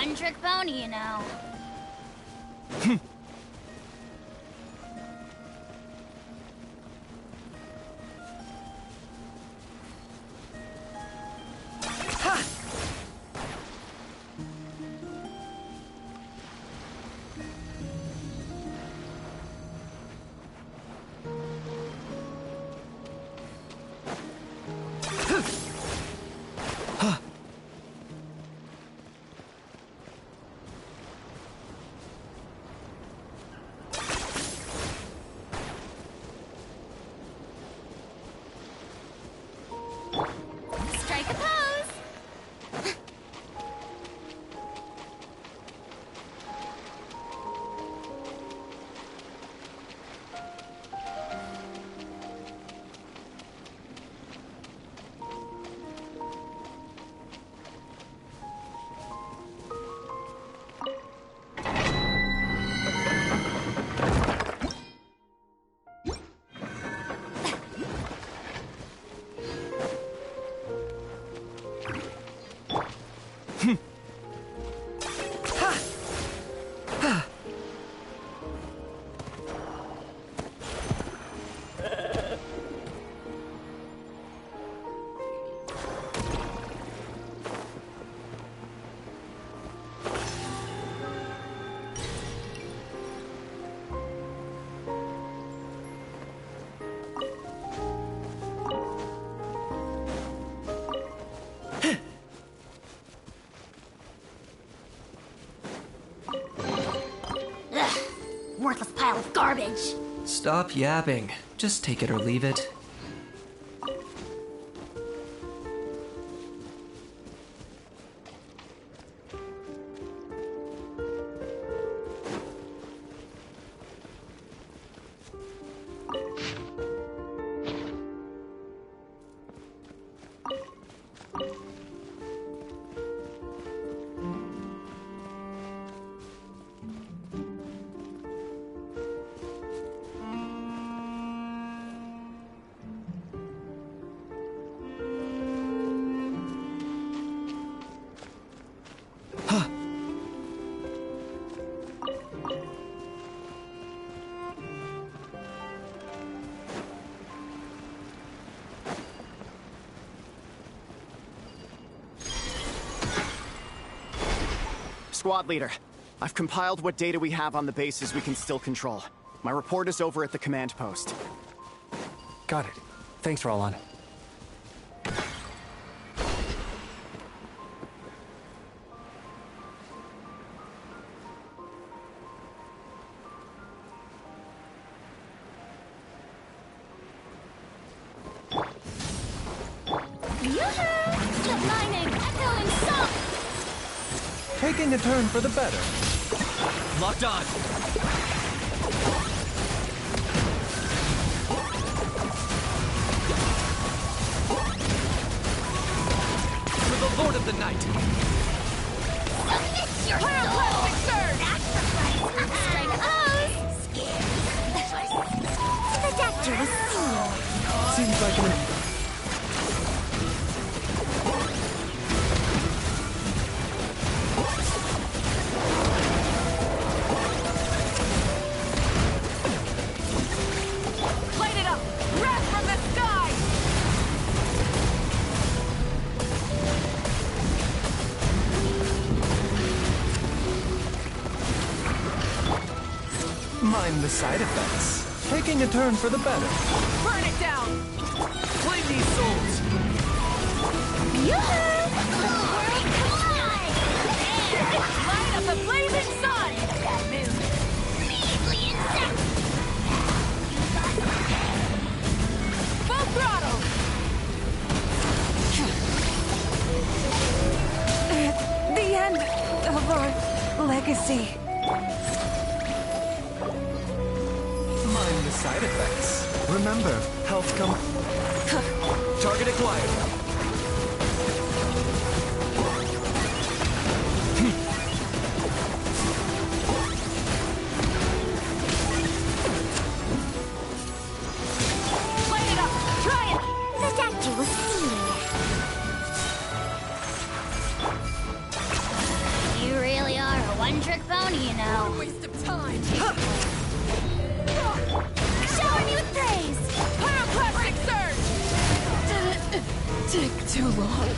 one-trick pony, you know. Strike a pose! Worthless pile of garbage. Stop yapping. Just take it or leave it. Squad leader, I've compiled what data we have on the bases we can still control. My report is over at the command post. Got it. Thanks, Roland. Taking a turn for the better. Locked on. For the Lord of the Night. Submit your pyroclastic surge! Sacrifice! Strike a pose! The doctor was seen. Seems like an... Mind the side effects. Taking a turn for the better. Burn it down! Flame these souls! Yoo-hoo! Light up the blazing sun! Measly insect! Full throttle! The end of our legacy. Mind the side effects. Remember, health come... Target acquired. Light it up! Try it! The doctor was seen. You really take too long.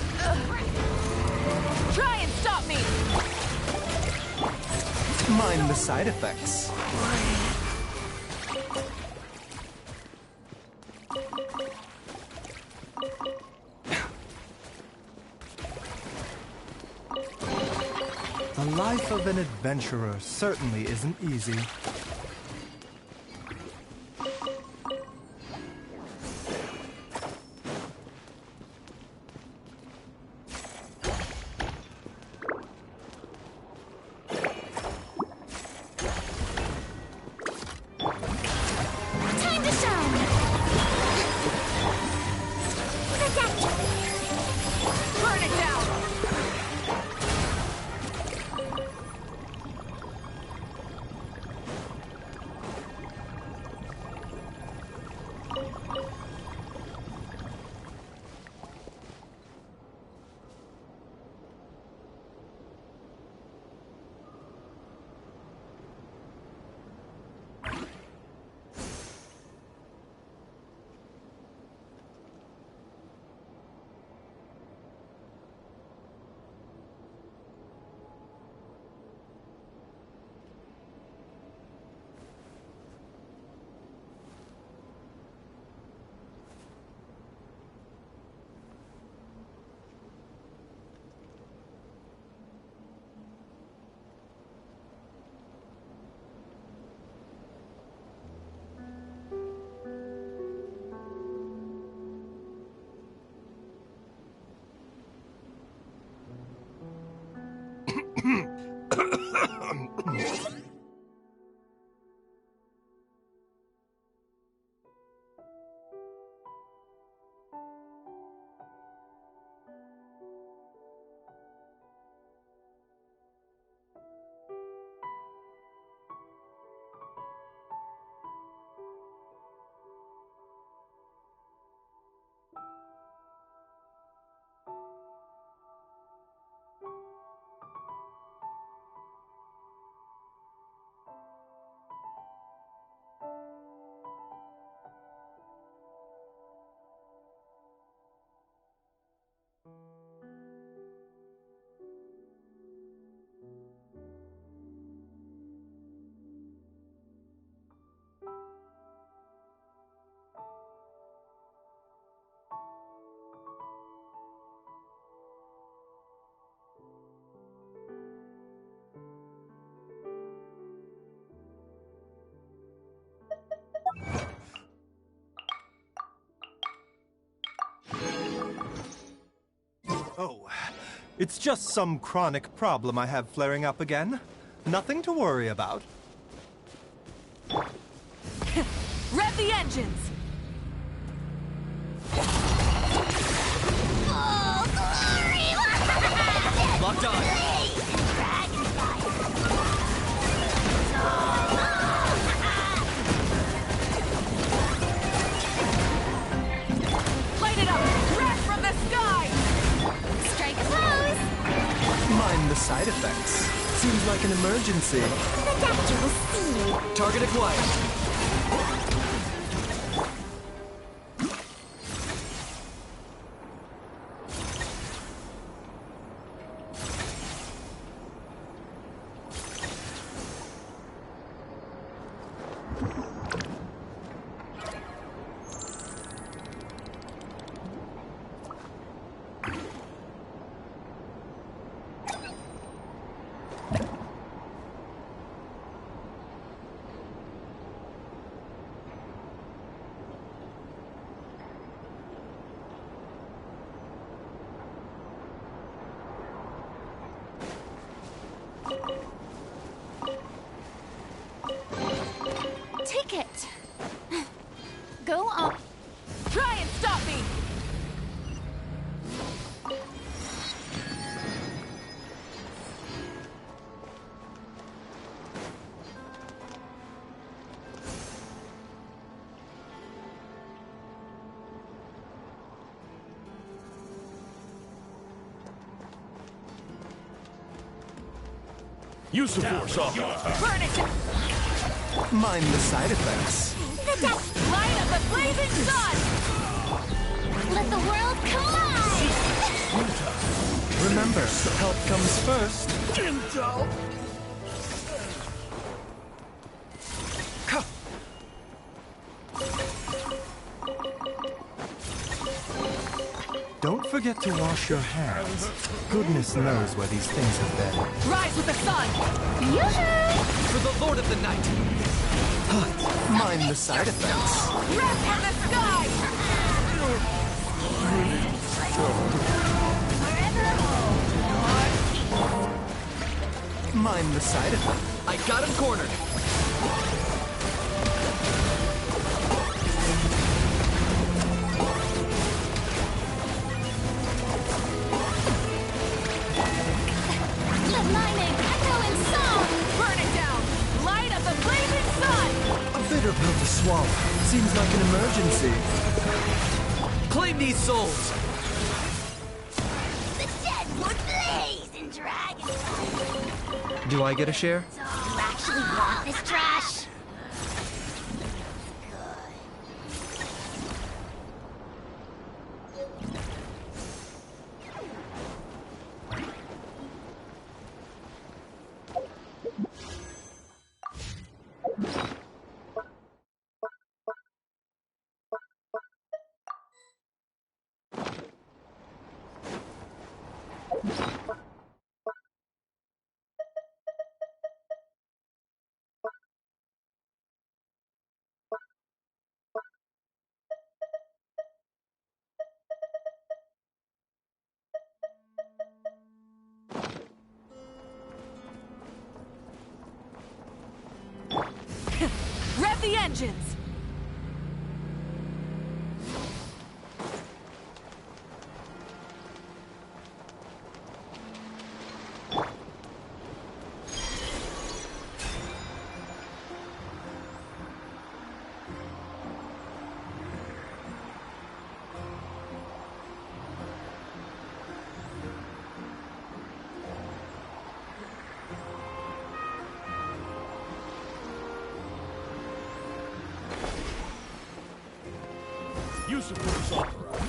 Try and stop me! Mind the side effects. The life of an adventurer certainly isn't easy. Time to shine! Protect! Burn it down! Oh, it's just some chronic problem I have flaring up again. Nothing to worry about. Rev the engines! Oh, glory! Locked on. Light it up! Crash from the sky! Strike close! Mind the side effects. Seems like an emergency. The doctor will see you. Target acquired. Take it. Go on. Try and stop me! Use the force off. Burn it down! Mind the side effects. The death. Light up the blazing sun! Let the world collide! Remember, help comes first. Don't forget to wash your hands. Goodness knows where these things have been. Rise with the sun! For the Lord of the Night! Mind the side effects. Rest from the sky! Mind the side effects. I got him cornered! Live mining, echo and song! Burn it down! Light of the blazing sun! A bitter pill to swallow. Seems like an emergency. Claim these souls! The dead would blaze in dragon. Do I get a share? You actually want this trash? Rev the engines!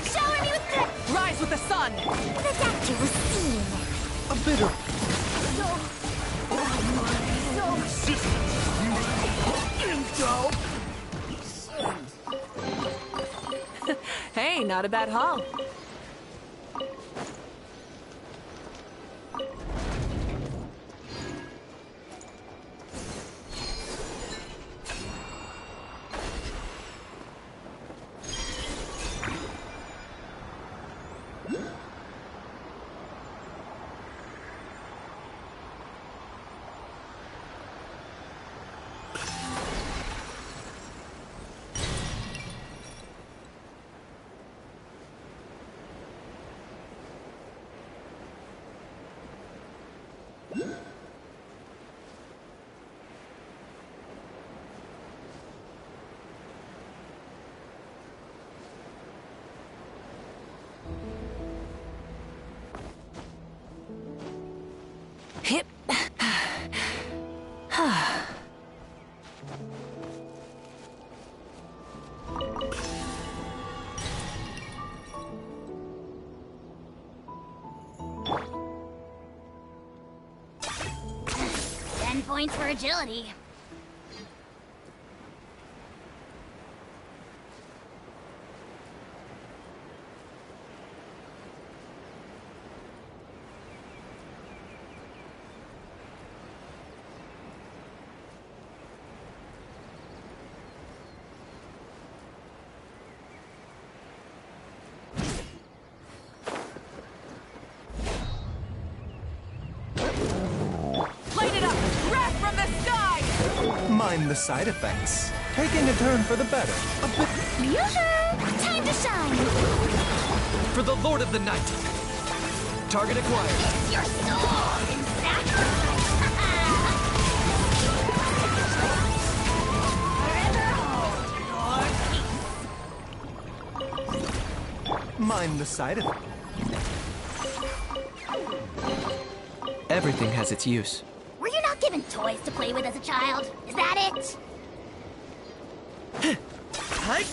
Shower me with the... Rise with the sun! The doctor was seen. A bitter. Hey, not a bad haul. Hip. 10 points for agility. Light it up! Breath from the sky! Mind the side effects. Taking a turn for the better. A bit. Yoo-hoo! Time to shine! For the Lord of the Night! Target acquired. Your soul in sacrifice! Forever hold your peace. Mind the side effects. Everything has its use. Were you not given toys to play with as a child? Is that it? Hi!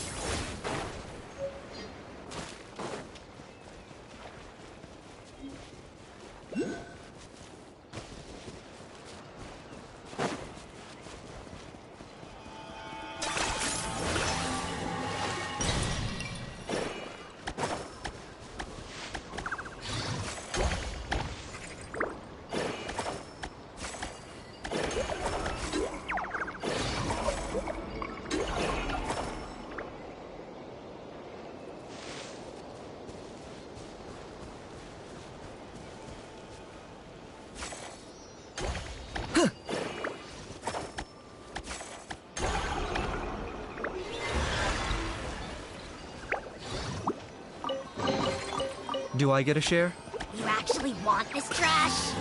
Do I get a share? You actually want this trash?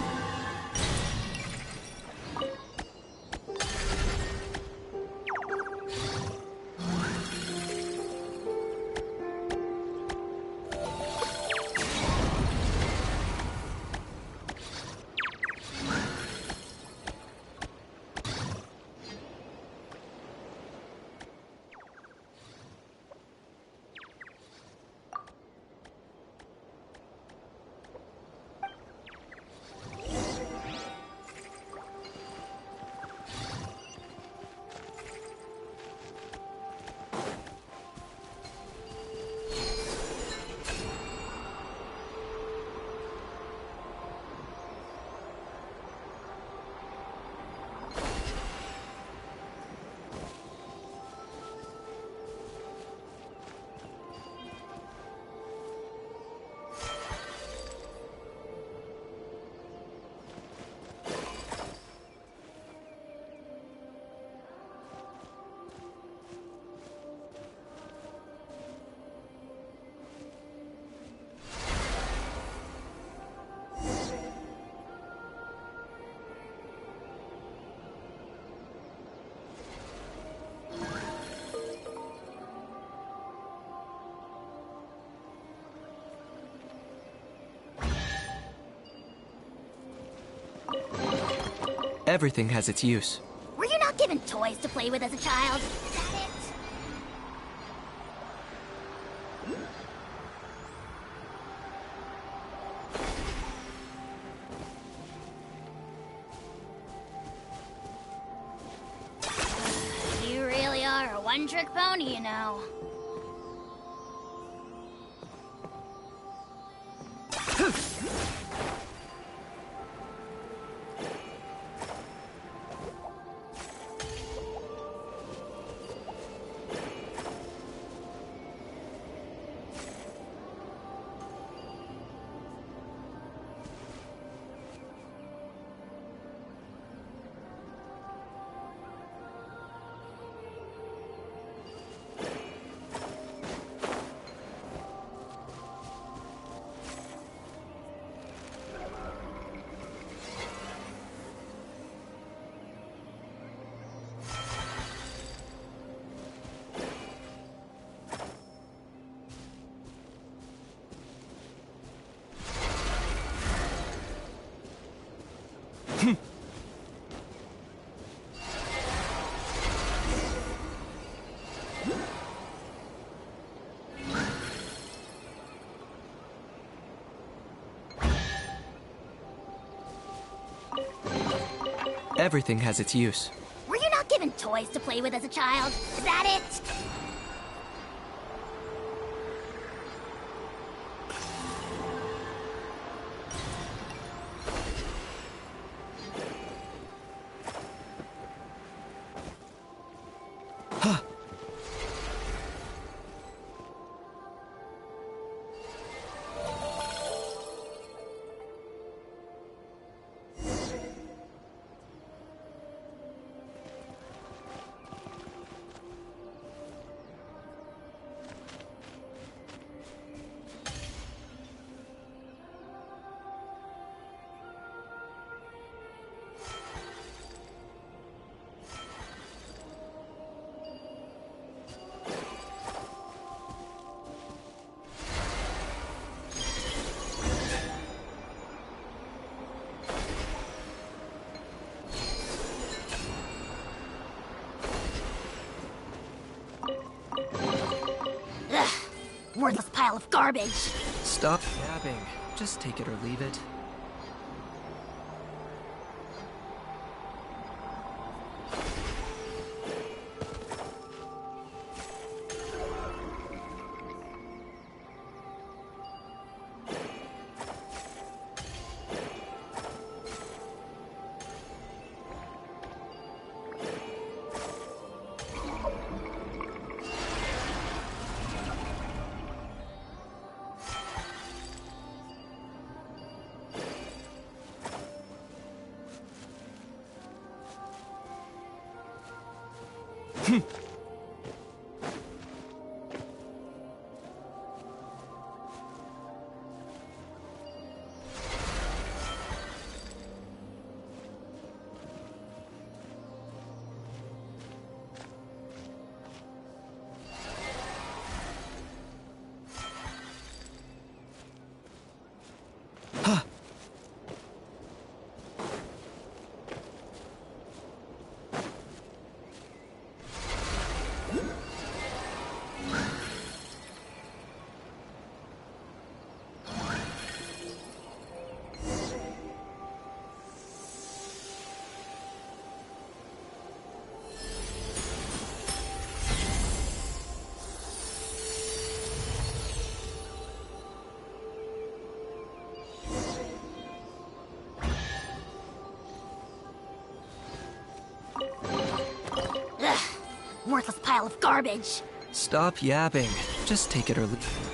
Everything has its use. Were you not given toys to play with as a child? Is that it? You really are a one-trick pony, you know. Everything has its use. Were you not given toys to play with as a child? Is that it? Worthless pile of garbage. Stop yapping. Just take it or leave it. Ugh, worthless pile of garbage. Stop yapping. Just take it or leave.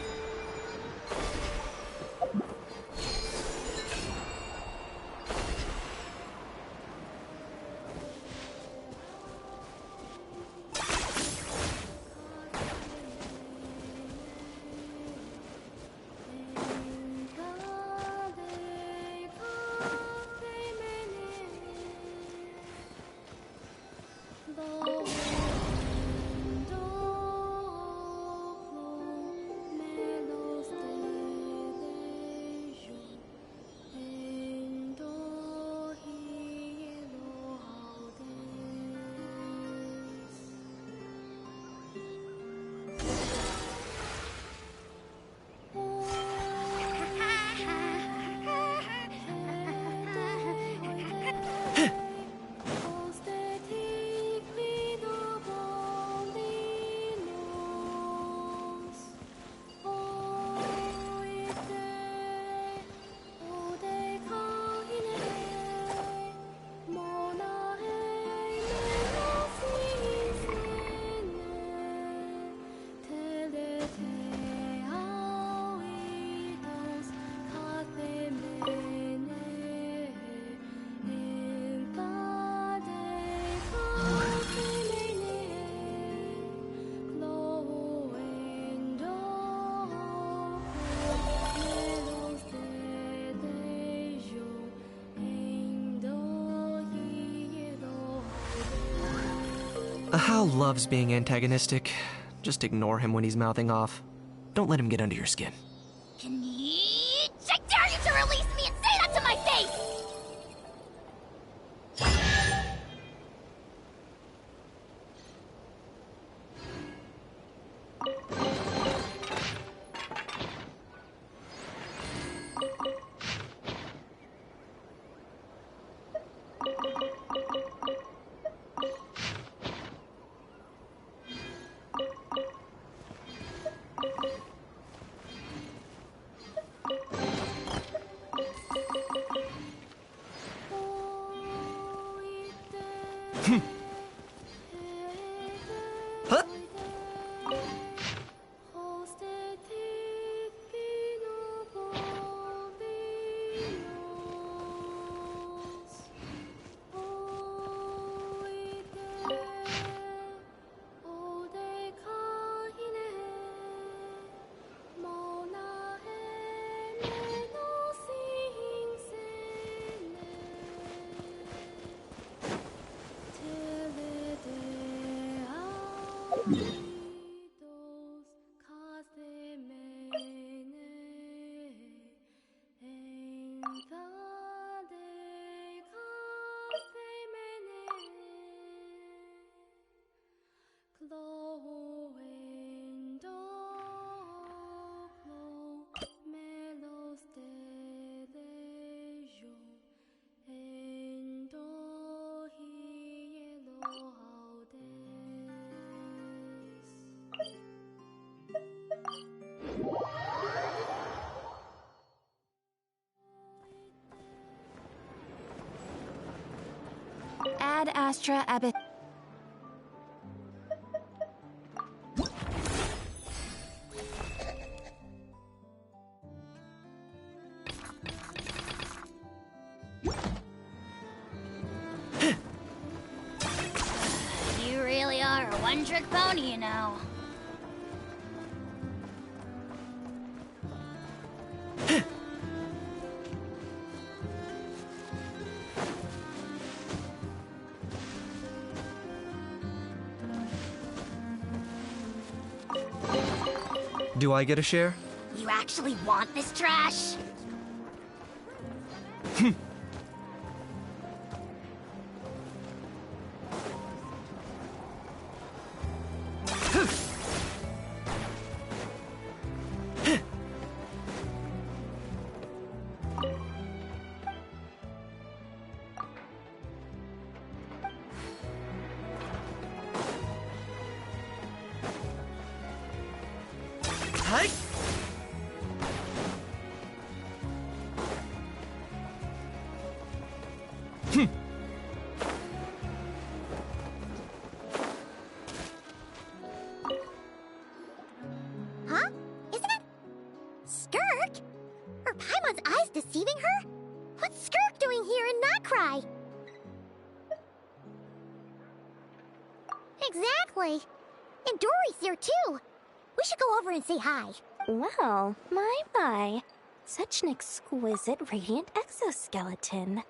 Hal loves being antagonistic. Just ignore him when he's mouthing off. Don't let him get under your skin. Can you... I dare you to release me and say that to my face! Huh? Ad Astra Abbot. You really are a one-trick pony, you know. Do I get a share? You actually want this trash? Huh? Isn't it Skirk? Are Paimon's eyes deceiving her? What's Skirk doing here in Notcry? Exactly. And Dory's here too. We should go over and say hi. Well, my. Such an exquisite radiant exoskeleton.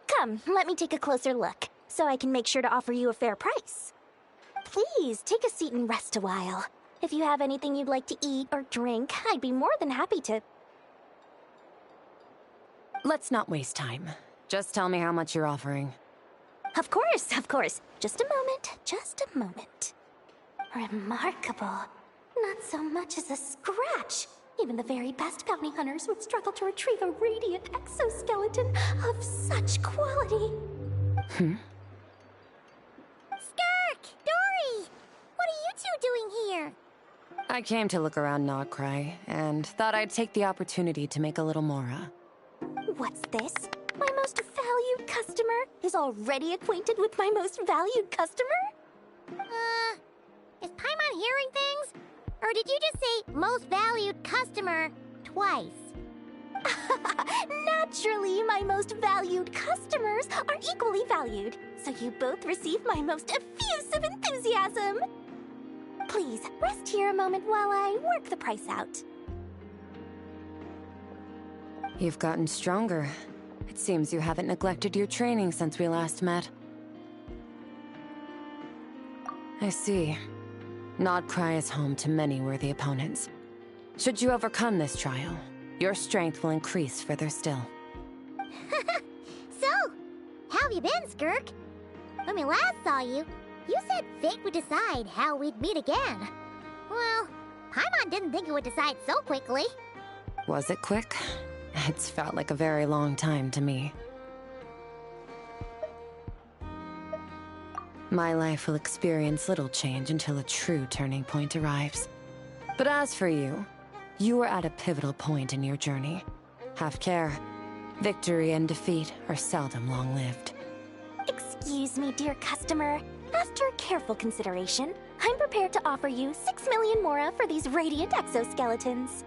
Come, let me take a closer look, so I can make sure to offer you a fair price. Please, take a seat and rest a while. If you have anything you'd like to eat or drink, I'd be more than happy to... Let's not waste time. Just tell me how much you're offering. Of course. Just a moment. Remarkable. Not so much as a scratch. Even the very best bounty hunters would struggle to retrieve a radiant exoskeleton of such quality. Skirk! Dory! What are you two doing here? I came to look around Nogcry, and thought I'd take the opportunity to make a little mora. What's this? My most valued customer is already acquainted with my most valued customer? Is Paimon hearing things? Or did you just say most valued customer twice? Naturally, my most valued customers are equally valued, so you both receive my most effusive enthusiasm. Please, rest here a moment while I work the price out. You've gotten stronger. It seems you haven't neglected your training since we last met. I see. Nodcry is home to many worthy opponents. Should you overcome this trial, your strength will increase further still. So, how have you been, Skirk? When we last saw you, you said fate would decide how we'd meet again. Well, Paimon didn't think it would decide so quickly. Was it quick? It's felt like a very long time to me. My life will experience little change until a true turning point arrives. But as for you, you are at a pivotal point in your journey. Have care. Victory and defeat are seldom long-lived. Excuse me, dear customer. After careful consideration, I'm prepared to offer you 6 million mora for these radiant exoskeletons.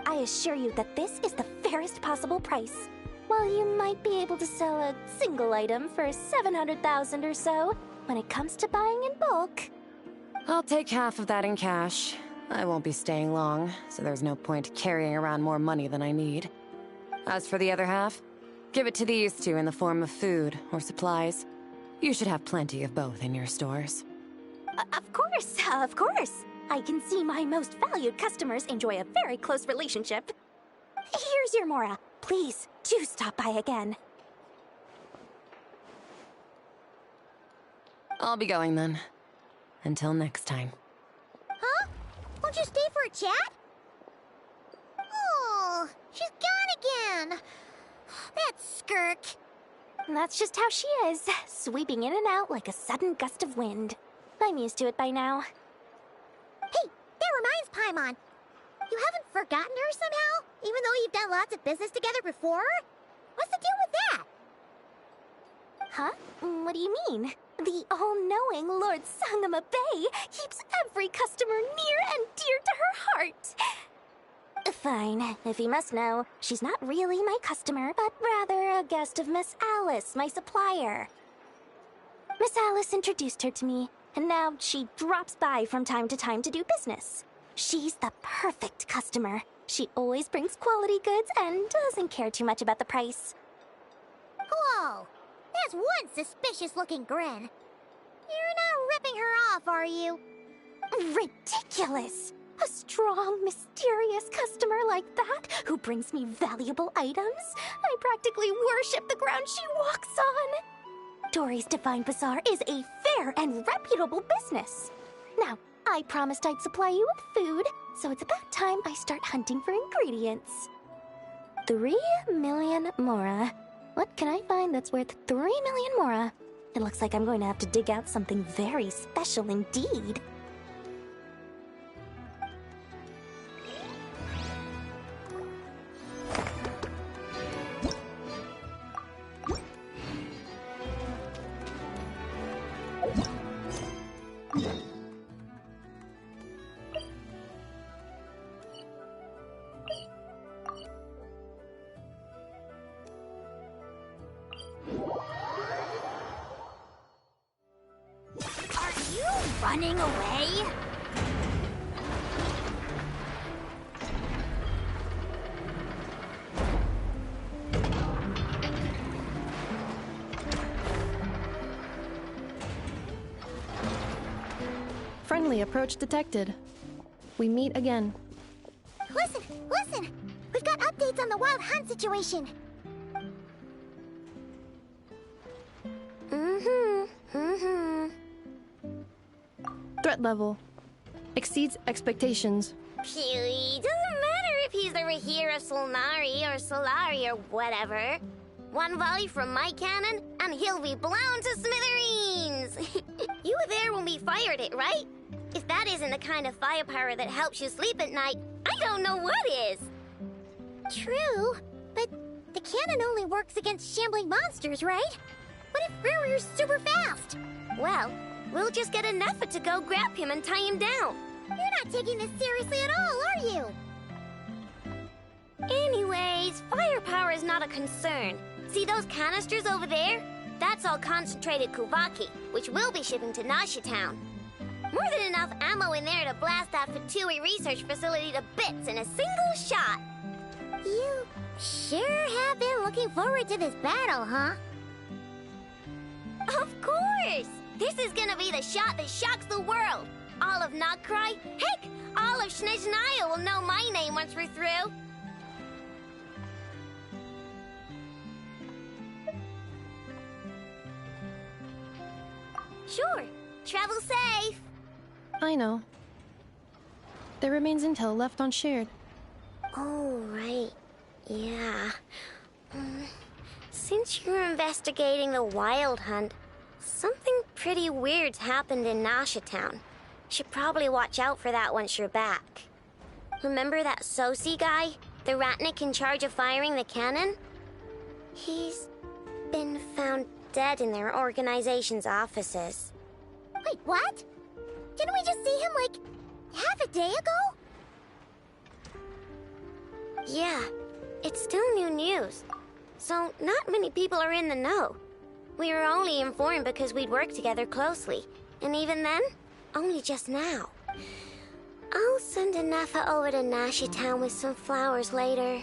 I assure you that this is the fairest possible price. While you might be able to sell a single item for 700,000 or so, when it comes to buying in bulk... I'll take half of that in cash. I won't be staying long, so there's no point carrying around more money than I need. As for the other half, give it to these two in the form of food or supplies. You should have plenty of both in your stores. Of course. I can see my most valued customers enjoy a very close relationship. Here's your mora. Please, do stop by again. I'll be going then. Until next time. Huh? Won't you stay for a chat? Oh, she's gone again. That's Skirk. That's just how she is, sweeping in and out like a sudden gust of wind. I'm used to it by now. Hey, that reminds Paimon. You haven't forgotten her somehow? Even though you've done lots of business together before? What's the deal with that? Huh? What do you mean? The all-knowing Lord Sangama Bay keeps every customer near and dear to her heart. Fine, if you must know, she's not really my customer, but rather a guest of Miss Alice, my supplier. Miss Alice introduced her to me, and now she drops by from time to time to do business. She's the perfect customer. She always brings quality goods and doesn't care too much about the price. Whoa! There's one suspicious-looking grin. You're not ripping her off, are you? Ridiculous! A strong, mysterious customer like that who brings me valuable items? I practically worship the ground she walks on. Dory's Divine Bazaar is a fair and reputable business. Now, I promised I'd supply you with food, so it's about time I start hunting for ingredients. 3 million mora. What can I find that's worth 3 million mora? It looks like I'm going to have to dig out something very special indeed. Running away? Friendly approach detected. We meet again. Listen! Listen! We've got updates on the wild hunt situation. Threat level exceeds expectations. Phew, doesn't matter if he's the Rahira Solnari or Solari or whatever. One volley from my cannon, and he'll be blown to smithereens! You were there when we fired it, right? If that isn't the kind of firepower that helps you sleep at night, I don't know what is! True, but the cannon only works against shambling monsters, right? What if Riri's super fast? Well, we'll just get an effort to go grab him and tie him down. You're not taking this seriously at all, are you? Anyways, firepower is not a concern. See those canisters over there? That's all concentrated Kuvaki, which we'll be shipping to Nasha Town. More than enough ammo in there to blast that Fatui research facility to bits in a single shot. You sure have been looking forward to this battle, huh? Of course! This is gonna be the shot that shocks the world! All of Nagcry, heck, all of Snezhnaya will know my name once we're through! Sure, travel safe! I know. There remains intel left unshared. Oh, right. Yeah. Since you're investigating the wild hunt, something pretty weird's happened in Nasha Town. Should probably watch out for that once you're back. Remember that Sosi guy? The Ratnik in charge of firing the cannon? He's been found dead in their organization's offices. Wait, what? Didn't we just see him, like, half a day ago? Yeah, it's still new news. So, not many people are in the know. We were only informed because we'd worked together closely. And even then, only just now. I'll send Anafa over to Nasha Town with some flowers later.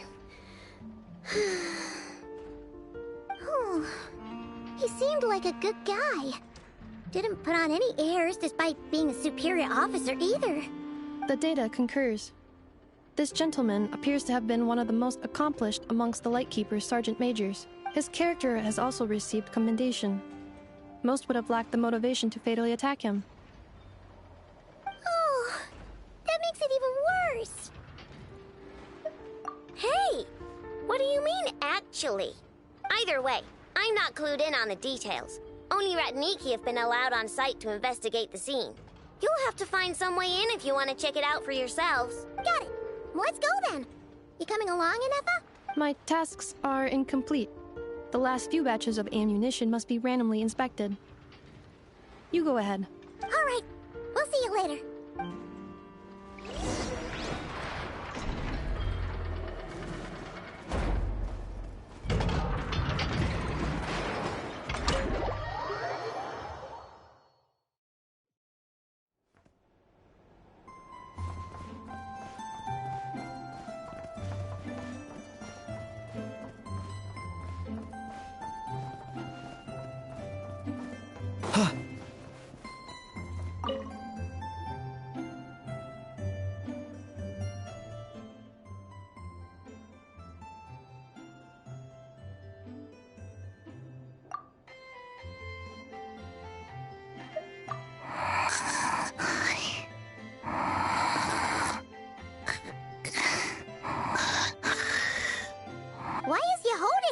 Oh, he seemed like a good guy. Didn't put on any airs despite being a superior officer either. The data concurs. This gentleman appears to have been one of the most accomplished amongst the Lightkeeper's sergeant majors. His character has also received commendation. Most would have lacked the motivation to fatally attack him. Oh, that makes it even worse. Hey, what do you mean, actually? Either way, I'm not clued in on the details. Only Ratniki have been allowed on site to investigate the scene. You'll have to find some way in if you want to check it out for yourselves. Got it. Let's go then. You coming along, Anefa? My tasks are incomplete. The last few batches of ammunition must be randomly inspected. You go ahead. All right. We'll see you later.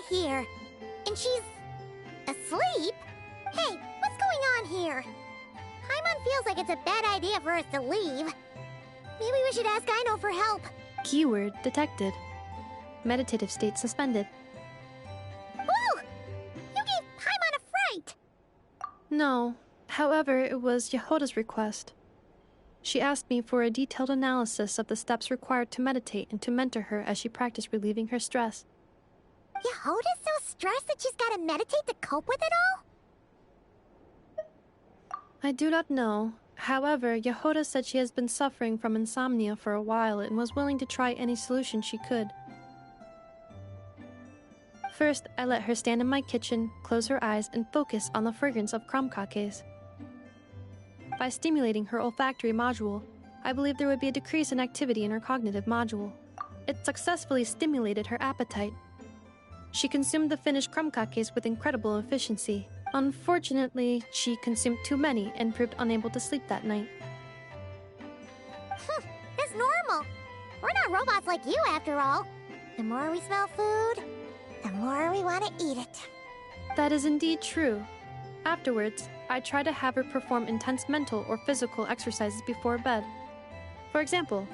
here. And she's... asleep? Hey, what's going on here? Paimon feels like it's a bad idea for us to leave. Maybe we should ask Aino for help. Keyword detected. Meditative state suspended. Whoa! You gave Paimon a fright! No. However, it was Yehoda's request. She asked me for a detailed analysis of the steps required to meditate and to mentor her as she practiced relieving her stress. Yehoda's so stressed that she's gotta meditate to cope with it all? I do not know. However, Yehoda said she has been suffering from insomnia for a while and was willing to try any solution she could. First, I let her stand in my kitchen, close her eyes, and focus on the fragrance of crumcakes. By stimulating her olfactory module, I believe there would be a decrease in activity in her cognitive module. It successfully stimulated her appetite. She consumed the finished crumcakes with incredible efficiency. Unfortunately, she consumed too many and proved unable to sleep that night. That's normal. We're not robots like you, after all. The more we smell food, the more we want to eat it. That is indeed true. Afterwards, I try to have her perform intense mental or physical exercises before bed. For example,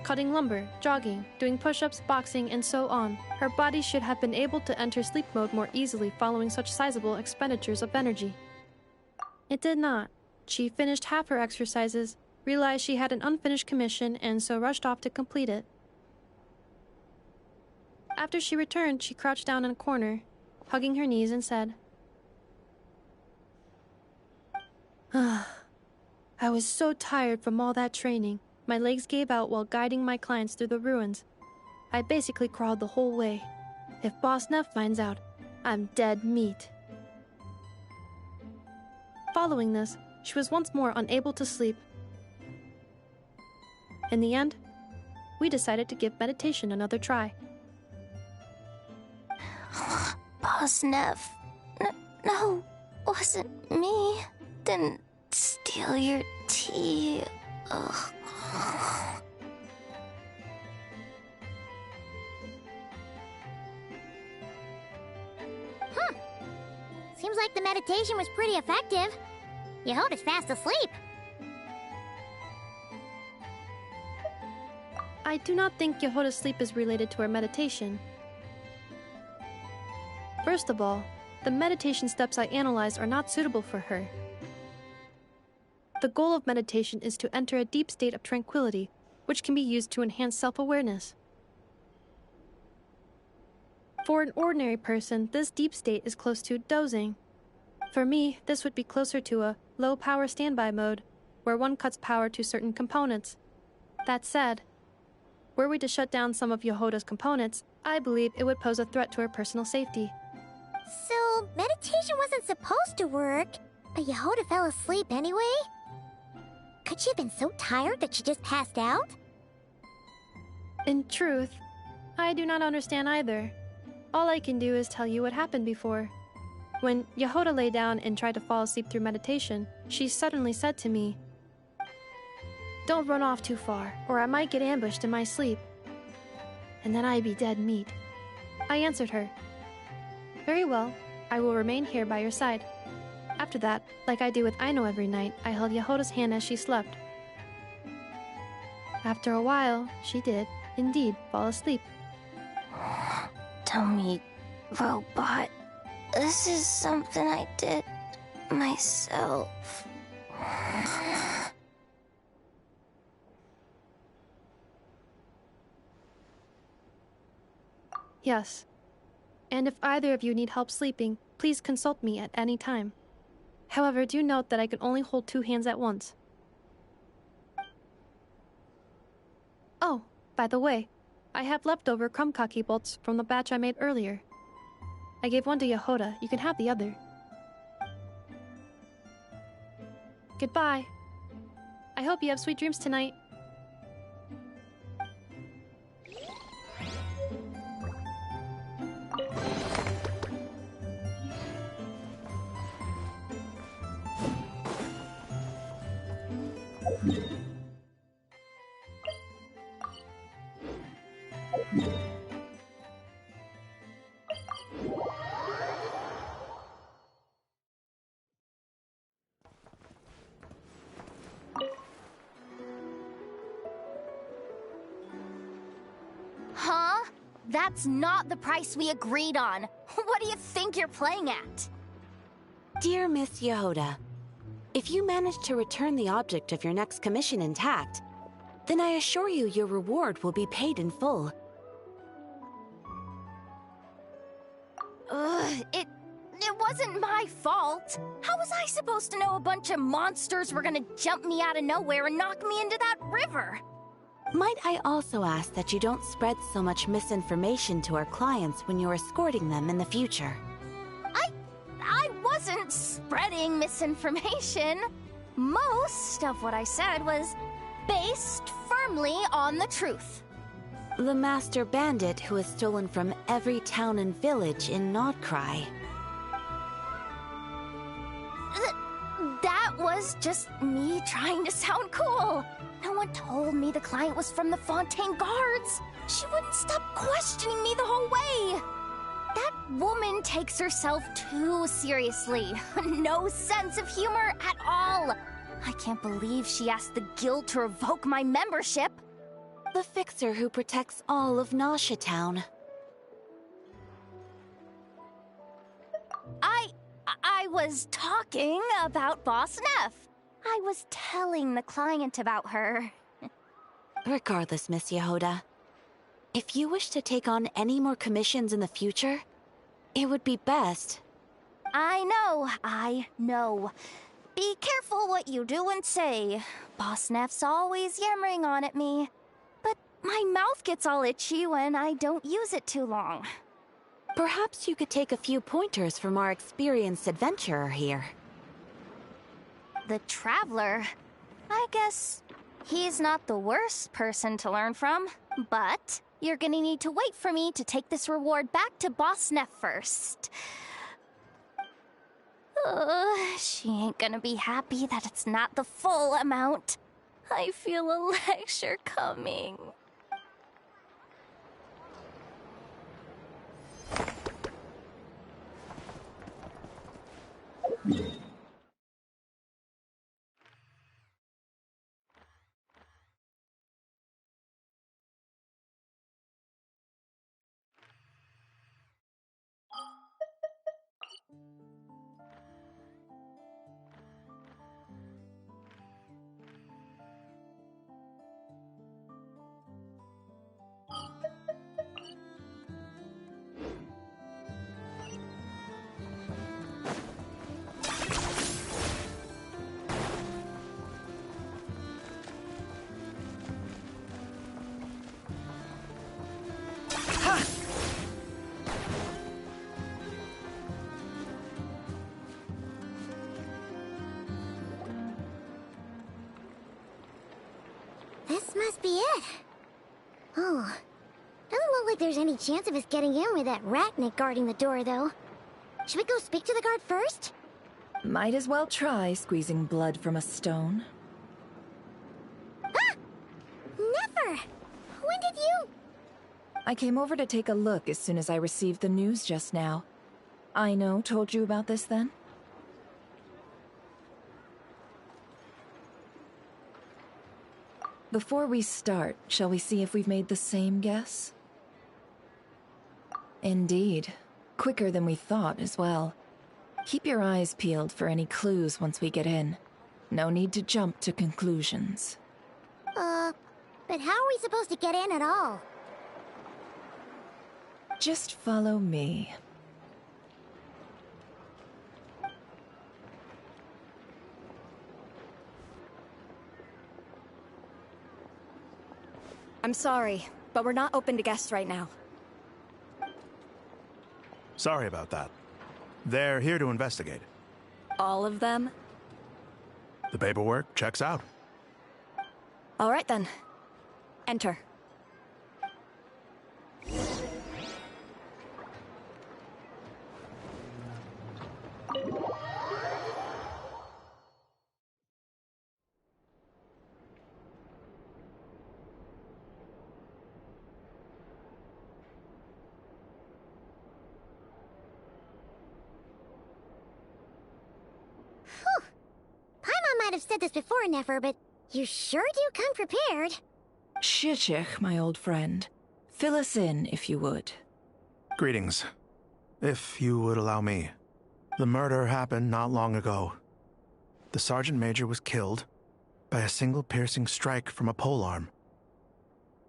cutting lumber, jogging, doing push-ups, boxing, and so on. Her body should have been able to enter sleep mode more easily following such sizable expenditures of energy. It did not. She finished half her exercises, realized she had an unfinished commission, and so rushed off to complete it. After she returned, she crouched down in a corner, hugging her knees, and said, I was so tired from all that training. My legs gave out while guiding my clients through the ruins. I basically crawled the whole way. If Boss Neff finds out, I'm dead meat. Following this, she was once more unable to sleep. In the end, we decided to give meditation another try. Boss Neff. No, wasn't me. Didn't steal your tea. Ugh. Seems like the meditation was pretty effective. Yehoda's fast asleep. I do not think Yehoda's sleep is related to her meditation. First of all, the meditation steps I analyzed are not suitable for her. The goal of meditation is to enter a deep state of tranquility, which can be used to enhance self-awareness. For an ordinary person, this deep state is close to dozing. For me, this would be closer to a low-power standby mode, where one cuts power to certain components. That said, were we to shut down some of Yehoda's components, I believe it would pose a threat to her personal safety. So, meditation wasn't supposed to work, but Yehoda fell asleep anyway? Could she have been so tired that she just passed out? In truth, I do not understand either. All I can do is tell you what happened before. When Yehoda lay down and tried to fall asleep through meditation, she suddenly said to me, "Don't run off too far, or I might get ambushed in my sleep. And then I'd be dead meat." I answered her, "Very well, I will remain here by your side." After that, like I do with Aino every night, I held Yehoda's hand as she slept. After a while, she did, indeed, fall asleep. Dummy robot. This is something I did myself. Yes. And if either of you need help sleeping, please consult me at any time. However, do note that I can only hold 2 hands at once. Oh, by the way, I have leftover crumcake bolts from the batch I made earlier. I gave one to Yehoda. You can have the other. Goodbye. I hope you have sweet dreams tonight. That's not the price we agreed on. What do you think you're playing at? Dear Miss Yehoda, if you manage to return the object of your next commission intact, then I assure you your reward will be paid in full. It wasn't my fault. How was I supposed to know a bunch of monsters were gonna jump me out of nowhere and knock me into that river? Might I also ask that you don't spread so much misinformation to our clients when you're escorting them in the future? I wasn't spreading misinformation. Most of what I said was based firmly on the truth. The master bandit who has stolen from every town and village in Nodcry. That was just me trying to sound cool. No one told me the client was from the Fontaine Guards. She wouldn't stop questioning me the whole way. That woman takes herself too seriously. No sense of humor at all. I can't believe she asked the guild to revoke my membership. The fixer who protects all of Nasha Town. I was talking about Boss Neff. I was telling the client about her. Regardless, Miss Yehoda, if you wish to take on any more commissions in the future, it would be best. I know. Be careful what you do and say. Boss Neff's always yammering on at me. But my mouth gets all itchy when I don't use it too long. Perhaps you could take a few pointers from our experienced adventurer here. The Traveler? I guess he's not the worst person to learn from, but you're gonna need to wait for me to take this reward back to Boss Neff first. She ain't gonna be happy that it's not the full amount. I feel a lecture coming. This must be it. Oh. Doesn't look like there's any chance of us getting in with that ratnik guarding the door, though. Should we go speak to the guard first? Might as well try squeezing blood from a stone. Ah! Never! When did you... I came over to take a look as soon as I received the news just now. Aino told you about this then? Before we start, shall we see if we've made the same guess? Indeed. Quicker than we thought as well. Keep your eyes peeled for any clues once we get in. No need to jump to conclusions. But how are we supposed to get in at all? Just follow me. I'm sorry, but we're not open to guests right now. Sorry about that. They're here to investigate. All of them? The paperwork checks out. All right then. Enter. Paimon might have said this before, Nefer, but you sure do come prepared. Shishich, my old friend. Fill us in, if you would. Greetings. If you would allow me. The murder happened not long ago. The Sergeant Major was killed by a single piercing strike from a polearm.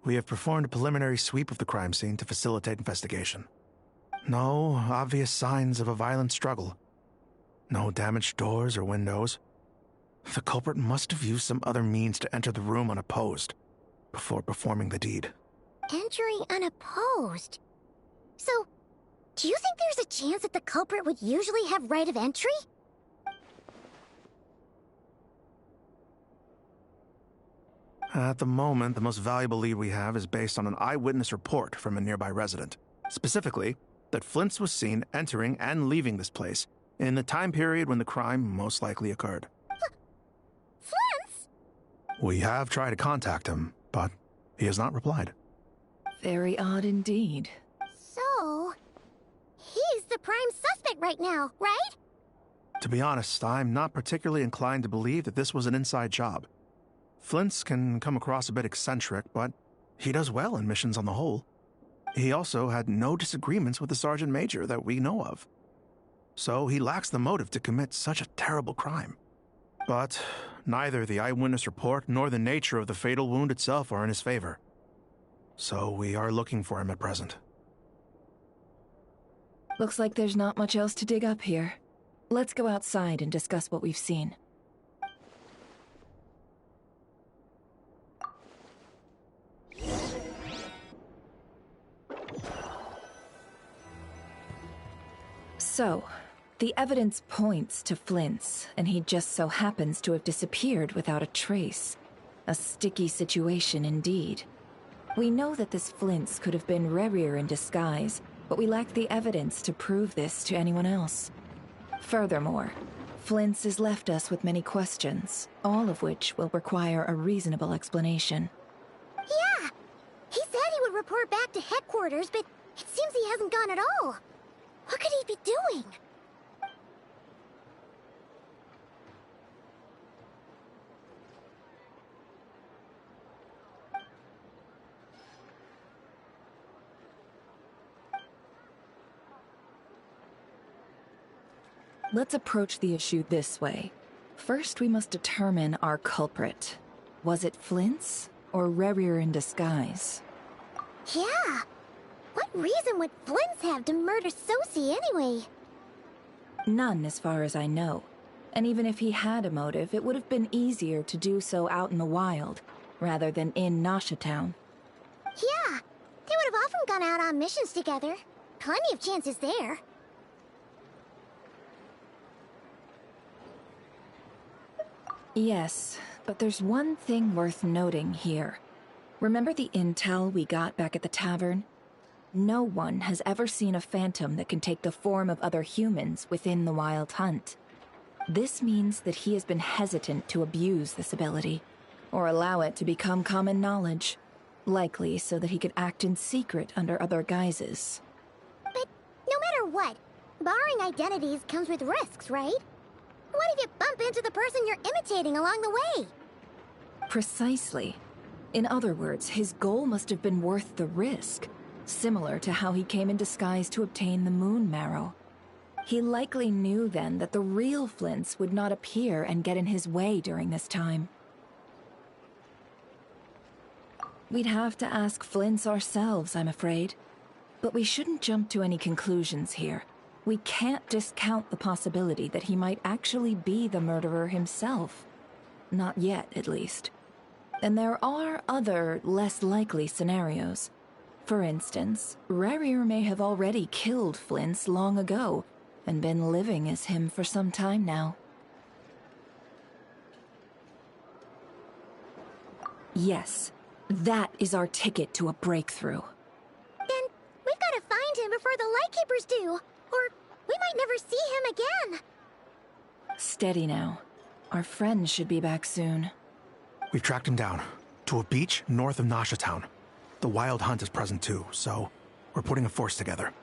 We have performed a preliminary sweep of the crime scene to facilitate investigation. No obvious signs of a violent struggle. No damaged doors or windows. The culprit must have used some other means to enter the room unopposed before performing the deed. Entering unopposed? So, do you think there's a chance that the culprit would usually have right of entry? At the moment, the most valuable lead we have is based on an eyewitness report from a nearby resident. Specifically, that Flint's was seen entering and leaving this place in the time period when the crime most likely occurred. Flint's? We have tried to contact him, but he has not replied. Very odd indeed. So, he's the prime suspect right now, right? To be honest, I'm not particularly inclined to believe that this was an inside job. Flint's can come across a bit eccentric, but he does well in missions on the whole. He also had no disagreements with the Sergeant Major that we know of. So he lacks the motive to commit such a terrible crime. But neither the eyewitness report nor the nature of the fatal wound itself are in his favor. So we are looking for him at present. Looks like there's not much else to dig up here. Let's go outside and discuss what we've seen. So, the evidence points to Flint's, and he just so happens to have disappeared without a trace. A sticky situation indeed. We know that this Flint's could have been Rerir in disguise, but we lack the evidence to prove this to anyone else. Furthermore, Flint's has left us with many questions, all of which will require a reasonable explanation. Yeah! He said he would report back to headquarters, but it seems he hasn't gone at all. What could he be doing? Let's approach the issue this way. First, we must determine our culprit. Was it Flint's or Rerir in disguise? Yeah! What reason would Flint's have to murder Sosie anyway? None, as far as I know. And even if he had a motive, it would have been easier to do so out in the wild, rather than in Nasha Town. Yeah, they would have often gone out on missions together. Plenty of chances there. Yes, but there's one thing worth noting here. Remember the intel we got back at the tavern? No one has ever seen a phantom that can take the form of other humans within the Wild Hunt. This means that he has been hesitant to abuse this ability, or allow it to become common knowledge, likely so that he could act in secret under other guises. But no matter what, borrowing identities comes with risks, right? What if you bump into the person you're imitating along the way? Precisely. In other words, his goal must have been worth the risk, similar to how he came in disguise to obtain the moon marrow. He likely knew then that the real Flint's would not appear and get in his way during this time. We'd have to ask Flint's ourselves, I'm afraid. But we shouldn't jump to any conclusions here. We can't discount the possibility that he might actually be the murderer himself. Not yet, at least. And there are other, less likely scenarios. For instance, Rerir may have already killed Flint's long ago, and been living as him for some time now. Yes, that is our ticket to a breakthrough. Then we've got to find him before the Lightkeepers do, or we might never see him again. Steady now. Our friend should be back soon. We've tracked him down to a beach north of Nasha Town. The Wild Hunt is present too, so we're putting a force together.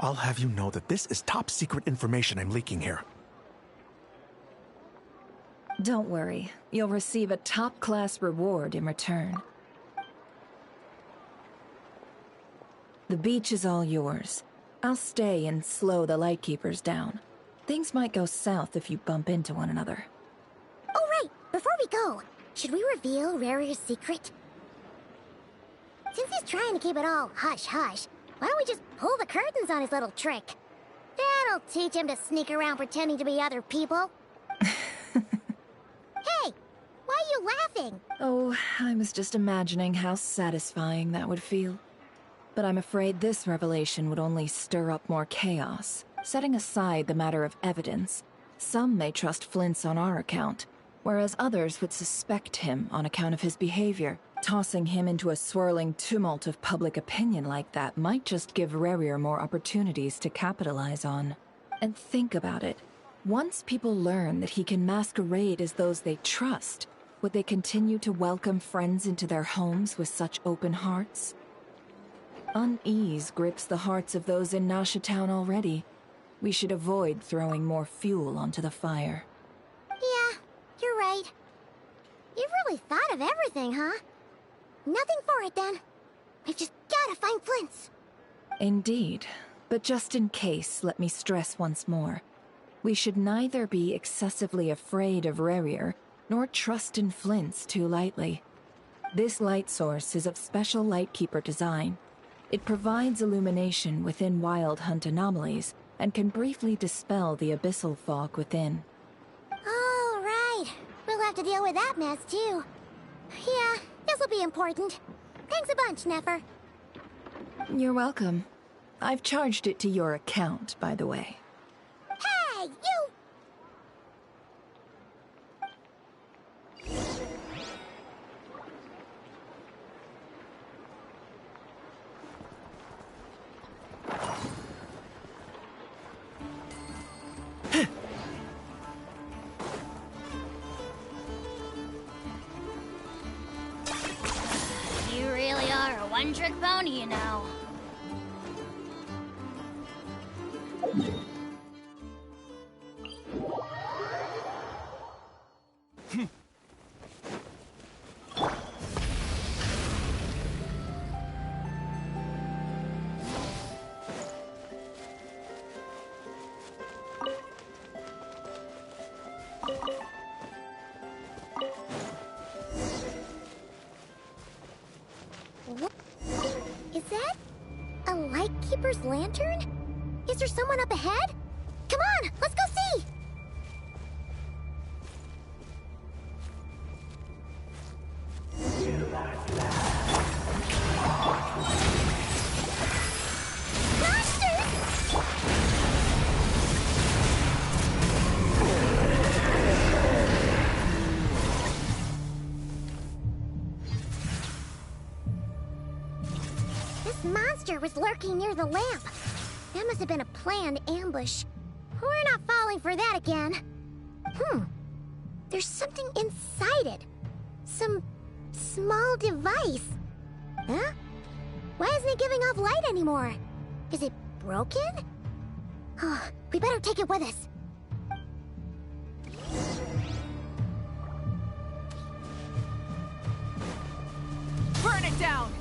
I'll have you know that this is top secret information I'm leaking here. Don't worry. You'll receive a top-class reward in return. The beach is all yours. I'll stay and slow the Lightkeepers down. Things might go south if you bump into one another. Oh, right! Before we go, should we reveal Rarier's secret? Since he's trying to keep it all hush-hush, why don't we just pull the curtains on his little trick? That'll teach him to sneak around pretending to be other people. Hey! Why are you laughing? Oh, I was just imagining how satisfying that would feel. But I'm afraid this revelation would only stir up more chaos. Setting aside the matter of evidence, some may trust Flint's on our account, whereas others would suspect him on account of his behavior. Tossing him into a swirling tumult of public opinion like that might just give Rarier more opportunities to capitalize on. And think about it. Once people learn that he can masquerade as those they trust, would they continue to welcome friends into their homes with such open hearts? Unease grips the hearts of those in Nasha Town already. We should avoid throwing more fuel onto the fire. Yeah, you're right. You've really thought of everything, huh? Nothing for it, then. We've just gotta find Flint's. Indeed. But just in case, let me stress once more. We should neither be excessively afraid of Rarier, nor trust in Flint's too lightly. This light source is of special Lightkeeper design. It provides illumination within Wild Hunt anomalies, and can briefly dispel the abyssal fog within. Oh, right. We'll have to deal with that mess, too. Yeah, this'll be important. Thanks a bunch, Nefer. You're welcome. I've charged it to your account, by the way. Hey, you! You really are a one-trick pony, you know. What? Is that a Lightkeeper's lantern? Is there someone up ahead? Come on, let's go see! This monster was lurking near the lamp. That must have been a planned ambush. We're not falling for that again. There's something inside it. Some small device. Huh? Why isn't it giving off light anymore? Is it broken? Oh, we better take it with us. Burn it down!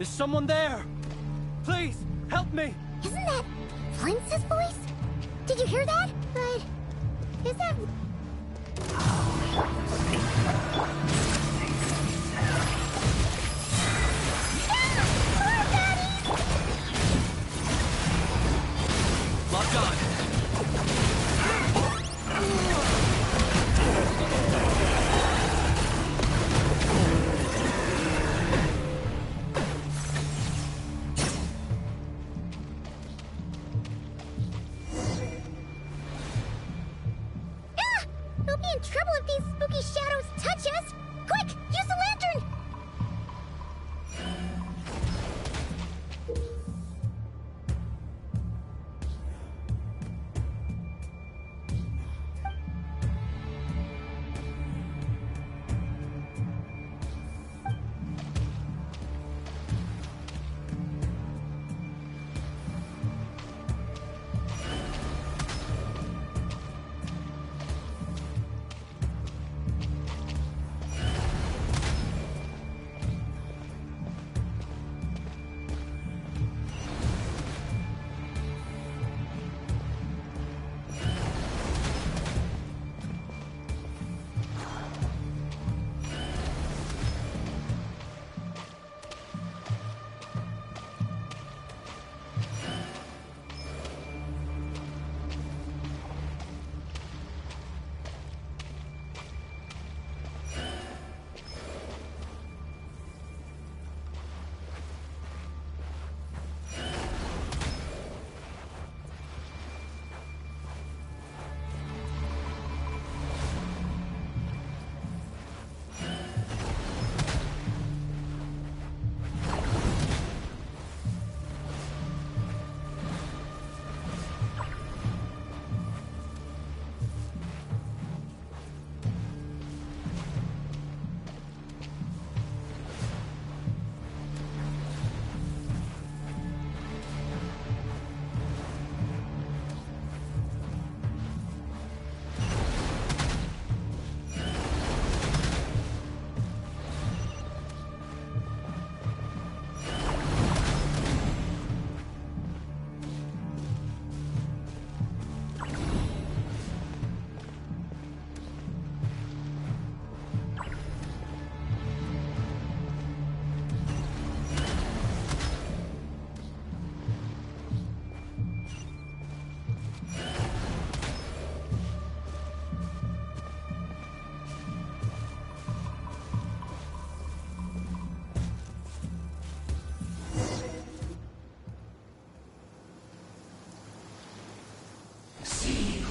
Is someone there? Please, help me! Isn't that Flint's voice? Did you hear that? But is that... Locked on. Ah! We'll be in trouble if these spooky shadows touch us! Quick, use the lantern!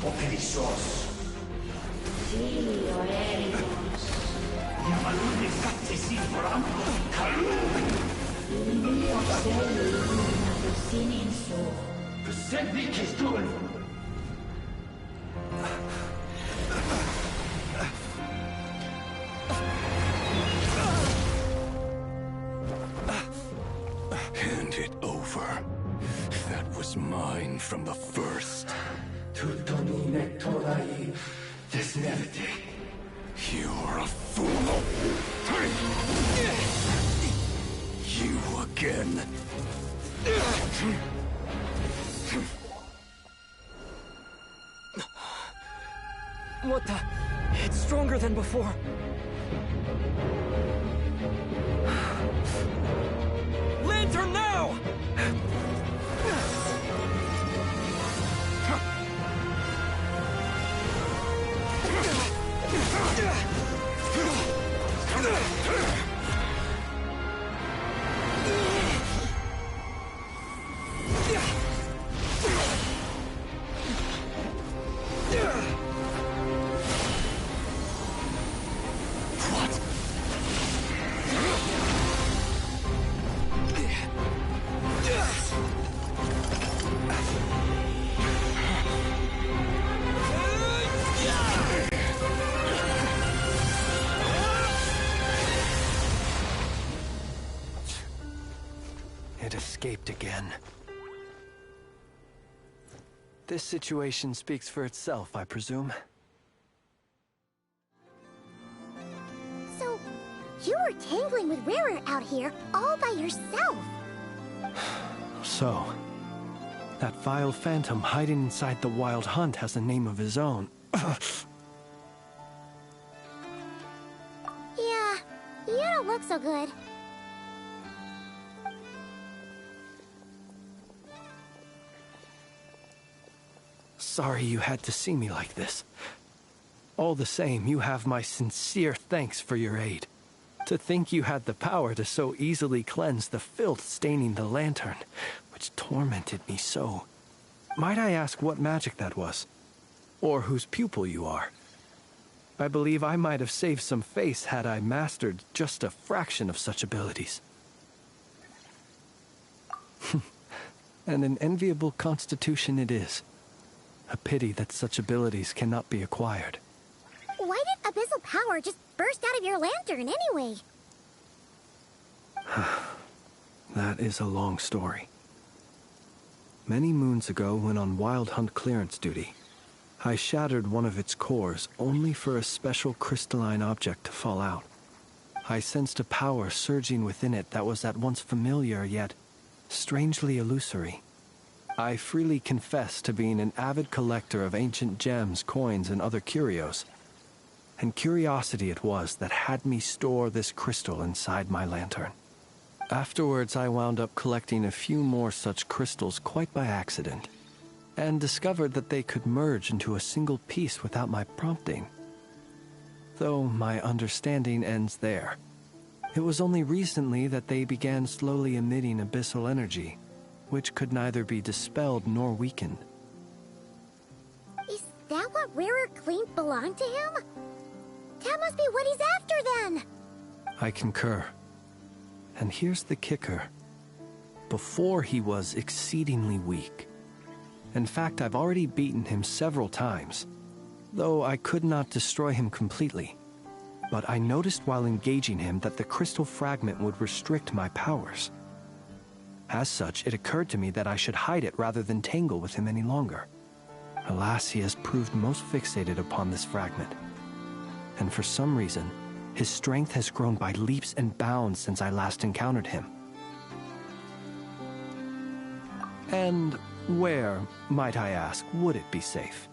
Operissos. Sì, Oericos. Yamalune satte si forampo. Kalun. Ilio sei illuminato sininso. Persevi che stun. Hand it over. That was mine from the first. Tutto mi mettorai desmerte. You're a fool. You again. What the? It's stronger than before. Lantern now! It escaped again. This situation speaks for itself, I presume. So, You were tangling with Rarer out here all by yourself. So, that vile phantom hiding inside the Wild Hunt has a name of his own. Yeah, you don't look so good. Sorry you had to see me like this. All the same, you have my sincere thanks for your aid. To think you had the power to so easily cleanse the filth staining the lantern, which tormented me so. Might I ask what magic that was? Or whose pupil you are? I believe I might have saved some face had I mastered just a fraction of such abilities. And an enviable constitution it is. A pity that such abilities cannot be acquired. Why did abyssal power just burst out of your lantern anyway? That is a long story. Many moons ago, when on Wild Hunt clearance duty, I shattered one of its cores only for a special crystalline object to fall out. I sensed a power surging within it that was at once familiar yet strangely illusory. I freely confess to being an avid collector of ancient gems, coins, and other curios. And curiosity it was that had me store this crystal inside my lantern. Afterwards, I wound up collecting a few more such crystals quite by accident, and discovered that they could merge into a single piece without my prompting. Though my understanding ends there. It was only recently that they began slowly emitting abyssal energy, which could neither be dispelled nor weakened. Is that what Rarer claimed belonged to him? That must be what he's after then! I concur. And here's the kicker. Before he was exceedingly weak. In fact, I've already beaten him several times, though I could not destroy him completely. But I noticed while engaging him that the crystal fragment would restrict my powers. As such, it occurred to me that I should hide it rather than tangle with him any longer. Alas, he has proved most fixated upon this fragment. And for some reason, his strength has grown by leaps and bounds since I last encountered him. And where, might I ask, would it be safe?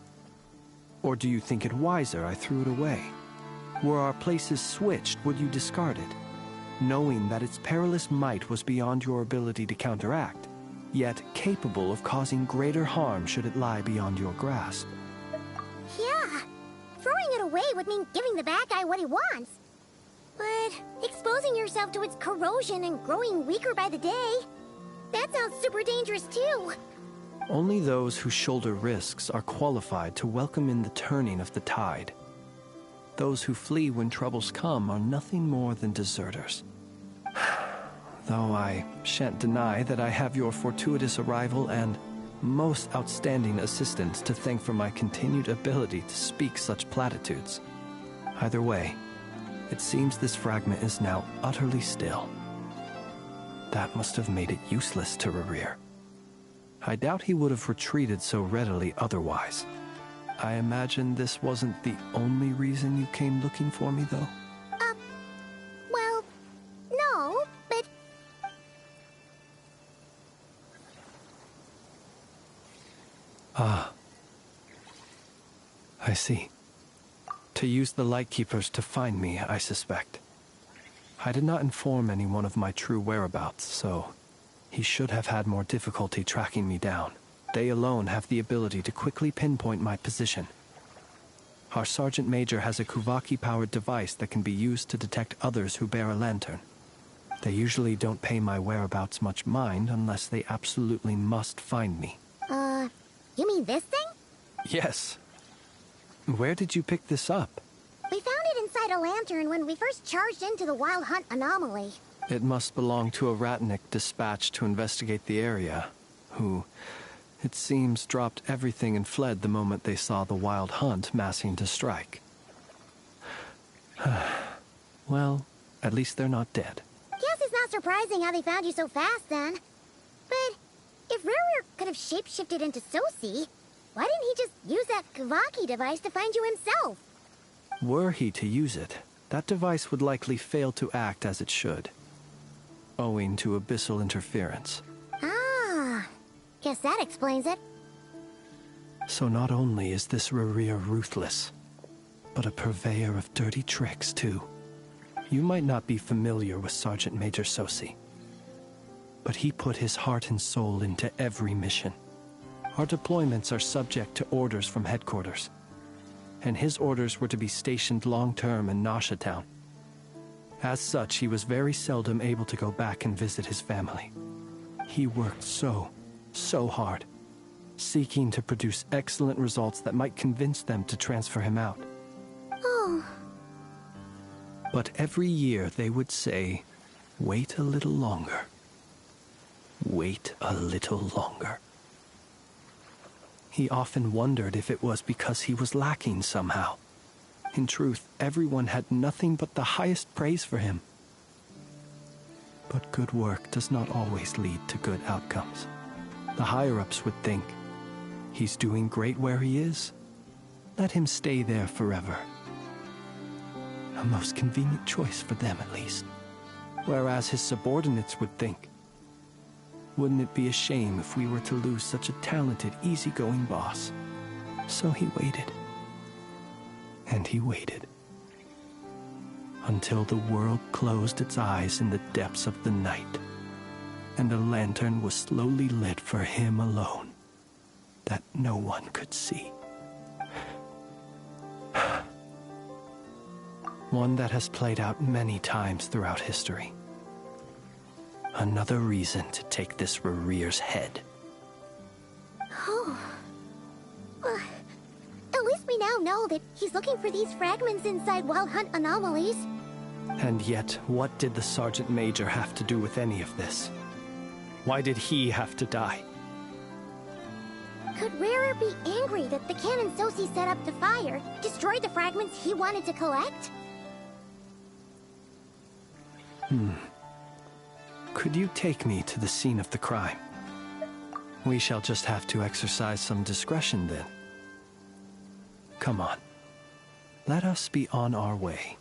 Or do you think it wiser I threw it away? Were our places switched, would you discard it? Knowing that its perilous might was beyond your ability to counteract, yet capable of causing greater harm should it lie beyond your grasp. Yeah, throwing it away would mean giving the bad guy what he wants. But exposing yourself to its corrosion and growing weaker by the day, that sounds super dangerous too. Only those who shoulder risks are qualified to welcome in the turning of the tide. Those who flee when troubles come are nothing more than deserters. Though I shan't deny that I have your fortuitous arrival and most outstanding assistance to thank for my continued ability to speak such platitudes. Either way, it seems this fragment is now utterly still. That must have made it useless to Rarir. I doubt he would have retreated so readily otherwise. I imagine this wasn't the only reason you came looking for me, though? Well, no, but... Ah. I see. To use the Lightkeepers to find me, I suspect. I did not inform anyone of my true whereabouts, so he should have had more difficulty tracking me down. They alone have the ability to quickly pinpoint my position. Our Sergeant Major has a Kuvaki-powered device that can be used to detect others who bear a lantern. They usually don't pay my whereabouts much mind unless they absolutely must find me. You mean this thing? Yes. Where did you pick this up? We found it inside a lantern when we first charged into the Wild Hunt anomaly. It must belong to a Ratnik dispatched to investigate the area, who, it seems, dropped everything and fled the moment they saw the Wild Hunt massing to strike. Well, at least they're not dead. Guess it's not surprising how they found you so fast, then. But if Rarer could have shapeshifted into Sosi, why didn't he just use that Kavaki device to find you himself? Were he to use it, that device would likely fail to act as it should, owing to abyssal interference. Ah, guess that explains it. So not only is this Rerir ruthless, but a purveyor of dirty tricks, too. You might not be familiar with Sergeant Major Sosi, but he put his heart and soul into every mission. Our deployments are subject to orders from headquarters, and his orders were to be stationed long-term in Nasha Town. As such, he was very seldom able to go back and visit his family. He worked so hard, seeking to produce excellent results that might convince them to transfer him out. Oh. But every year they would say, "Wait a little longer. Wait a little longer." He often wondered if it was because he was lacking somehow. In truth, everyone had nothing but the highest praise for him. But good work does not always lead to good outcomes. The higher-ups would think, he's doing great where he is. Let him stay there forever. A most convenient choice for them, at least. Whereas his subordinates would think, wouldn't it be a shame if we were to lose such a talented, easygoing boss? So he waited. And he waited. Until the world closed its eyes in the depths of the night, and a lantern was slowly lit for him alone, that no one could see. One that has played out many times throughout history. Another reason to take this Rerir's head. Oh. At least we now know that he's looking for these fragments inside Wild Hunt anomalies. And yet, what did the Sergeant Major have to do with any of this? Why did he have to die? Could Rarer be angry that the cannon Sosi set up to fire destroyed the fragments he wanted to collect? Could you take me to the scene of the crime? We shall just have to exercise some discretion then. Come on. Let us be on our way.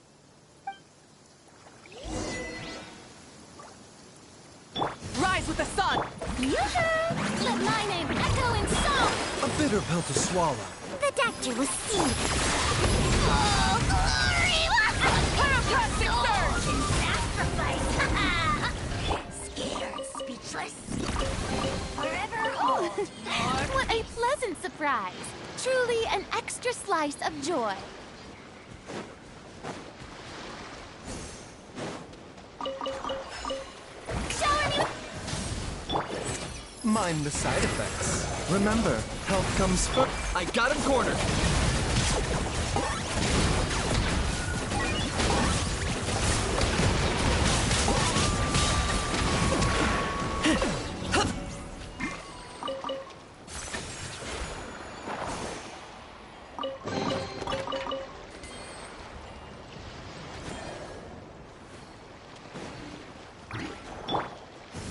Rise with the sun! Yoo-hoo! Let my name echo in song! A bitter pill to swallow. The doctor was seen. Oh, glory! Pyroclastic surge! Scared, speechless. Forever hold. What a pleasant surprise. Truly an extra slice of joy. Mind the side effects. Remember, health comes first. I got him cornered.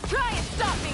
Try and stop me!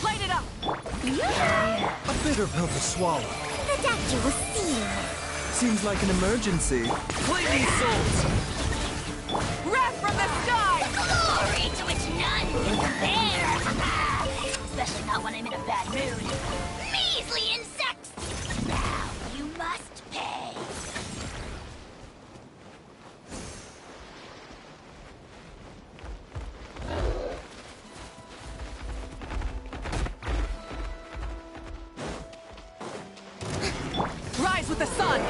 Light it up! A bitter pill to swallow. The doctor was seen. Seems like an emergency. Play these souls! Wrath from the sky! Glory to which none can compare! Especially not when I'm in a bad mood. Measly insects! Now, you with the sun!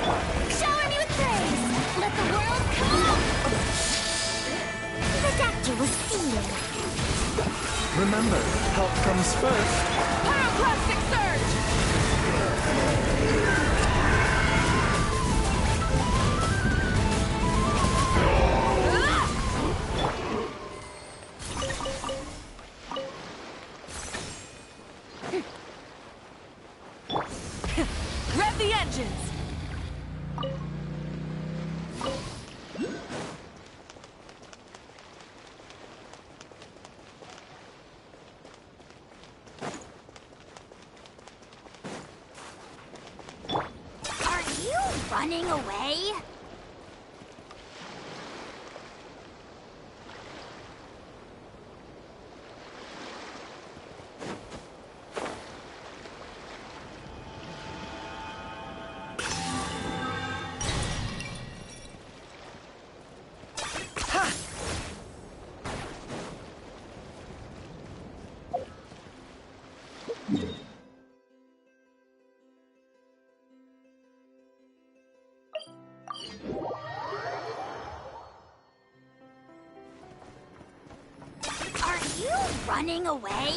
Shower me with praise! Let the world come! The doctor was seated. Remember, help comes first. Pyroclastic surge! Rev the engines! Are you running away? Are you running away?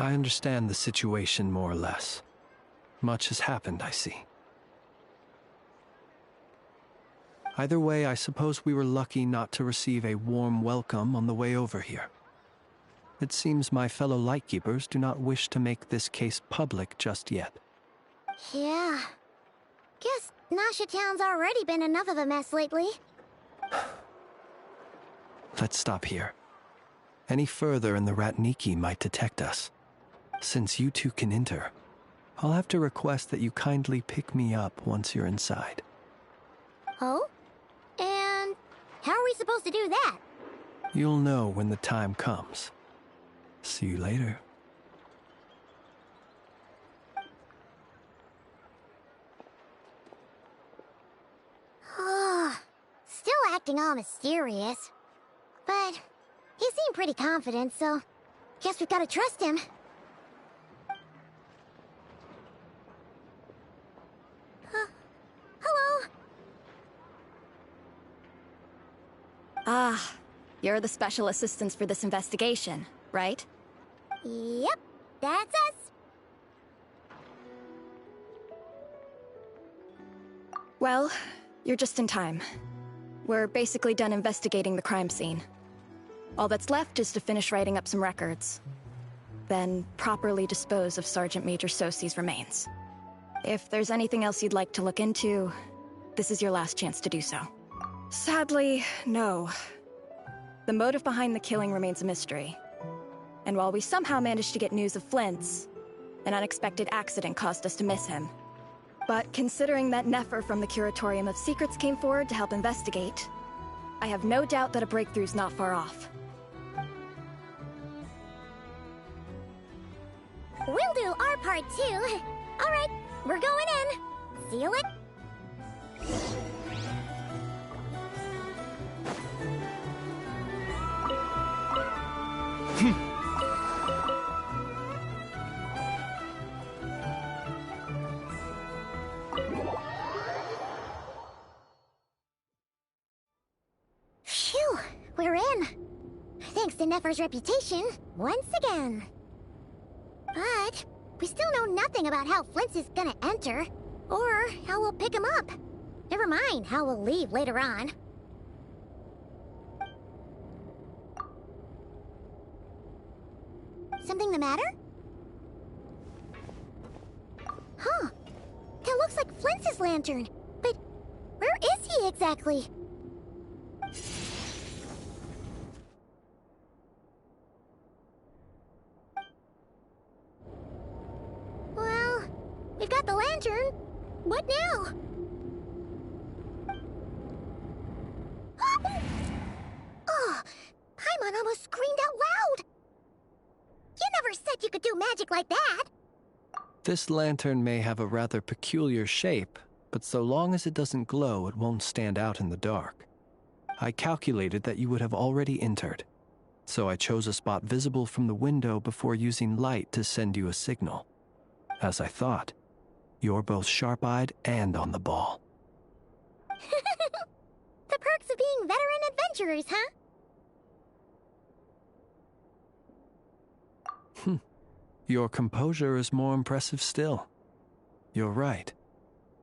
I understand the situation more or less. Much has happened, I see. Either way, I suppose we were lucky not to receive a warm welcome on the way over here. It seems my fellow Lightkeepers do not wish to make this case public just yet. Yeah. Guess Nasha Town's already been enough of a mess lately. Let's stop here. Any further and the Ratniki might detect us. Since you two can enter, I'll have to request that you kindly pick me up once you're inside. Oh? And how are we supposed to do that? You'll know when the time comes. See you later. Still acting all mysterious. But he seemed pretty confident, so guess we've got to trust him. Hello? Ah, you're the special assistants for this investigation, right? Yep, that's us. Well, you're just in time. We're basically done investigating the crime scene. All that's left is to finish writing up some records. Then properly dispose of Sergeant Major Sosi's remains. If there's anything else you'd like to look into, this is your last chance to do so. Sadly, no. The motive behind the killing remains a mystery. And while we somehow managed to get news of Flint's, an unexpected accident caused us to miss him. But considering that Nefer from the Curatorium of Secrets came forward to help investigate, I have no doubt that a breakthrough's not far off. We'll do our part too. All right, we're going in. Seal it. Phew, we're in. Thanks to Nefer's reputation, once again. But we still know nothing about how Flint's is gonna enter, or how we'll pick him up. Never mind how we'll leave later on. Something the matter? Huh. That looks like Flint's lantern. But where is he exactly? Well, we've got the lantern. What now? Oh, Paimon almost screamed out loud. You never said you could do magic like that. This lantern may have a rather peculiar shape, but so long as it doesn't glow, it won't stand out in the dark. I calculated that you would have already entered, so I chose a spot visible from the window before using light to send you a signal. As I thought, you're both sharp-eyed and on the ball. The perks of being veteran adventurers, huh? Your composure is more impressive still. You're right.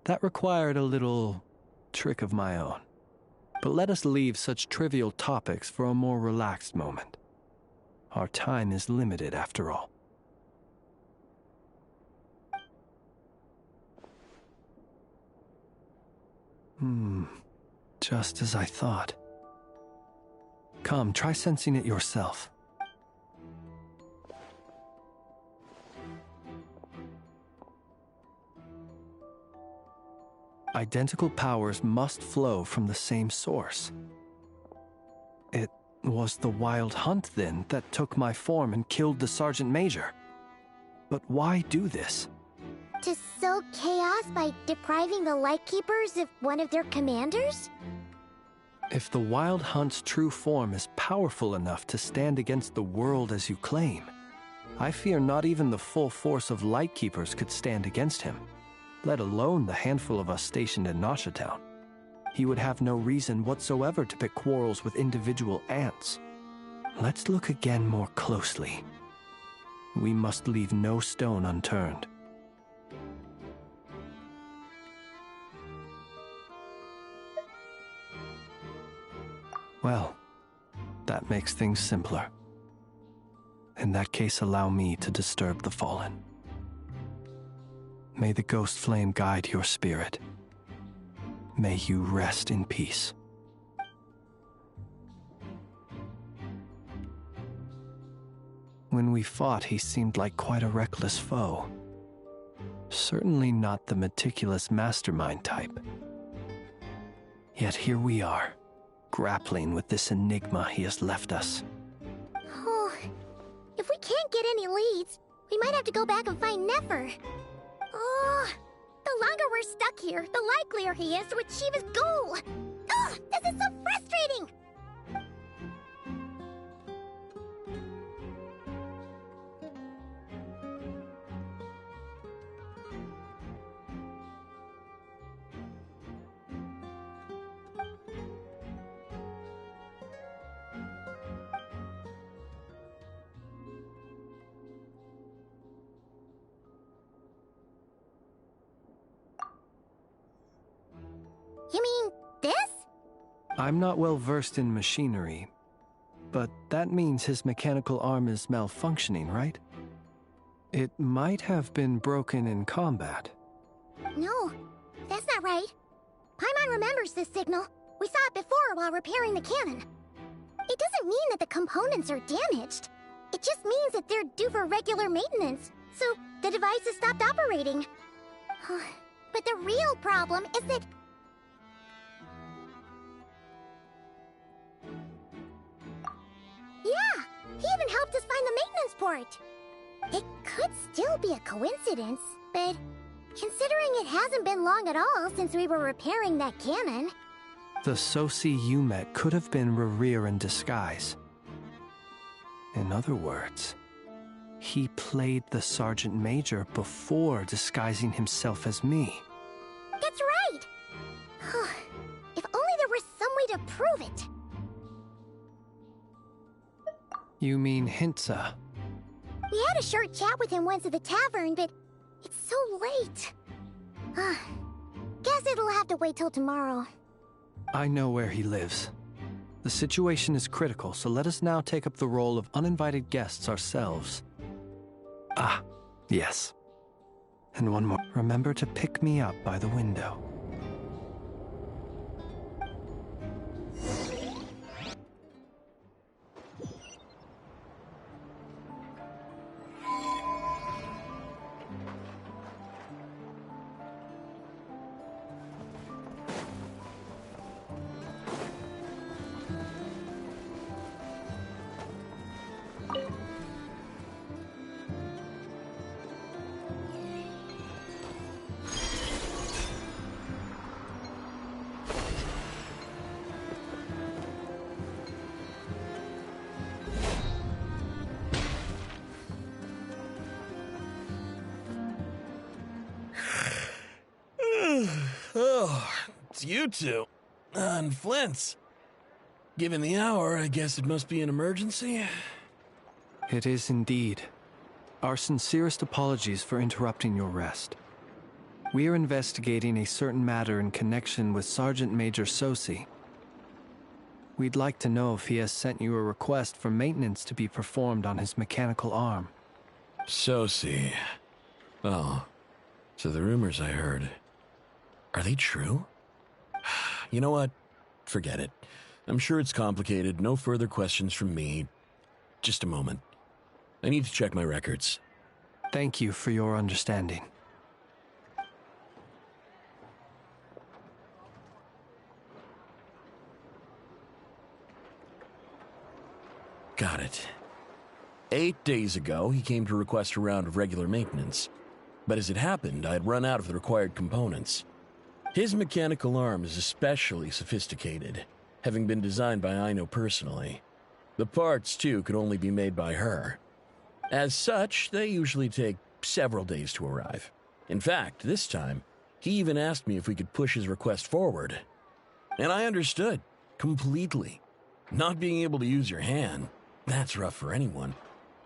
That required a little trick of my own. But let us leave such trivial topics for a more relaxed moment. Our time is limited, after all. Just as I thought. Come, try sensing it yourself. Identical powers must flow from the same source. It was the Wild Hunt, then, that took my form and killed the Sergeant Major. But why do this? To sow chaos by depriving the Lightkeepers of one of their commanders? If the Wild Hunt's true form is powerful enough to stand against the world as you claim, I fear not even the full force of Lightkeepers could stand against him, let alone the handful of us stationed in Nasha Town. He would have no reason whatsoever to pick quarrels with individual ants. Let's look again more closely. We must leave no stone unturned. Well, that makes things simpler. In that case, allow me to disturb the fallen. May the ghost flame guide your spirit. May you rest in peace. When we fought, he seemed like quite a reckless foe. Certainly not the meticulous mastermind type. Yet here we are, grappling with this enigma he has left us. Oh, if we can't get any leads, we might have to go back and find Nefer. Oh, the longer we're stuck here, the likelier he is to achieve his goal. Ugh, this is so frustrating! You mean this? I'm not well versed in machinery, but that means his mechanical arm is malfunctioning, right? It might have been broken in combat. No, that's not right. Paimon remembers this signal. We saw it before while repairing the cannon. It doesn't mean that the components are damaged. It just means that they're due for regular maintenance, so the device has stopped operating. But the real problem is that... Yeah, he even helped us find the maintenance port. It could still be a coincidence, but considering it hasn't been long at all since we were repairing that cannon... The Sosi you met could have been Rerir in disguise. In other words, he played the Sergeant Major before disguising himself as me. That's right! If only there were some way to prove it. You mean Hintsa? We had a short chat with him once at the tavern, but it's so late. Guess it'll have to wait till tomorrow. I know where he lives. The situation is critical, so let us now take up the role of uninvited guests ourselves. Ah, yes. And one more. Remember to pick me up by the window. It's you two. And Flint's. Given the hour, I guess it must be an emergency. It is indeed. Our sincerest apologies for interrupting your rest. We are investigating a certain matter in connection with Sergeant Major Sosi. We'd like to know if he has sent you a request for maintenance to be performed on his mechanical arm. Sosi. Oh, so the rumors I heard, are they true? You know what? Forget it. I'm sure it's complicated. No further questions from me. Just a moment. I need to check my records. Thank you for your understanding. Got it. 8 days ago, he came to request a round of regular maintenance. But as it happened, I had run out of the required components. His mechanical arm is especially sophisticated, having been designed by Aino personally. The parts, too, could only be made by her. As such, they usually take several days to arrive. In fact, this time, he even asked me if we could push his request forward. And I understood, completely. Not being able to use your hand, that's rough for anyone.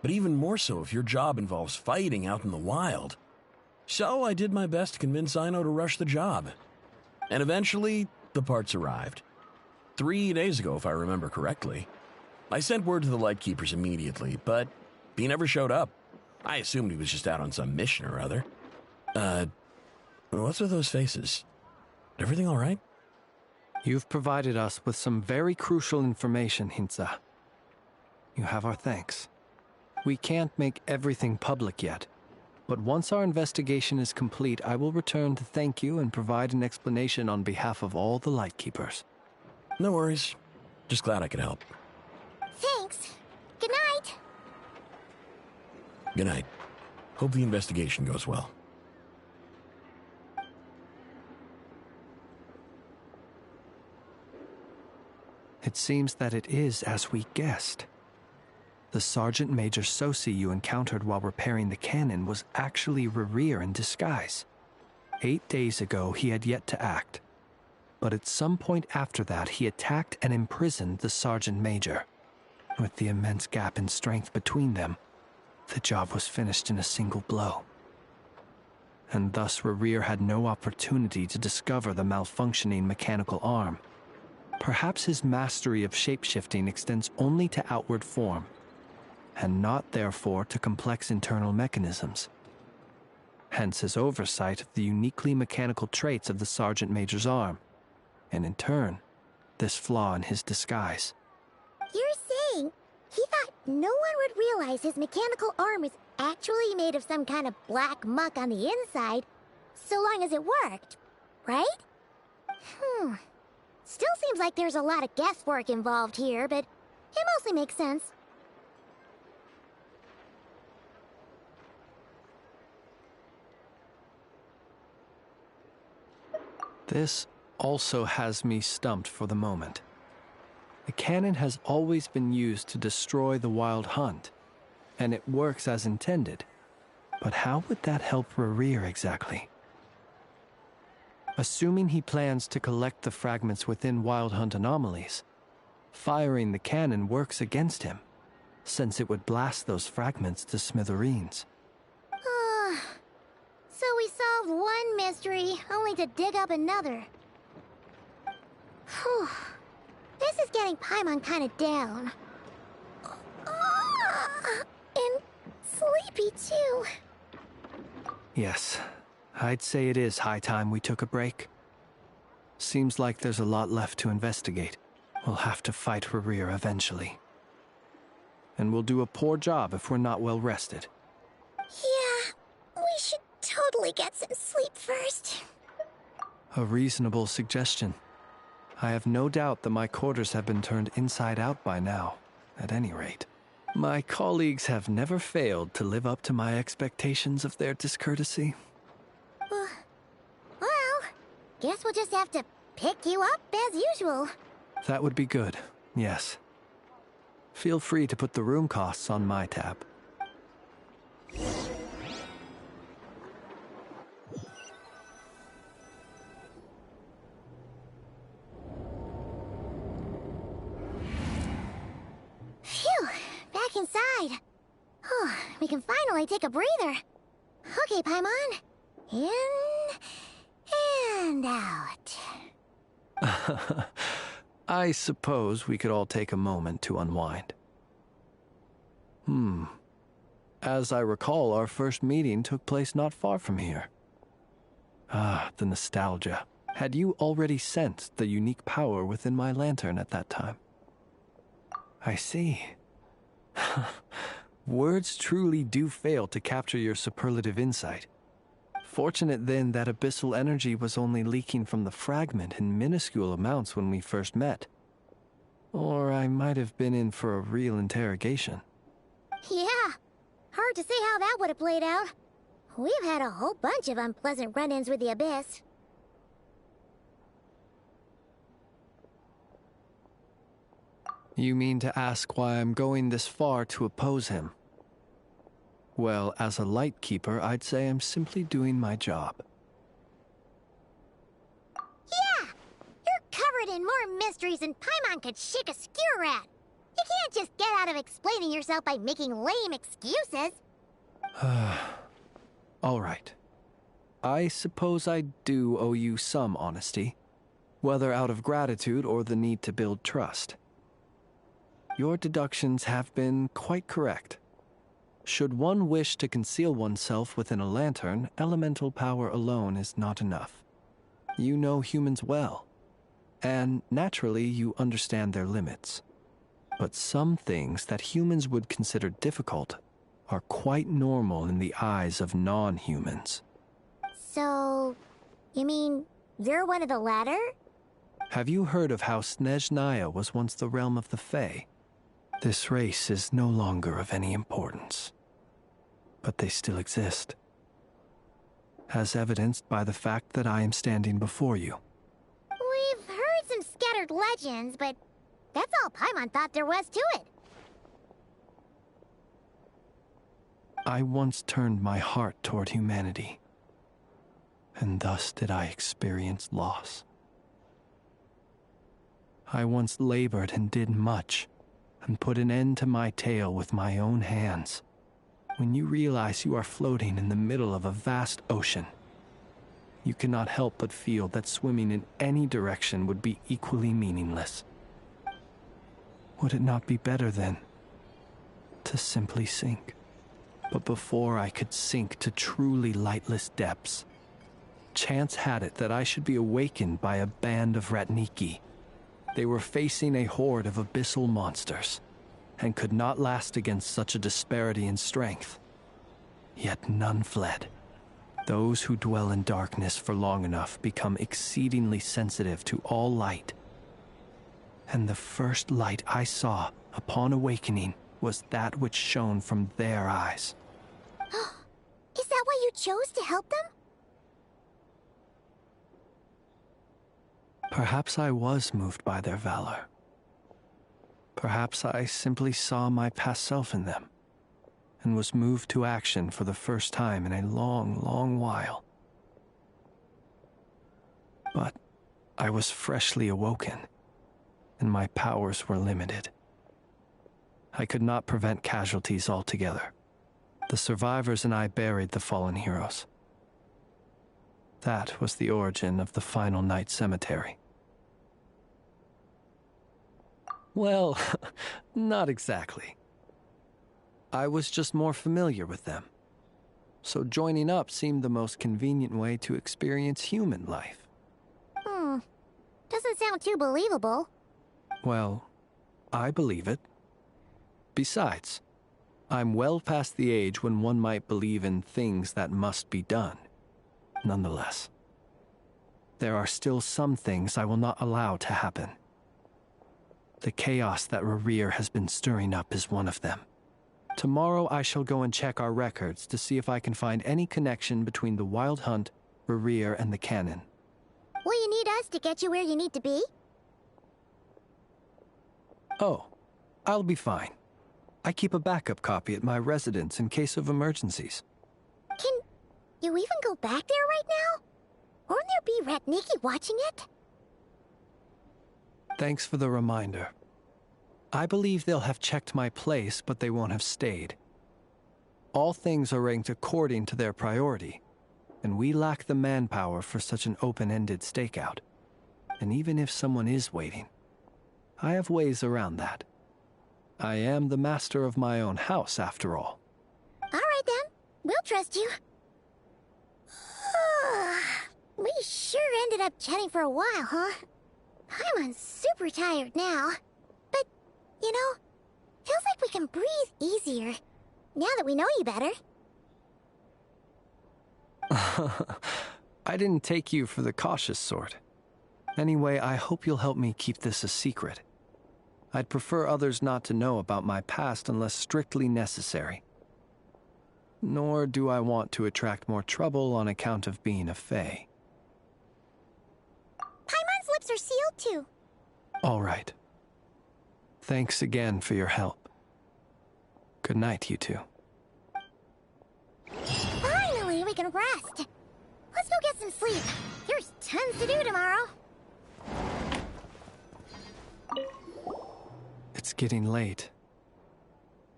But even more so if your job involves fighting out in the wild. So I did my best to convince Aino to rush the job. And eventually, the parts arrived. 3 days ago, if I remember correctly. I sent word to the Lightkeepers immediately, but he never showed up. I assumed he was just out on some mission or other. What's with those faces? Everything all right? You've provided us with some very crucial information, Hintsa. You have our thanks. We can't make everything public yet, but once our investigation is complete, I will return to thank you and provide an explanation on behalf of all the Lightkeepers. No worries. Just glad I could help. Thanks. Good night. Good night. Hope the investigation goes well. It seems that it is as we guessed. The Sergeant Major Sosi you encountered while repairing the cannon was actually Rerir in disguise. 8 days ago, he had yet to act. But at some point after that, he attacked and imprisoned the Sergeant Major. With the immense gap in strength between them, the job was finished in a single blow. And thus Rerir had no opportunity to discover the malfunctioning mechanical arm. Perhaps his mastery of shapeshifting extends only to outward form, and not therefore to complex internal mechanisms. Hence his oversight of the uniquely mechanical traits of the Sergeant Major's arm, and in turn, this flaw in his disguise. You're saying he thought no one would realize his mechanical arm was actually made of some kind of black muck on the inside, so long as it worked, right? Still seems like there's a lot of guesswork involved here, but it mostly makes sense. This also has me stumped for the moment. The cannon has always been used to destroy the Wild Hunt, and it works as intended. But how would that help Rerir exactly? Assuming he plans to collect the fragments within Wild Hunt anomalies, firing the cannon works against him, since it would blast those fragments to smithereens. So we solved one mystery, only to dig up another. Whew. This is getting Paimon kind of down. And sleepy, too. Yes, I'd say it is high time we took a break. Seems like there's a lot left to investigate. We'll have to fight Rerir eventually. And we'll do a poor job if we're not well rested. Yeah, we should totally get some sleep first. A reasonable suggestion. I have no doubt that my quarters have been turned inside out by now, at any rate. My colleagues have never failed to live up to my expectations of their discourtesy. Well, guess we'll just have to pick you up as usual. That would be good, yes. Feel free to put the room costs on my tab. we can finally take a breather. Okay, Paimon. In and out. I suppose we could all take a moment to unwind. As I recall, our first meeting took place not far from here. Ah, the nostalgia. Had you already sensed the unique power within my lantern at that time? I see. Words truly do fail to capture your superlative insight. Fortunate then that abyssal energy was only leaking from the fragment in minuscule amounts when we first met. Or I might have been in for a real interrogation. Yeah, hard to say how that would have played out. We've had a whole bunch of unpleasant run-ins with the Abyss. You mean to ask why I'm going this far to oppose him? Well, as a light keeper, I'd say I'm simply doing my job. Yeah! You're covered in more mysteries than Paimon could shake a skewer at. You can't just get out of explaining yourself by making lame excuses. All right. I suppose I do owe you some honesty, whether out of gratitude or the need to build trust. Your deductions have been quite correct. Should one wish to conceal oneself within a lantern, elemental power alone is not enough. You know humans well, and naturally you understand their limits. But some things that humans would consider difficult are quite normal in the eyes of non-humans. So, you mean you're one of the latter? Have you heard of how Snezhnaya was once the realm of the Fae? This race is no longer of any importance, but they still exist, as evidenced by the fact that I am standing before you. We've heard some scattered legends, but that's all Paimon thought there was to it. I once turned my heart toward humanity, and thus did I experience loss. I once labored and did much, and put an end to my tale with my own hands. When you realize you are floating in the middle of a vast ocean, you cannot help but feel that swimming in any direction would be equally meaningless. Would it not be better, then, to simply sink? But before I could sink to truly lightless depths, chance had it that I should be awakened by a band of Ratniki. They were facing a horde of abyssal monsters, and could not last against such a disparity in strength. Yet none fled. Those who dwell in darkness for long enough become exceedingly sensitive to all light. And the first light I saw upon awakening was that which shone from their eyes. Is that why you chose to help them? Perhaps I was moved by their valor. Perhaps I simply saw my past self in them, and was moved to action for the first time in a long, long while. But I was freshly awoken, and my powers were limited. I could not prevent casualties altogether. The survivors and I buried the fallen heroes. That was the origin of the final night cemetery. Well, not exactly. I was just more familiar with them. So joining up seemed the most convenient way to experience human life. Doesn't sound too believable. Well, I believe it. Besides, I'm well past the age when one might believe in things that must be done. Nonetheless, there are still some things I will not allow to happen. The chaos that Rerir has been stirring up is one of them. Tomorrow I shall go and check our records to see if I can find any connection between the Wild Hunt, Rerir, and the Cannon. Will you need us to get you where you need to be? Oh, I'll be fine. I keep a backup copy at my residence in case of emergencies. Can you even go back there right now? Won't there be Ratniki watching it? Thanks for the reminder. I believe they'll have checked my place, but they won't have stayed. All things are ranked according to their priority, and we lack the manpower for such an open-ended stakeout. And even if someone is waiting, I have ways around that. I am the master of my own house, after all. All right, then. We'll trust you. We sure ended up chatting for a while, huh? I'm super tired now. But, you know, feels like we can breathe easier, now that we know you better. I didn't take you for the cautious sort. Anyway, I hope you'll help me keep this a secret. I'd prefer others not to know about my past unless strictly necessary. Nor do I want to attract more trouble on account of being a Fae. Paimon's lips are sealed too. All right. Thanks again for your help. Good night, you two. Finally, we can rest. Let's go get some sleep. There's tons to do tomorrow. It's getting late.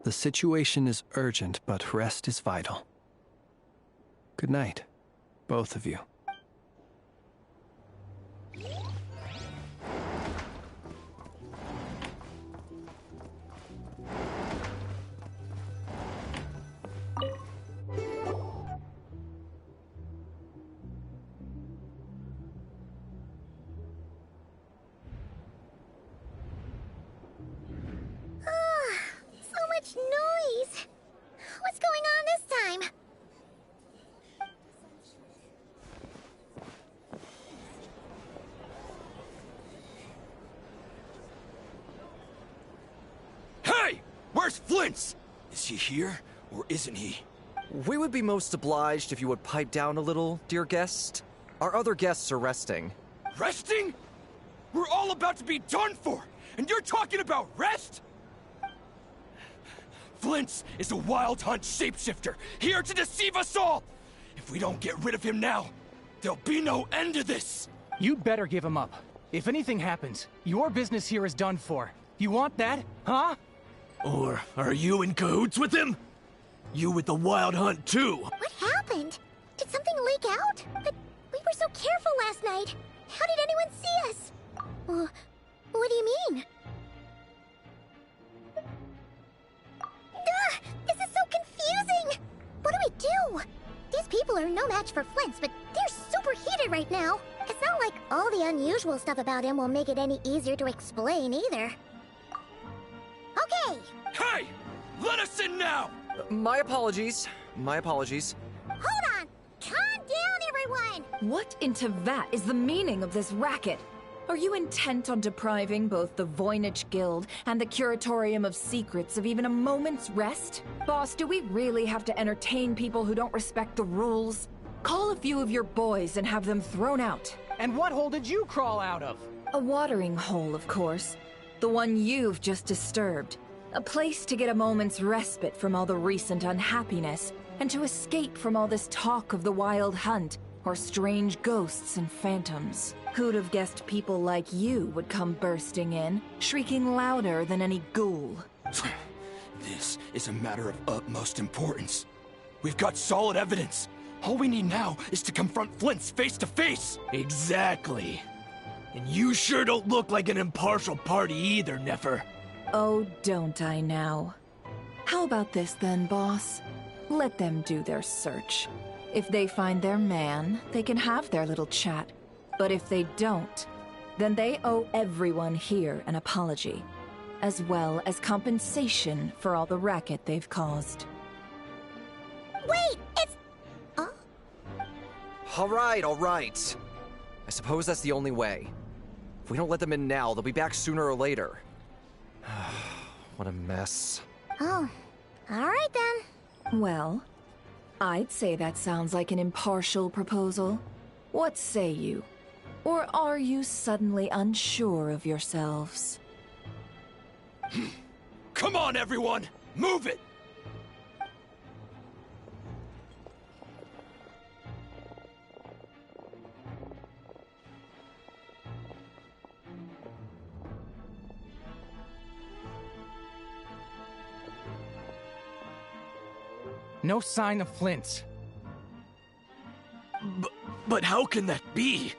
The situation is urgent, but rest is vital. Good night, both of you. So much noise. What's going on this time? Hey! Where's Flint's? Is he here, or isn't he? We would be most obliged if you would pipe down a little, dear guest. Our other guests are resting. Resting? We're all about to be done for, and you're talking about rest? Flint's is a wild hunt shapeshifter, here to deceive us all! If we don't get rid of him now, there'll be no end to this! You'd better give him up. If anything happens, your business here is done for. You want that, huh? Or are you in cahoots with him? You with the wild hunt too? What happened? Did something leak out? But we were so careful last night. How did anyone see us? What do you mean? This is so confusing! What do we do? These people are no match for Flint's, but they're super heated right now. It's not like all the unusual stuff about him will make it any easier to explain either. Okay! Hey! Let us in now! My apologies. My apologies. Hold on! Calm down, everyone! What in Tevat is the meaning of this racket? Are you intent on depriving both the Voynich Guild and the Curatorium of Secrets of even a moment's rest? Boss, do we really have to entertain people who don't respect the rules? Call a few of your boys and have them thrown out. And what hole did you crawl out of? A watering hole, of course. The one you've just disturbed. A place to get a moment's respite from all the recent unhappiness, and to escape from all this talk of the wild hunt, or strange ghosts and phantoms. Who'd have guessed people like you would come bursting in, shrieking louder than any ghoul? This is a matter of utmost importance. We've got solid evidence. All we need now is to confront Flint's face to face. Exactly. And you sure don't look like an impartial party either, Nefer. Oh, don't I now? How about this then, boss? Let them do their search. If they find their man, they can have their little chat. But if they don't, then they owe everyone here an apology, as well as compensation for all the racket they've caused. Wait, it's... All right. I suppose that's the only way. If we don't let them in now, they'll be back sooner or later. What a mess. Oh, all right then. Well, I'd say that sounds like an impartial proposal. What say you? Or are you suddenly unsure of yourselves? Come on, everyone! Move it! No sign of Flint. But how can that be?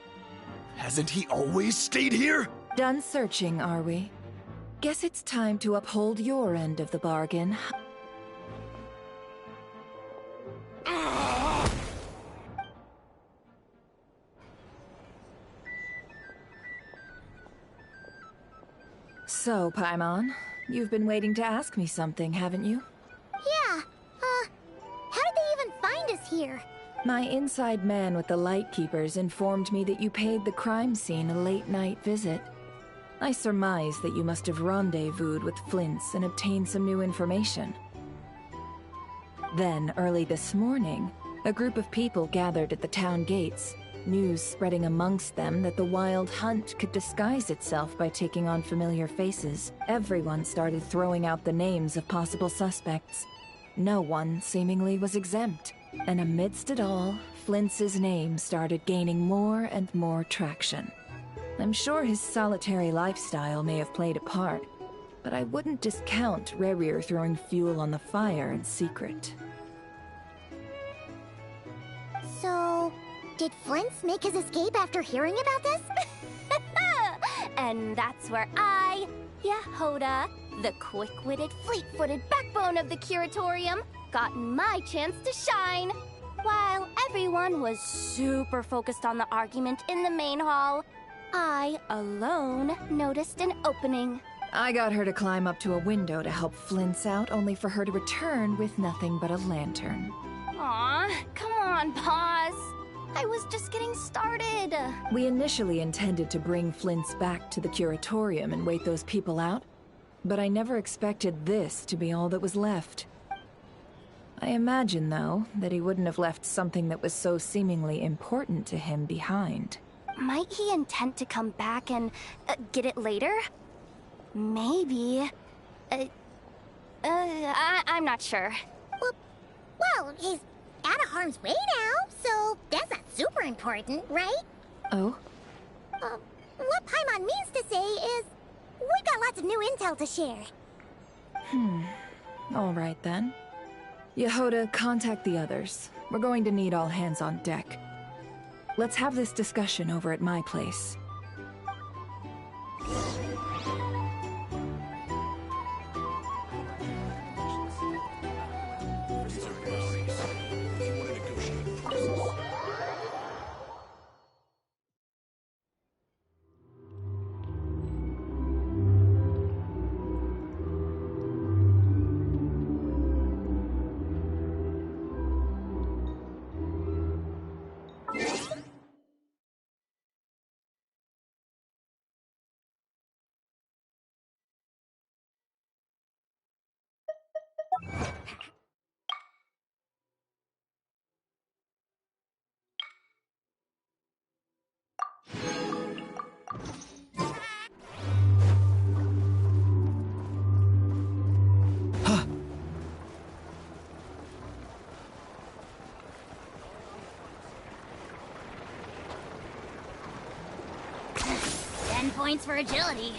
Hasn't he always stayed here? Done searching, are we? Guess it's time to uphold your end of the bargain. So, Paimon, you've been waiting to ask me something, haven't you? Yeah, how did they even find us here? My inside man with the Lightkeepers informed me that you paid the crime scene a late-night visit. I surmise that you must have rendezvoused with Flint's and obtained some new information. Then, early this morning, a group of people gathered at the town gates, news spreading amongst them that the Wild Hunt could disguise itself by taking on familiar faces. Everyone started throwing out the names of possible suspects. No one, seemingly, was exempt. And amidst it all, Flint's name started gaining more and more traction. I'm sure his solitary lifestyle may have played a part, but I wouldn't discount Rerir throwing fuel on the fire in secret. So, did Flint's make his escape after hearing about this? And that's where I, Yehoda, the quick-witted, fleet-footed backbone of the Curatorium, got my chance to shine. While everyone was super focused on the argument in the main hall, I, alone, noticed an opening. I got her to climb up to a window to help Flint's out, only for her to return with nothing but a lantern. Aw, come on, Paz. I was just getting started. We initially intended to bring Flint's back to the Curatorium and wait those people out, but I never expected this to be all that was left. I imagine, though, that he wouldn't have left something that was so seemingly important to him behind. Might he intend to come back and get it later? Maybe. I'm not sure. Well, he's out of harm's way now, so that's not super important, right? Oh? What Paimon means to say is, we've got lots of new intel to share. All right then. Yehoda, contact the others. We're going to need all hands on deck. Let's have this discussion over at my place. Points for agility.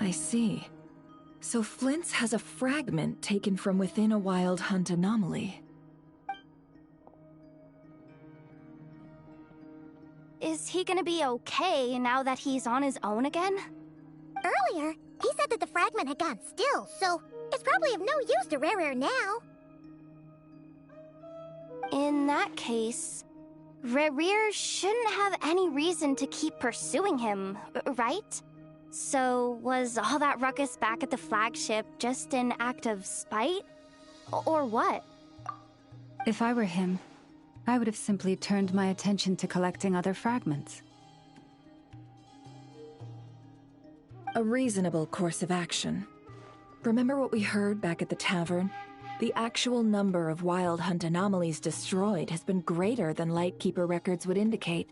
I see. So Flint's has a fragment taken from within a Wild Hunt anomaly. Is he gonna be okay now that he's on his own again? Earlier, he said that the fragment had gone still, so it's probably of no use to Rerir now. In that case, Rerir shouldn't have any reason to keep pursuing him, right? So was all that ruckus back at the flagship just an act of spite? Or what? If I were him, I would have simply turned my attention to collecting other fragments. A reasonable course of action. Remember what we heard back at the tavern? The actual number of Wild Hunt anomalies destroyed has been greater than Lightkeeper records would indicate.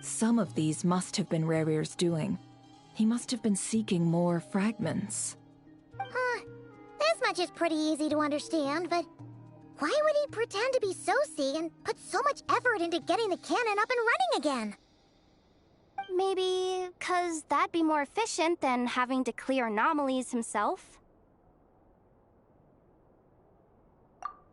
Some of these must have been Rerir's doing. He must have been seeking more fragments. This much is pretty easy to understand, but Why would he pretend to be Soci and put so much effort into getting the cannon up and running again? Maybe 'cause that'd be more efficient than having to clear anomalies himself?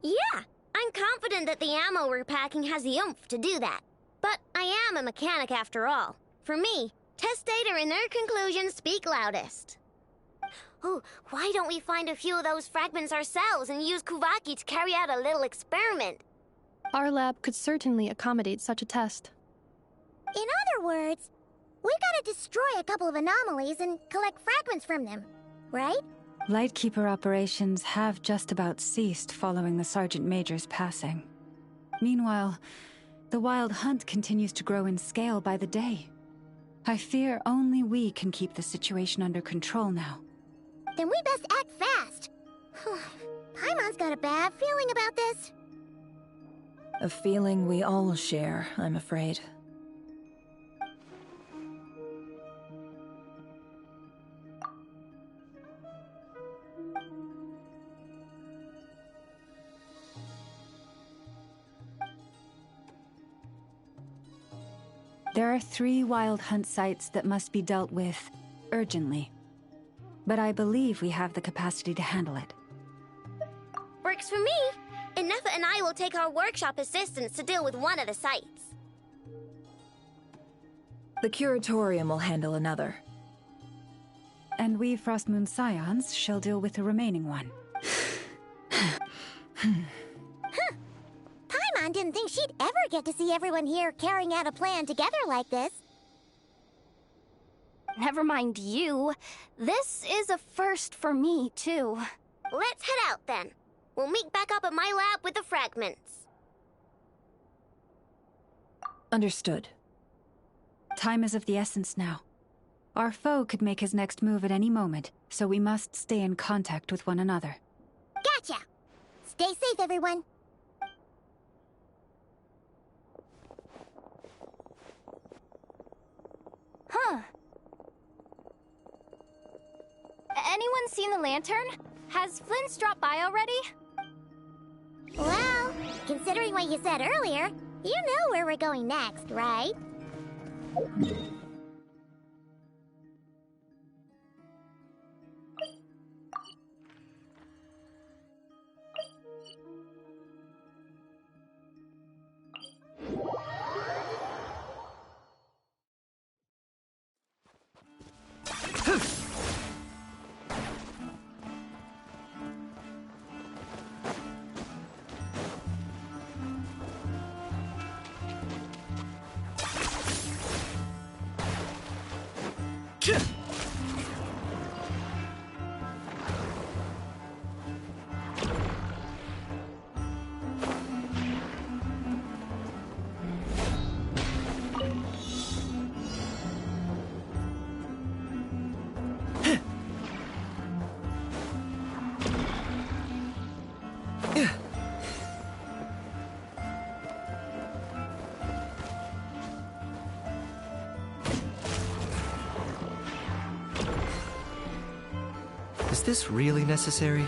Yeah, I'm confident that the ammo we're packing has the oomph to do that. But I am a mechanic after all. For me, test data and their conclusions speak loudest. Oh, why don't we find a few of those fragments ourselves and use Kuvaki to carry out a little experiment? Our lab could certainly accommodate such a test. In other words, we gotta destroy a couple of anomalies and collect fragments from them, right? Lightkeeper operations have just about ceased following the Sergeant Major's passing. Meanwhile, the Wild Hunt continues to grow in scale by the day. I fear only we can keep the situation under control now. Then we best act fast. Paimon's got a bad feeling about this. A feeling we all share, I'm afraid. There are 3 Wild Hunt sites that must be dealt with urgently. But I believe we have the capacity to handle it. Works for me. Inefa and I will take our workshop assistants to deal with one of the sites. The Curatorium will handle another. And we Frostmoon Scions shall deal with the remaining one. Paimon didn't think she'd ever get to see everyone here carrying out a plan together like this. Never mind you. This is a first for me, too. Let's head out, then. We'll meet back up at my lab with the fragments. Understood. Time is of the essence now. Our foe could make his next move at any moment, so we must stay in contact with one another. Gotcha! Stay safe, everyone. Huh. Anyone seen the lantern? Has Flint's dropped by already? Well, considering what you said earlier, you know where we're going next, right? Is this really necessary?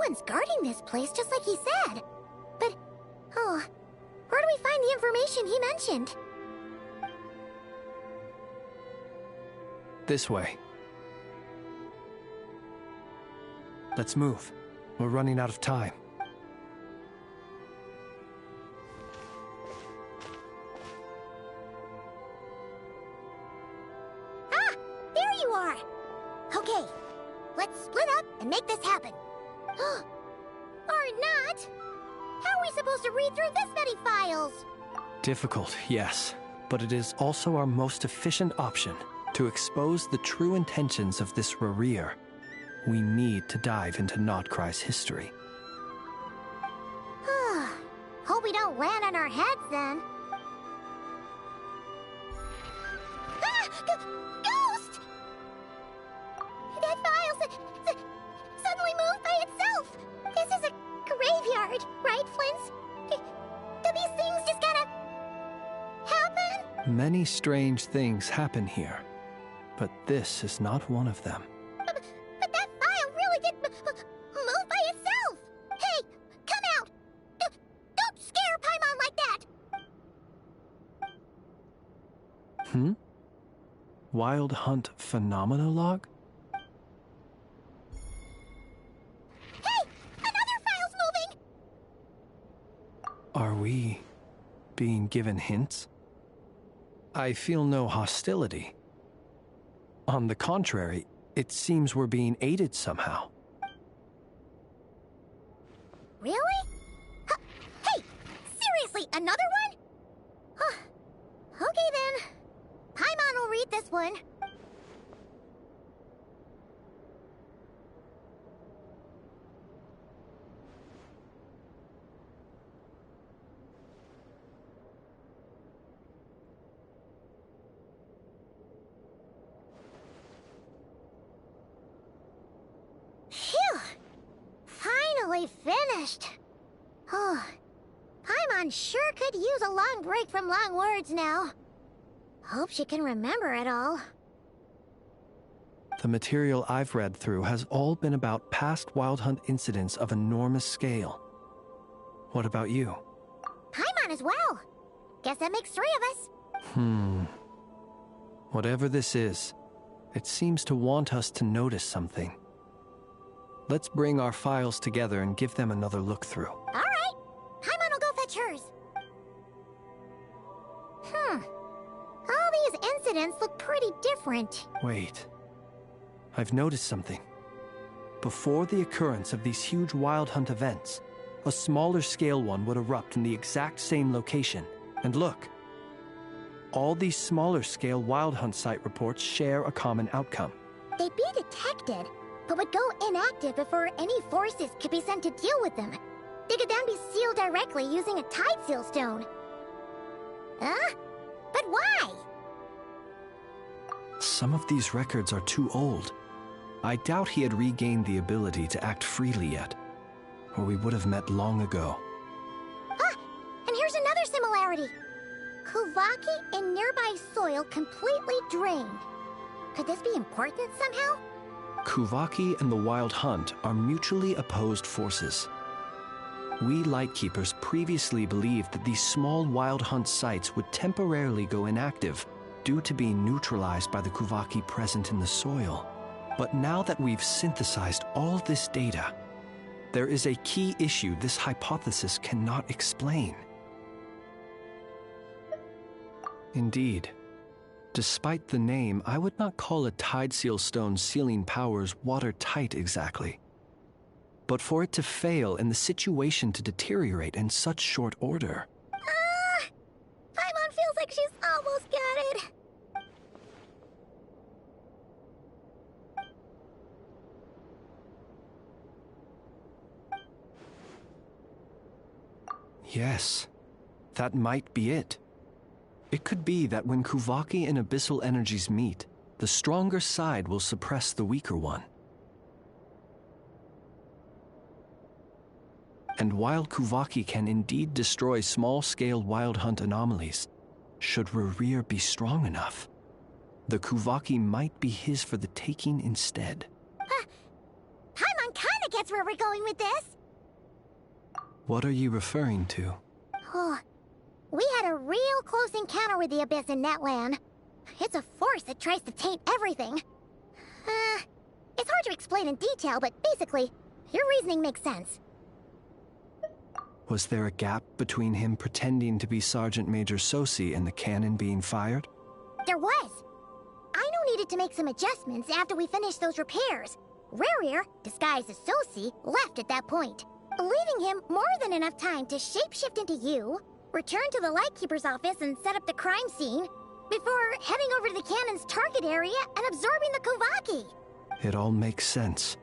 one's guarding this place, just like he said. But, oh, where do we find the information he mentioned? This way. Let's move. We're running out of time. Ah! There you are! Okay, let's split up and make this happen. Or not! How are we supposed to read through this many files? Difficult, yes, but it is also our most efficient option to expose the true intentions of this Rerir. We need to dive into Notcry's history. Hope we don't land on our heads then. Ah! Ghost! That file suddenly moved by itself. This is a graveyard, right, Flint? Do these things just gotta happen? Many strange things happen here, but this is not one of them. But that file really did move by itself! Hey, come out! Don't scare Paimon like that! Wild Hunt Phenomenologue? Hey! Another file's moving! Are we being given hints? I feel no hostility. On the contrary, it seems we're being aided somehow. Really? Hey! Seriously, another one? Okay then. Paimon will read this one. Phew! Finally finished. Oh, Paimon sure could use a long break from long words now. Hope she can remember it all. The material I've read through has all been about past Wild Hunt incidents of enormous scale. What about you? Paimon as well. Guess that makes 3 of us. Whatever this is, it seems to want us to notice something. Let's bring our files together and give them another look through. All right. Paimon will go fetch hers. All these incidents look pretty different. Wait. I've noticed something. Before the occurrence of these huge Wild Hunt events, a smaller scale one would erupt in the exact same location. And look. All these smaller scale Wild Hunt site reports share a common outcome. They'd be detected, but would go inactive before any forces could be sent to deal with them. They could then be sealed directly using a tide seal stone. Huh? But why? Some of these records are too old. I doubt he had regained the ability to act freely yet, or we would have met long ago. And here's another similarity. Kuvaki in nearby soil completely drained. Could this be important somehow? Kuvaki and the Wild Hunt are mutually opposed forces. We Lightkeepers previously believed that these small Wild Hunt sites would temporarily go inactive due to being neutralized by the Kuvaki present in the soil. But now that we've synthesized all this data, there is a key issue this hypothesis cannot explain. Indeed. Despite the name, I would not call a Tide Seal Stone's sealing powers watertight exactly. But for it to fail and the situation to deteriorate in such short order... Paimon feels like she's almost got it. Yes, that might be it. It could be that when Kuvaki and Abyssal energies meet, the stronger side will suppress the weaker one. And while Kuvaki can indeed destroy small-scale Wild Hunt anomalies, should Rerir be strong enough, the Kuvaki might be his for the taking instead. Paimon kinda gets that's where we're going with this? What are you referring to? Oh, we had a real close encounter with the Abyss in Netland. It's a force that tries to taint everything. It's hard to explain in detail, but basically, your reasoning makes sense. Was there a gap between him pretending to be Sergeant Major Sosi and the cannon being fired? There was. Aino needed to make some adjustments after we finished those repairs. Rarier, disguised as Sosi, left at that point, leaving him more than enough time to shapeshift into you, return to the Lightkeeper's office and set up the crime scene, before heading over to the cannon's target area and absorbing the Kovaki. It all makes sense.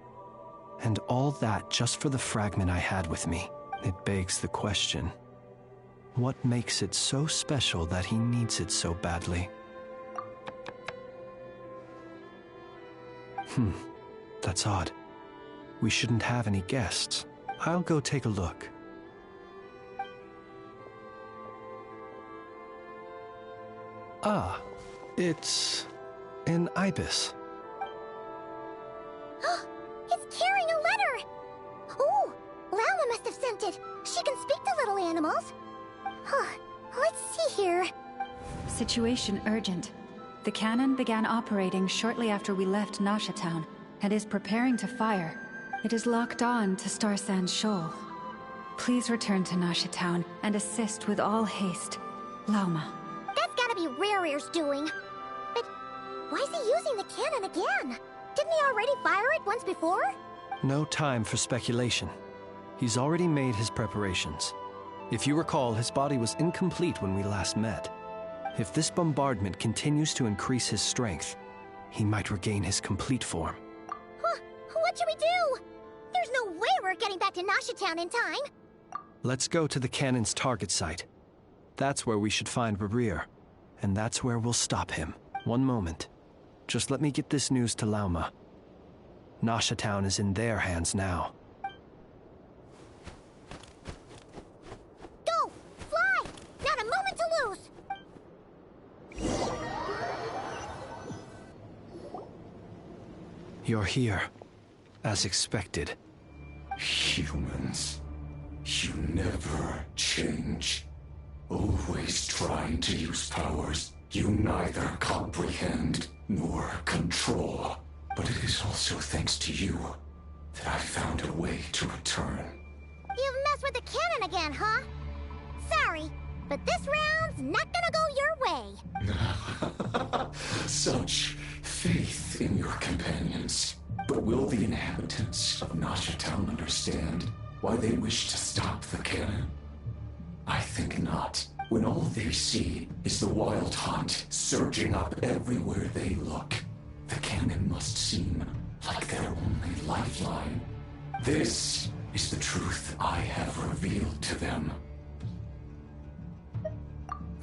And all that just for the fragment I had with me. It begs the question. What makes it so special that he needs it so badly? That's odd. We shouldn't have any guests. I'll go take a look. Ah, it's an ibis. It's carrying a letter! Oh, Lala must have sent it. She can speak to little animals. Let's see here. Situation urgent. The cannon began operating shortly after we left Nasha Town and is preparing to fire. It is locked on to Star Sand Shoal. Please return to Nasha Town and assist with all haste. Lauma. That's gotta be Rarier's doing. But why is he using the cannon again? Didn't he already fire it once before? No time for speculation. He's already made his preparations. If you recall, his body was incomplete when we last met. If this bombardment continues to increase his strength, he might regain his complete form. What should we do? There's no way we're getting back to Nasha Town in time. Let's go to the cannon's target site. That's where we should find Rarier, and that's where we'll stop him. One moment. Just let me get this news to Lauma. Nasha Town is in their hands now. Go! Fly! Not a moment to lose! You're here, as expected. Humans, you never change. Always trying to use powers you neither comprehend nor control. But it is also thanks to you that I found a way to return. You've messed with the cannon again, huh? Sorry, but this round's not gonna go your way. Such faith in your companions. But will the inhabitants of Nasha Town understand why they wish to stop the cannon? I think not. When all they see is the wild hunt surging up everywhere they look, the cannon must seem like their only lifeline. This is the truth I have revealed to them.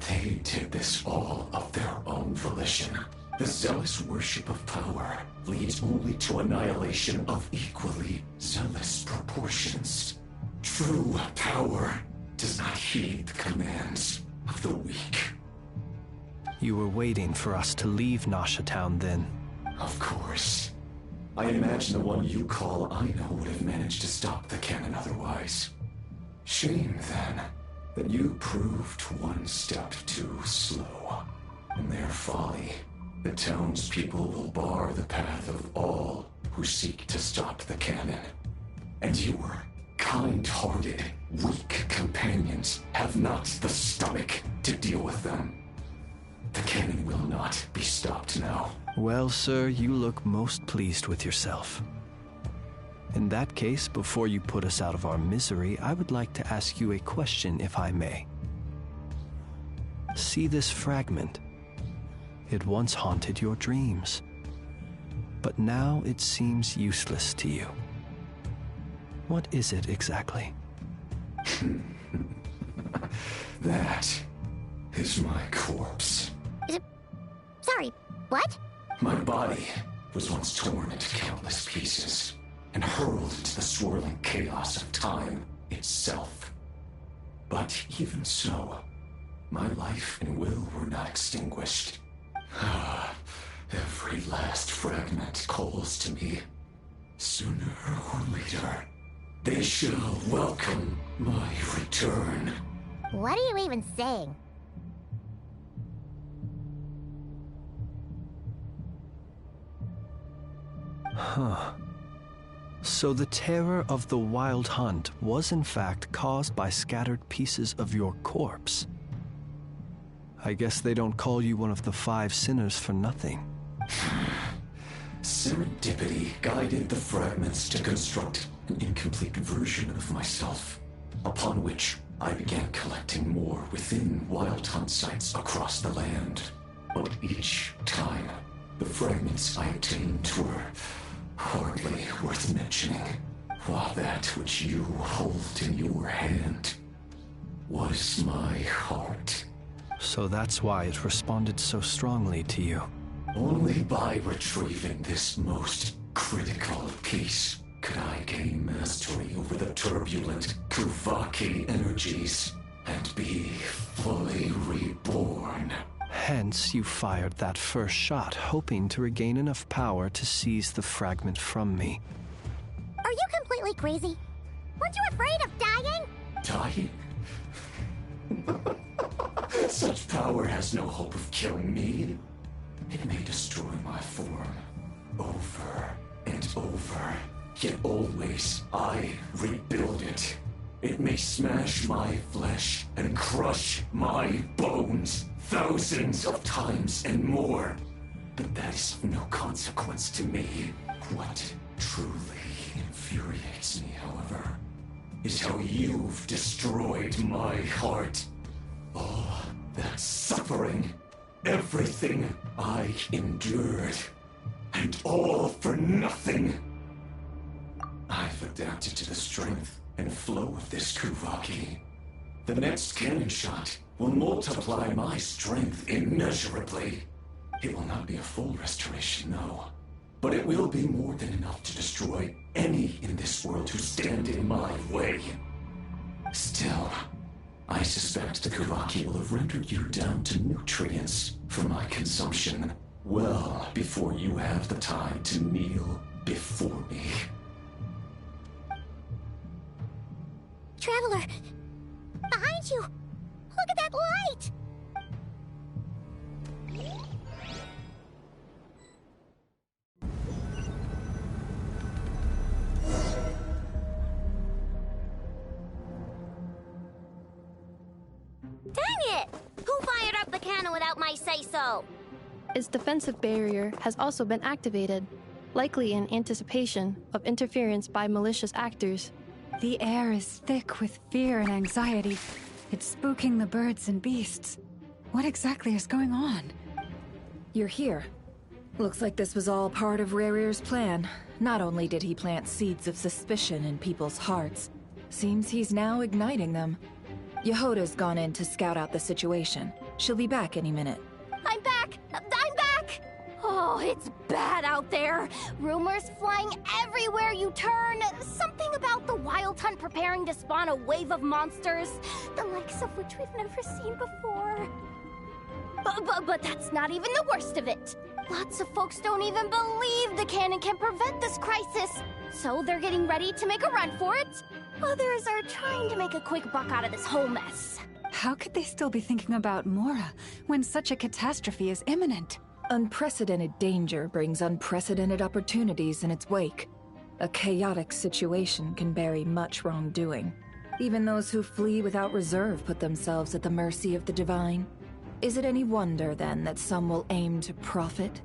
They did this all of their own volition. The zealous worship of power leads only to annihilation of equally zealous proportions. True power does not heed the commands of the weak. You were waiting for us to leave Nasha Town then? Of course. I imagine the one you call Aino would have managed to stop the cannon otherwise. Shame, then, that you proved one step too slow. In their folly, the townspeople will bar the path of all who seek to stop the cannon. And your kind-hearted, weak companions have not the stomach to deal with them. The cannon will not be stopped now. Well, sir, you look most pleased with yourself. In that case, before you put us out of our misery, I would like to ask you a question, if I may. See this fragment? It once haunted your dreams, but now it seems useless to you. What is it exactly? That is my corpse. Sorry, what? My body was once torn into countless pieces and hurled into the swirling chaos of time itself. But even so, my life and will were not extinguished. Every last fragment calls to me. Sooner or later, They shall welcome my return. What are you even saying? Huh. So the terror of the Wild Hunt was in fact caused by scattered pieces of your corpse. I guess they don't call you one of the 5 sinners for nothing. Serendipity guided the fragments to construct an incomplete version of myself, upon which I began collecting more within Wild Hunt sites across the land. But each time, the fragments I obtained were hardly worth mentioning, while that which you hold in your hand was my heart. So that's why it responded so strongly to you. Only by retrieving this most critical piece could I gain mastery over the turbulent Kuvaki energies and be fully reborn. Hence, you fired that first shot, hoping to regain enough power to seize the fragment from me. Are you completely crazy? Weren't you afraid of dying? Dying? Such power has no hope of killing me. It may destroy my form over and over, yet always I rebuild it. It may smash my flesh and crush my bones thousands of times and more. But that is of no consequence to me. What truly infuriates me, however, is how you've destroyed my heart. All that suffering, everything I endured, and all for nothing. I've adapted to the strength and flow of this Kuvaki. The next cannon shot will multiply my strength immeasurably. It will not be a full restoration, no. But it will be more than enough to destroy any in this world who stand in my way. Still, I suspect the Kuvaki will have rendered you down to nutrients for my consumption well before you have the time to kneel before me. Traveler! Behind you! Look at that light! Dang it! Who fired up the cannon without my say-so? Its defensive barrier has also been activated, likely in anticipation of interference by malicious actors. The air is thick with fear and anxiety. It's spooking the birds and beasts. What exactly is going on? You're here. Looks like this was all part of Rarir's plan. Not only did he plant seeds of suspicion in people's hearts, seems he's now igniting them. Yehoda's gone in to scout out the situation. She'll be back any minute. I'm back! I'm back! Oh, it's bad out there. Rumors flying everywhere you turn. Something about the Wild Hunt preparing to spawn a wave of monsters, the likes of which we've never seen before. But that's not even the worst of it. Lots of folks don't even believe the cannon can prevent this crisis. So they're getting ready to make a run for it. Others are trying to make a quick buck out of this whole mess. How could they still be thinking about Mora when such a catastrophe is imminent? Unprecedented danger brings unprecedented opportunities in its wake. A chaotic situation can bury much wrongdoing. Even those who flee without reserve put themselves at the mercy of the divine. Is it any wonder, then, that some will aim to profit?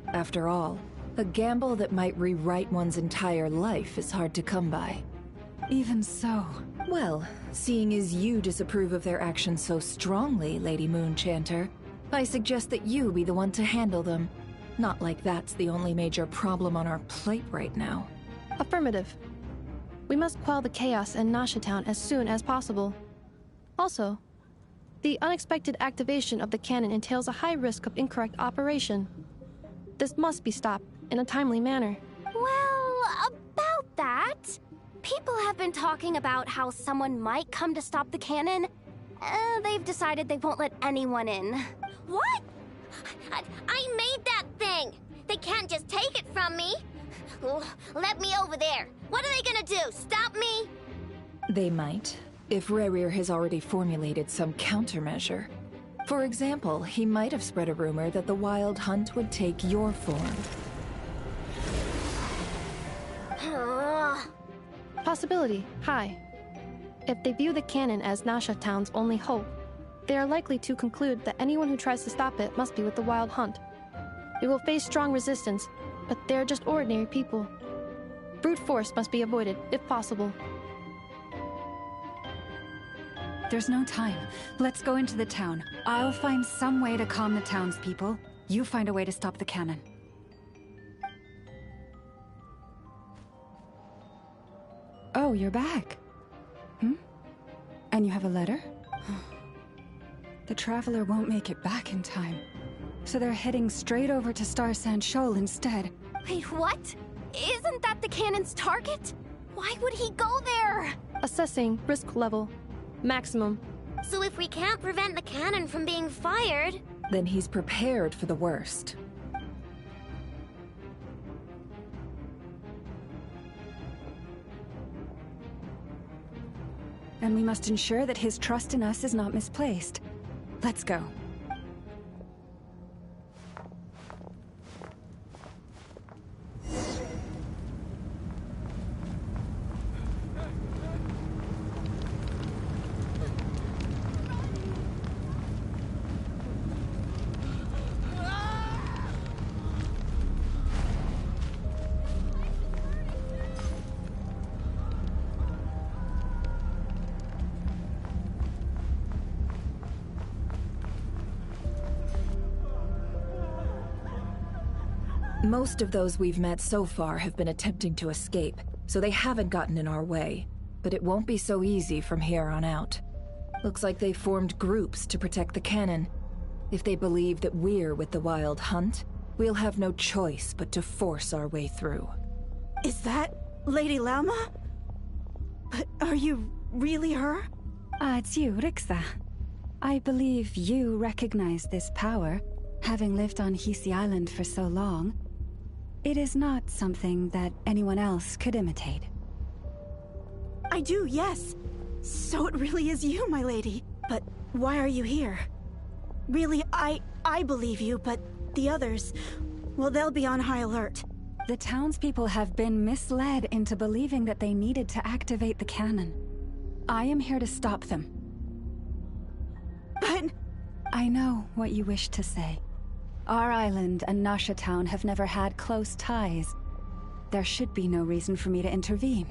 After all, a gamble that might rewrite one's entire life is hard to come by. Even so. Well, seeing as you disapprove of their actions so strongly, Lady Moonchanter, I suggest that you be the one to handle them. Not like that's the only major problem on our plate right now. Affirmative. We must quell the chaos in Nasha Town as soon as possible. Also, the unexpected activation of the cannon entails a high risk of incorrect operation. This must be stopped in a timely manner. Well, about that, people have been talking about how someone might come to stop the cannon. They've decided they won't let anyone in. What? I made that thing! They can't just take it from me! Let me over there. What are they gonna do? Stop me? They might, if Rerir has already formulated some countermeasure. For example, he might have spread a rumor that the Wild Hunt would take your form. Possibility, high. If they view the cannon as Nasha Town's only hope, they are likely to conclude that anyone who tries to stop it must be with the Wild Hunt. We will face strong resistance, but they are just ordinary people. Brute force must be avoided, if possible. There's no time. Let's go into the town. I'll find some way to calm the townspeople. You find a way to stop the cannon. Oh, you're back. And you have a letter? The Traveler won't make it back in time. So they're heading straight over to Star Sand Shoal instead. Wait, what? Isn't that the cannon's target? Why would he go there? Assessing risk level. Maximum. So if we can't prevent the cannon from being fired... Then he's prepared for the worst. And we must ensure that his trust in us is not misplaced. Let's go. Most of those we've met so far have been attempting to escape, so they haven't gotten in our way. But it won't be so easy from here on out. Looks like they formed groups to protect the cannon. If they believe that we're with the Wild Hunt, we'll have no choice but to force our way through. Is that Lady Lauma? But are you really her? It's you, Rixa. I believe you recognize this power, having lived on Hisi Island for so long. It is not something that anyone else could imitate. I do, yes. So it really is you, my lady. But why are you here? Really, I believe you, but the others, well, they'll be on high alert. The townspeople have been misled into believing that they needed to activate the cannon. I am here to stop them. But... I know what you wish to say. Our island and Nasha Town have never had close ties. There should be no reason for me to intervene.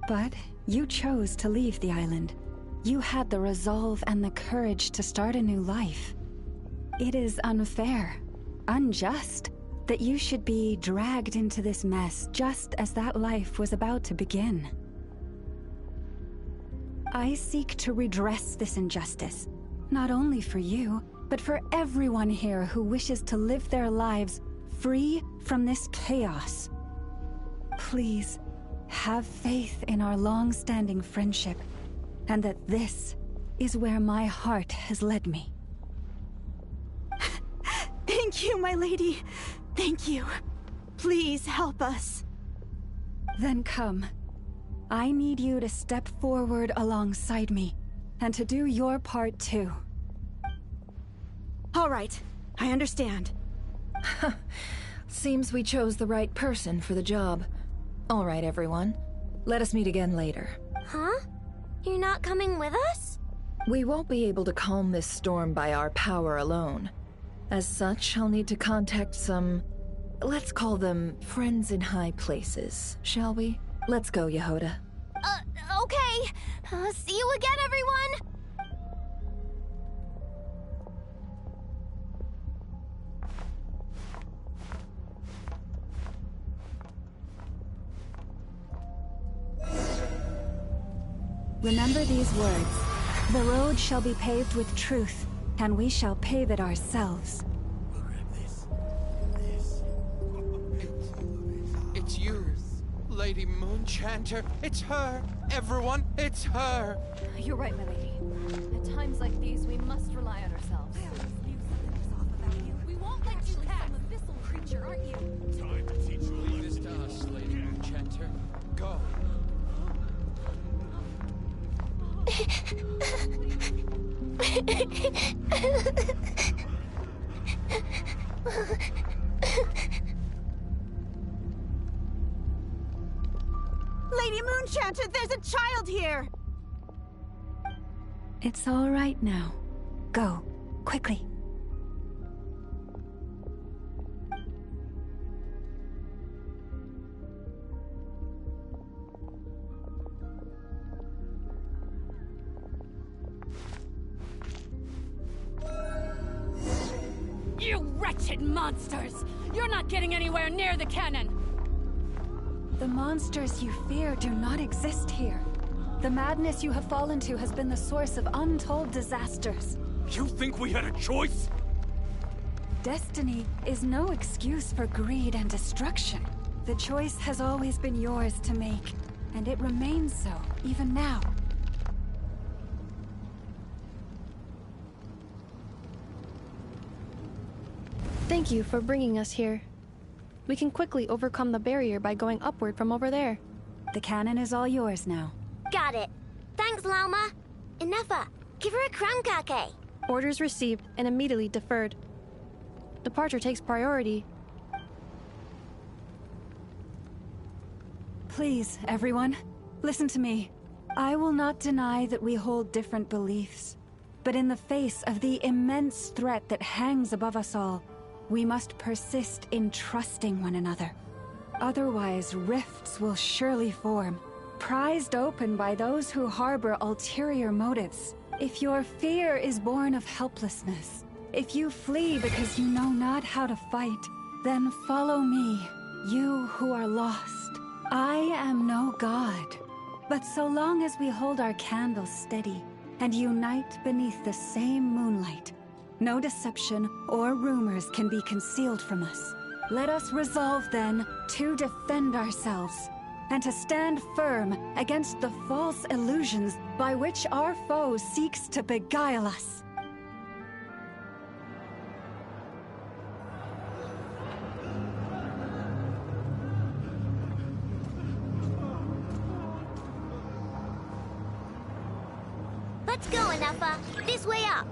But you chose to leave the island. You had the resolve and the courage to start a new life. It is unfair, unjust, that you should be dragged into this mess just as that life was about to begin. I seek to redress this injustice, not only for you, but for everyone here who wishes to live their lives free from this chaos. Please, have faith in our long-standing friendship, and that this is where my heart has led me. Thank you, my lady. Thank you. Please help us. Then come. I need you to step forward alongside me, and to do your part too. All right, I understand. Seems we chose the right person for the job. All right, everyone. Let us meet again later. Huh? You're not coming with us? We won't be able to calm this storm by our power alone. As such, I'll need to contact some... let's call them friends in high places, shall we? Let's go, Yehoda. Okay. See you again, everyone! Remember these words. The road shall be paved with truth, and we shall pave it ourselves. It's you, Lady Moonchanter. It's her. Everyone, it's her. You're right, my lady. At times like these, we must rely on ourselves. We won't let you pass. An abyssal creature, aren't you? Time to teach you Lady Moonchanter, there's a child here! It's all right now. Go, quickly. You wretched monsters! You're not getting anywhere near the cannon! The monsters you fear do not exist here. The madness you have fallen to has been the source of untold disasters. You think we had a choice? Destiny is no excuse for greed and destruction. The choice has always been yours to make, and it remains so, even now. Thank you for bringing us here. We can quickly overcome the barrier by going upward from over there. The cannon is all yours now. Got it. Thanks, Lauma. Inefa, give her a crown kake. Orders received and immediately deferred. Departure takes priority. Please, everyone, listen to me. I will not deny that we hold different beliefs. But in the face of the immense threat that hangs above us all, we must persist in trusting one another. Otherwise, rifts will surely form, prized open by those who harbor ulterior motives. If your fear is born of helplessness, if you flee because you know not how to fight, then follow me, you who are lost. I am no god, but so long as we hold our candles steady and unite beneath the same moonlight, no deception or rumors can be concealed from us. Let us resolve, then, to defend ourselves, and to stand firm against the false illusions by which our foe seeks to beguile us. Let's go, Inefa. This way up.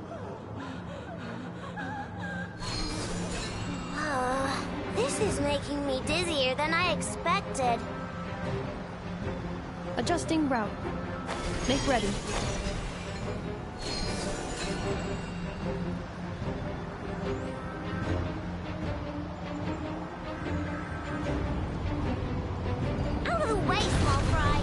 This is making me dizzier than I expected. Adjusting route. Make ready. Out of the way, small fry.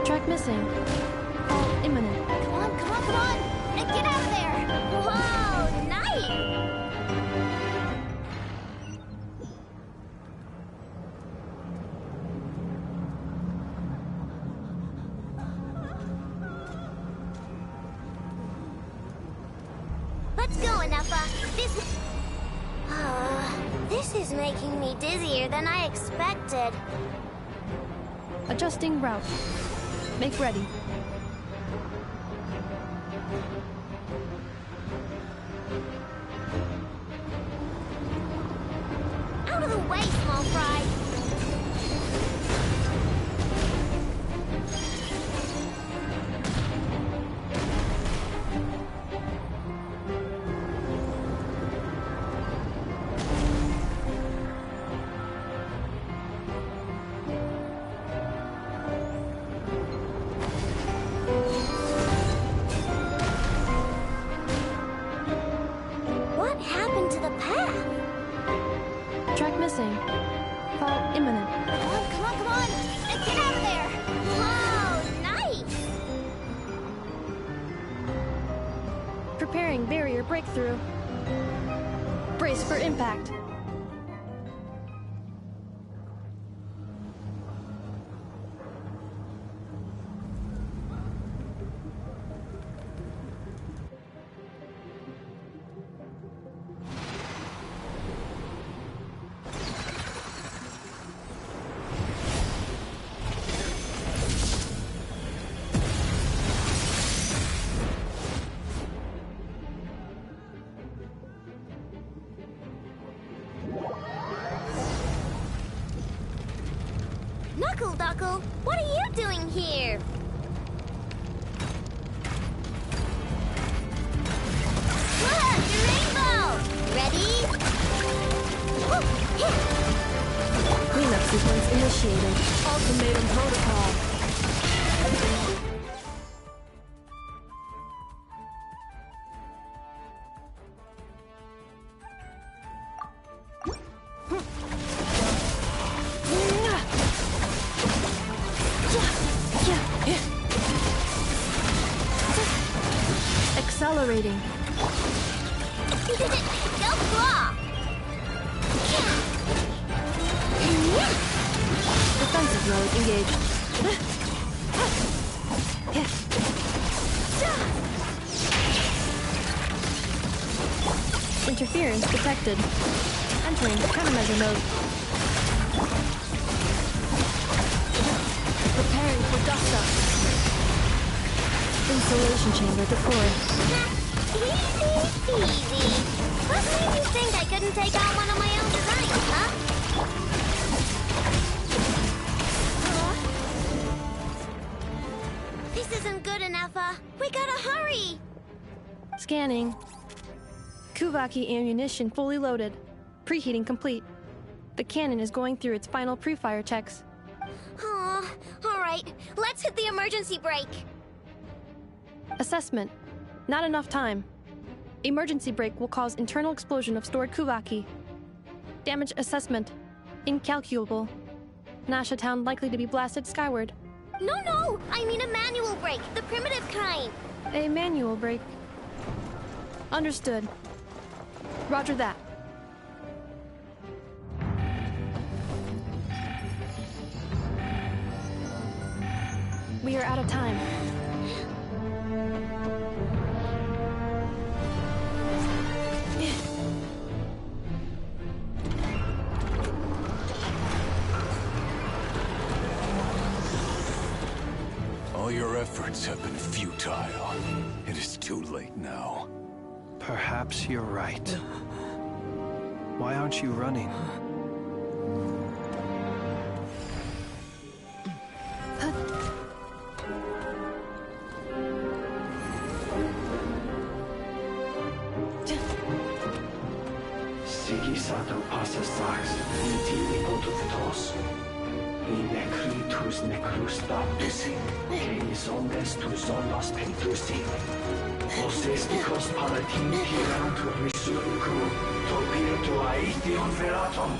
Track missing. Fall imminent. Come on, come on, come on! And get out of there! Whoa, nice! Let's go, Inefa. This is making me dizzier than I expected. Adjusting route. Make ready. Out of the way, small fry. What happened to the path? Track missing. Fall imminent. Come on, come on, come on! And get out of there! Whoa, nice! Preparing barrier breakthrough. Brace for impact. Uncle, what are you doing here? Look, the rainbow! Ready? Cleanup sequence initiated. Ultimatum protocol. Accelerating. Go claw! Defensive mode engaged. Interference detected. Entering countermeasure mode. Preparing for dust up. Insulation chamber deployed. Easy peasy. What made you think I couldn't take out one of my own designs, huh? This isn't good enough, we gotta hurry! Scanning. Kuvaki ammunition fully loaded. Preheating complete. The cannon is going through its final pre-fire checks. Aw, alright. Let's hit the emergency brake. Assessment. Not enough time. Emergency brake will cause internal explosion of stored Kuvaki. Damage assessment. Incalculable. Nasha Town likely to be blasted skyward. No! I mean a manual brake, the primitive kind. A manual brake. Understood. Roger that. We are out of time. All your efforts have been futile. It is too late now. Perhaps you're right. Why aren't you running? Sigisato passa sax, inti ipotutos. Necrutus necrus baptisi, canis ondes tu solos pentusi. Osesticos palatin pirantur resurcu, topirtu aethion veratum.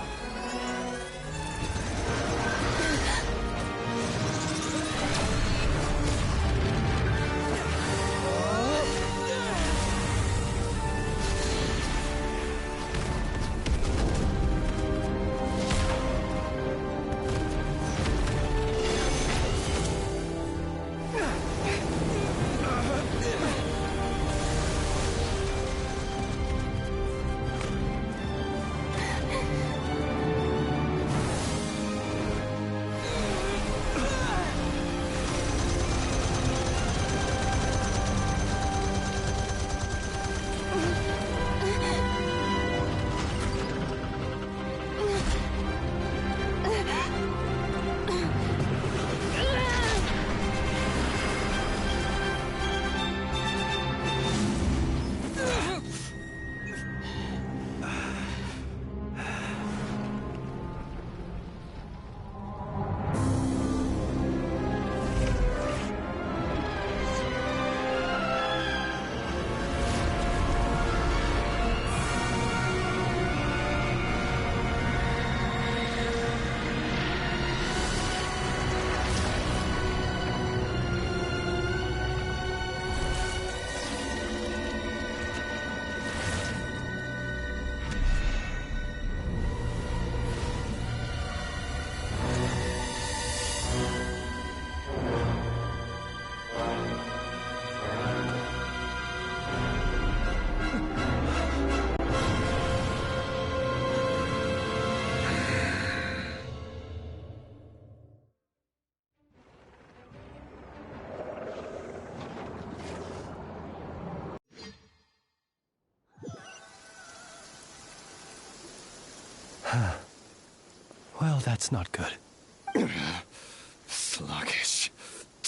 Well, that's not good.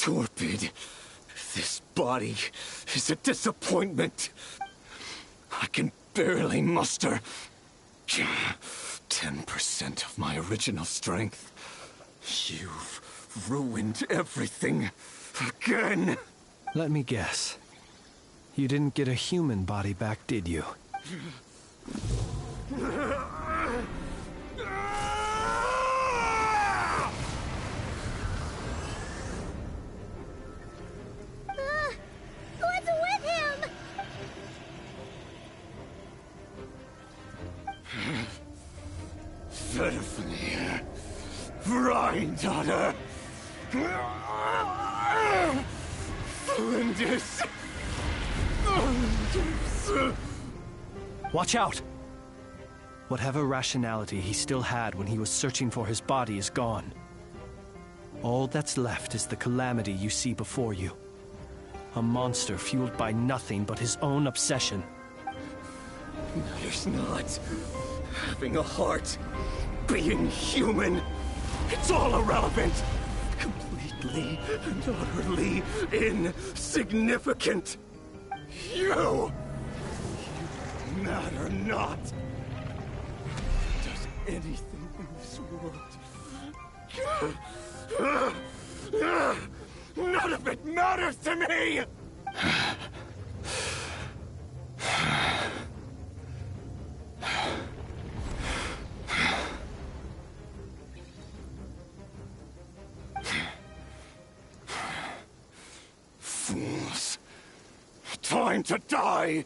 torpid. This body is a disappointment. I can barely muster 10% of my original strength. You've ruined everything again. Let me guess. You didn't get a human body back, did you? What's with him? Verfnir, Rhine-daughter, Flinders. Watch out! Whatever rationality he still had when he was searching for his body is gone. All that's left is the calamity you see before you. A monster fueled by nothing but his own obsession. There's not having a heart, being human. It's all irrelevant. Completely and utterly insignificant. You matter not. Does anything in this world? None of it matters to me! Fools. Time to die!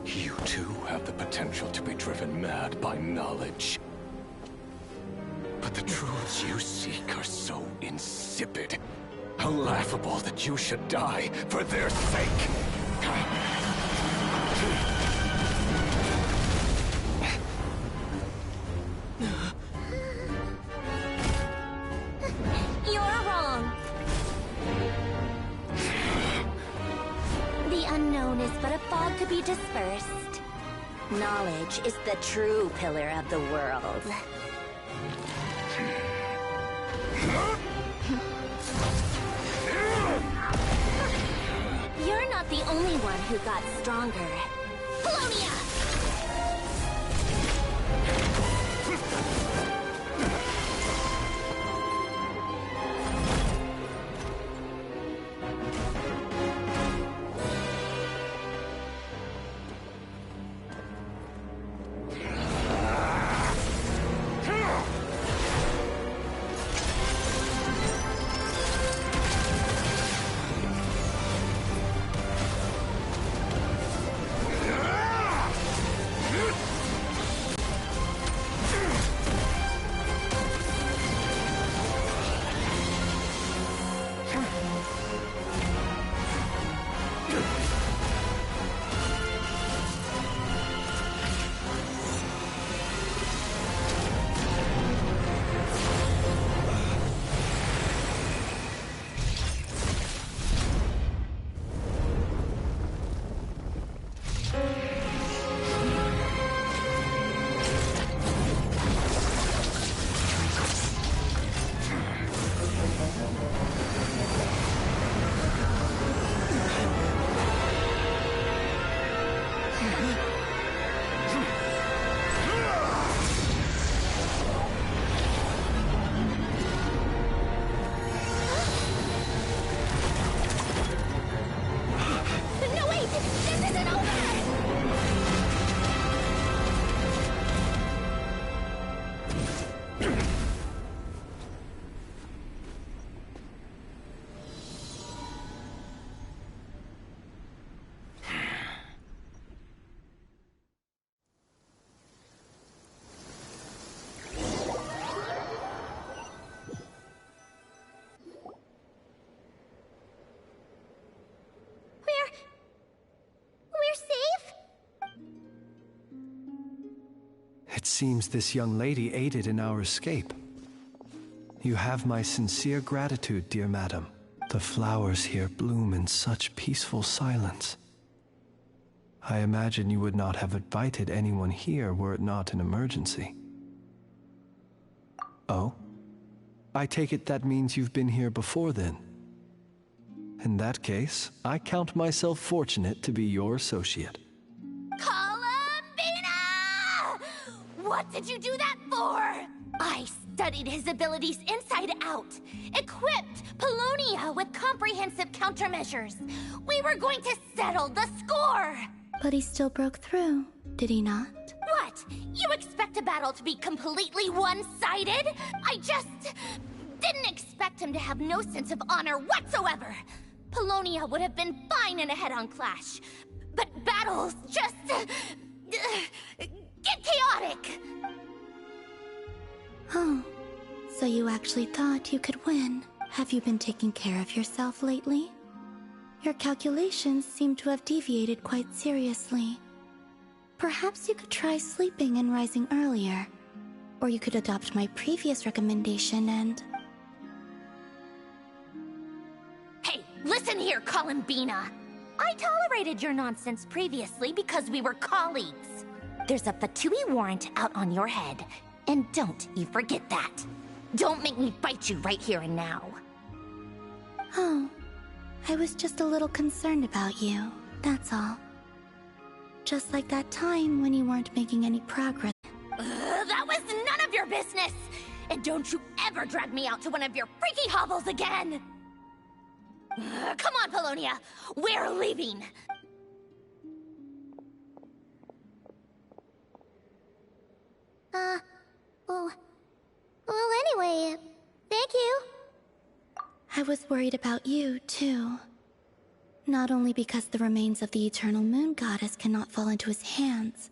You too have the potential to be driven mad by knowledge. But the truths you seek are so insipid, how laughable that you should die for their sake. You're wrong. The unknown is but a fog to be dispersed. Knowledge is the true pillar of the world. You're not the only one who got stronger. Polonia! It seems this young lady aided in our escape. You have my sincere gratitude, dear madam. The flowers here bloom in such peaceful silence. I imagine you would not have invited anyone here were it not an emergency. Oh? I take it that means you've been here before then. In that case, I count myself fortunate to be your associate. Columbina! What did you do that for? I studied his abilities inside out, equipped Polonia with comprehensive countermeasures. We were going to settle the score! But he still broke through, did he not? What? You expect a battle to be completely one-sided? I just didn't expect him to have no sense of honor whatsoever. Polonia would have been fine in a head-on clash, but battles just get chaotic. Oh, so you actually thought you could win. Have you been taking care of yourself lately? Your calculations seem to have deviated quite seriously. Perhaps you could try sleeping and rising earlier. Or you could adopt my previous recommendation and... Hey, listen here, Columbina. I tolerated your nonsense previously because we were colleagues. There's a Fatui warrant out on your head, and don't you forget that. Don't make me fight you right here and now. Oh, I was just a little concerned about you, that's all. Just like that time when you weren't making any progress. That was none of your business! And don't you ever drag me out to one of your freaky hovels again! Come on, Polonia! We're leaving! Well, anyway, thank you. I was worried about you, too. Not only because the remains of the Eternal Moon Goddess cannot fall into his hands,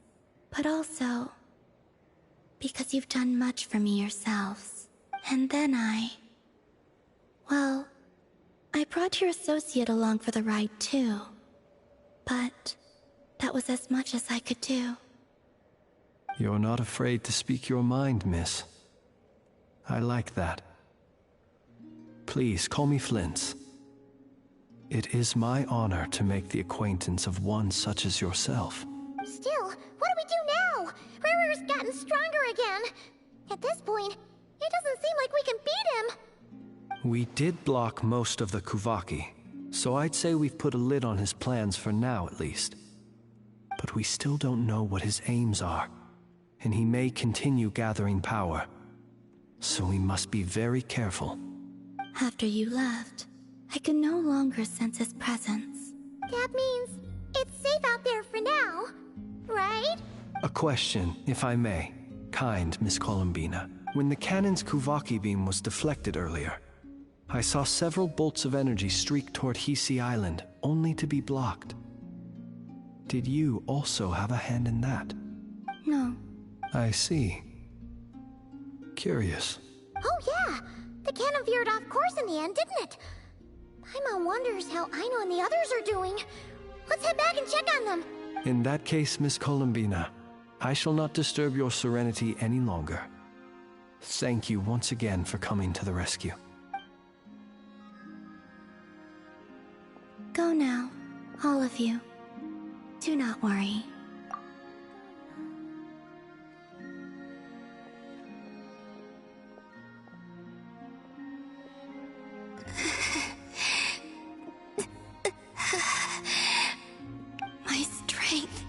but also because you've done much for me yourselves. And then well, I brought your associate along for the ride, too. But that was as much as I could do. You're not afraid to speak your mind, miss. I like that. Please call me Flint. It is my honor to make the acquaintance of one such as yourself. Still, what do we do now? Rarer's gotten stronger again. At this point, it doesn't seem like we can beat him. We did block most of the Kuvaki, so I'd say we've put a lid on his plans for now at least. But we still don't know what his aims are, and he may continue gathering power. So we must be very careful. After you left, I could no longer sense his presence. That means it's safe out there for now, right? A question, if I may. Kind Miss Columbina. When the cannon's Kuvaki beam was deflected earlier, I saw several bolts of energy streak toward Hisi Island, only to be blocked. Did you also have a hand in that? No. I see. Curious. Oh yeah! The cannon veered off course in the end, didn't it? Paimon wonders how Aino and the others are doing. Let's head back and check on them. In that case, Miss Columbina, I shall not disturb your serenity any longer. Thank you once again for coming to the rescue. Go now, all of you. Do not worry. My strength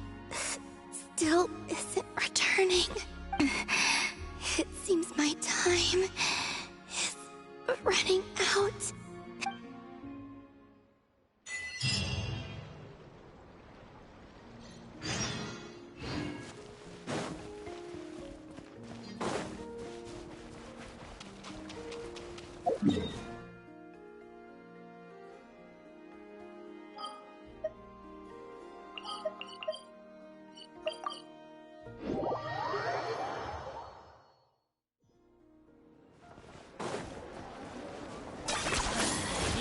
still isn't returning. It seems my time is running out.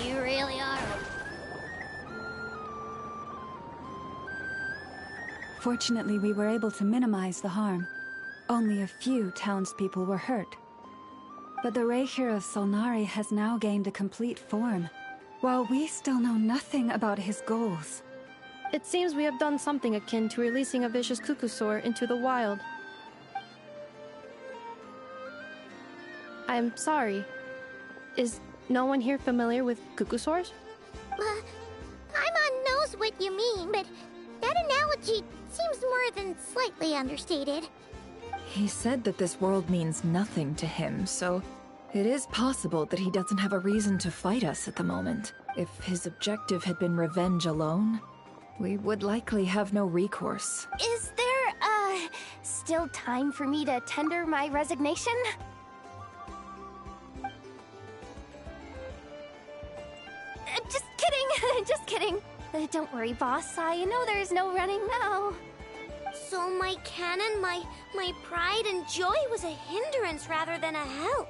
You really are. Fortunately, we were able to minimize the harm. Only a few townspeople were hurt. But the Reikir of Solnari has now gained a complete form, while we still know nothing about his goals. It seems we have done something akin to releasing a vicious cuckoosaur into the wild. I'm sorry. Is no one here familiar with cuckoosaurs? Paimon knows what you mean, but that analogy seems more than slightly understated. He said that this world means nothing to him, so it is possible that he doesn't have a reason to fight us at the moment. If his objective had been revenge alone, we would likely have no recourse. Is there, still time for me to tender my resignation? Just kidding, just kidding. Don't worry, boss. I know there's no running now. So my canon, my pride and joy was a hindrance rather than a help.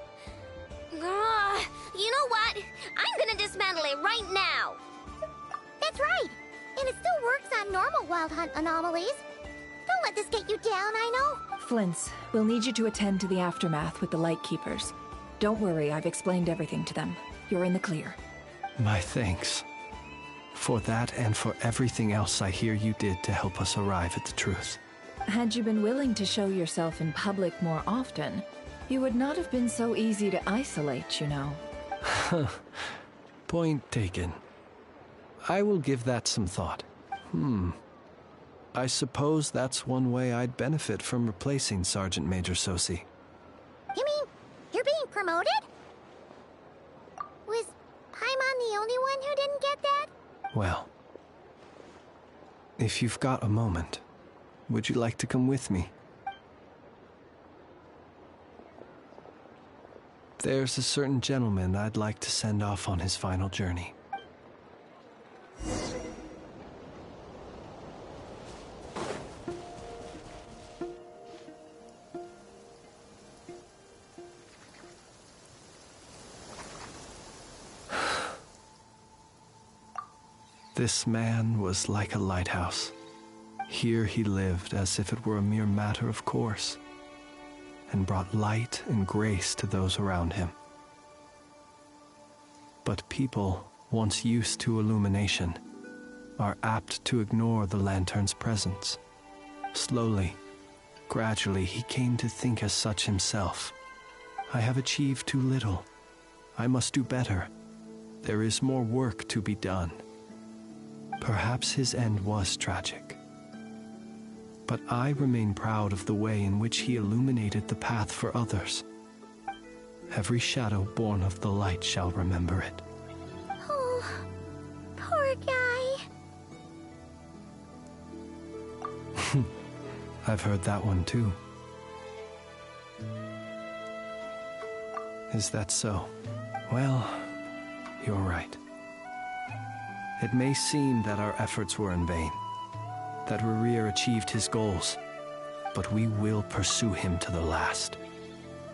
You know what? I'm gonna dismantle it right now. That's right. And it still works on normal Wild Hunt anomalies. Don't let this get you down, I know. Flint's, we'll need you to attend to the aftermath with the Light Keepers. Don't worry, I've explained everything to them. You're in the clear. My thanks. For that and for everything else I hear you did to help us arrive at the truth. Had you been willing to show yourself in public more often, you would not have been so easy to isolate, you know. Point taken. I will give that some thought. I suppose that's one way I'd benefit from replacing Sergeant Major Sosi. You mean you're being promoted? Was Paimon the only one who didn't get that? Well, if you've got a moment, would you like to come with me? There's a certain gentleman I'd like to send off on his final journey. This man was like a lighthouse. Here he lived as if it were a mere matter of course, and brought light and grace to those around him. But people, once used to illumination, are apt to ignore the lantern's presence. Slowly, gradually, he came to think as such himself. I have achieved too little. I must do better. There is more work to be done. Perhaps his end was tragic. But I remain proud of the way in which he illuminated the path for others. Every shadow born of the light shall remember it. Oh, poor guy. I've heard that one too. Is that so? Well, you're right. It may seem that our efforts were in vain, that Rerir achieved his goals, but we will pursue him to the last,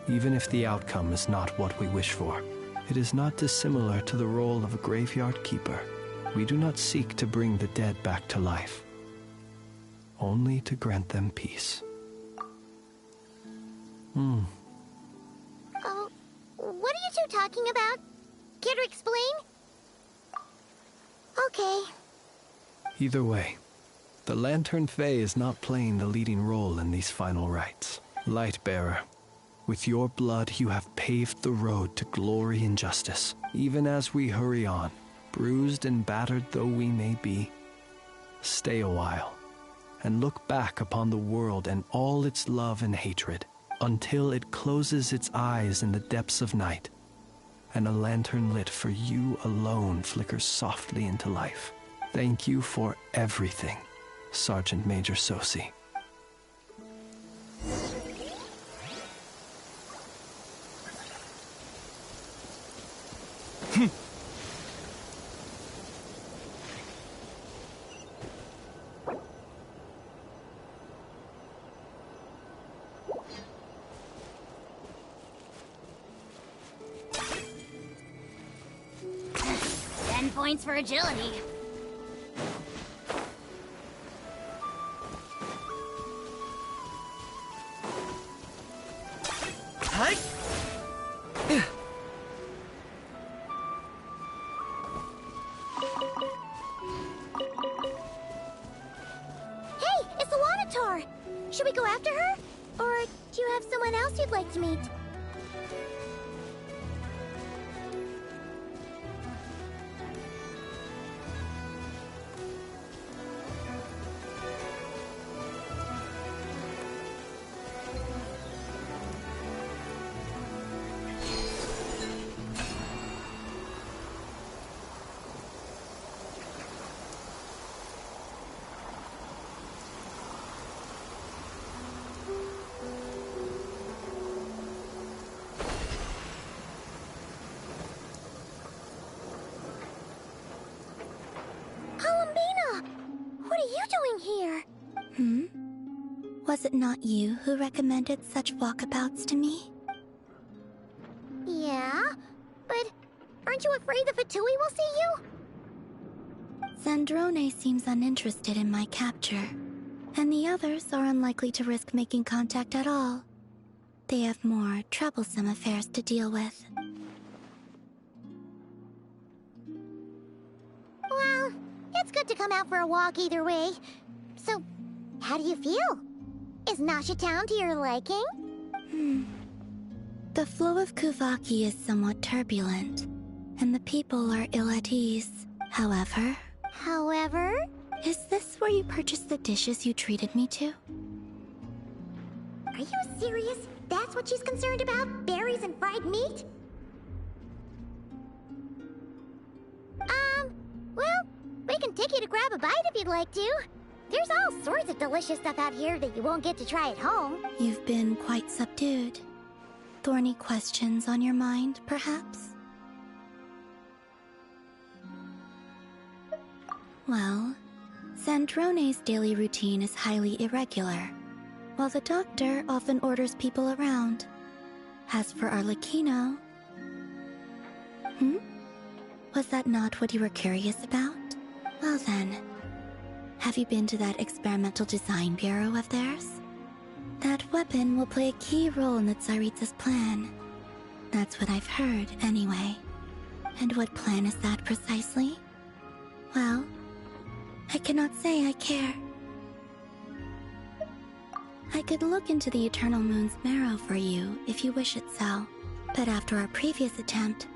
even if the outcome is not what we wish for. It is not dissimilar to the role of a graveyard keeper. We do not seek to bring the dead back to life, only to grant them peace. Oh, what are you two talking about? Care to explain? Okay. Either way, the Lantern Fae is not playing the leading role in these final rites. Lightbearer, with your blood you have paved the road to glory and justice. Even as we hurry on, bruised and battered though we may be, stay a while, and look back upon the world and all its love and hatred, until it closes its eyes in the depths of night, and a lantern lit for you alone flickers softly into life. Thank you for everything, Sergeant Major Sosi. Points for agility. Hi. Hey, it's the Wanator! Should we go after her? Or do you have someone else you'd like to meet? Was it not you who recommended such walkabouts to me? Yeah, but aren't you afraid the Fatui will see you? Zandrone seems uninterested in my capture, and the others are unlikely to risk making contact at all. They have more troublesome affairs to deal with. Well, it's good to come out for a walk either way. So, how do you feel? Is Nasha Town to your liking? The flow of Kuvaki is somewhat turbulent, and the people are ill at ease. However... Is this where you purchased the dishes you treated me to? Are you serious? That's what she's concerned about? Berries and fried meat? Well, we can take you to grab a bite if you'd like to. There's all sorts of delicious stuff out here that you won't get to try at home. You've been quite subdued. Thorny questions on your mind, perhaps? Well, Zandrone's daily routine is highly irregular, while the doctor often orders people around. As for Arlecchino... Was that not what you were curious about? Well then, have you been to that experimental design bureau of theirs? That weapon will play a key role in the Tsaritsa's plan. That's what I've heard, anyway. And what plan is that precisely? Well, I cannot say I care. I could look into the Eternal Moon's marrow for you if you wish it so. But after our previous attempt,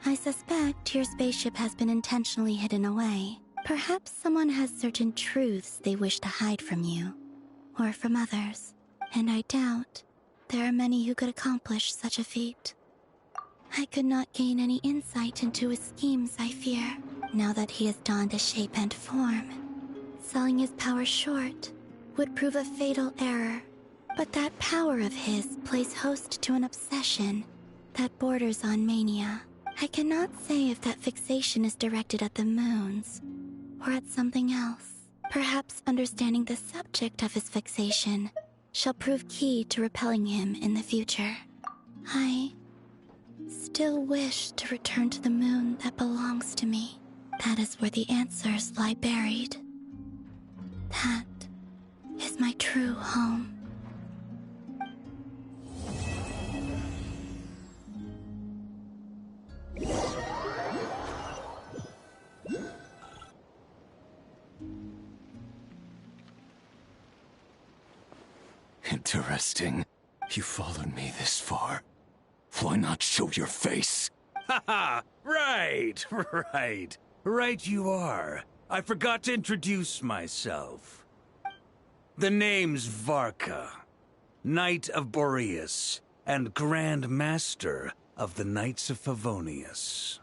I suspect your spaceship has been intentionally hidden away. Perhaps someone has certain truths they wish to hide from you, or from others. And I doubt there are many who could accomplish such a feat. I could not gain any insight into his schemes, I fear, now that he has donned a shape and form. Selling his power short would prove a fatal error. But that power of his plays host to an obsession that borders on mania. I cannot say if that fixation is directed at the moons, or at something else. Perhaps understanding the subject of his fixation shall prove key to repelling him in the future. I still wish to return to the moon that belongs to me. That is where the answers lie buried. That is my true home. Interesting. You followed me this far. Why not show your face? Haha! Right! Right you are. I forgot to introduce myself. The name's Varka, Knight of Boreas, and Grand Master of the Knights of Favonius.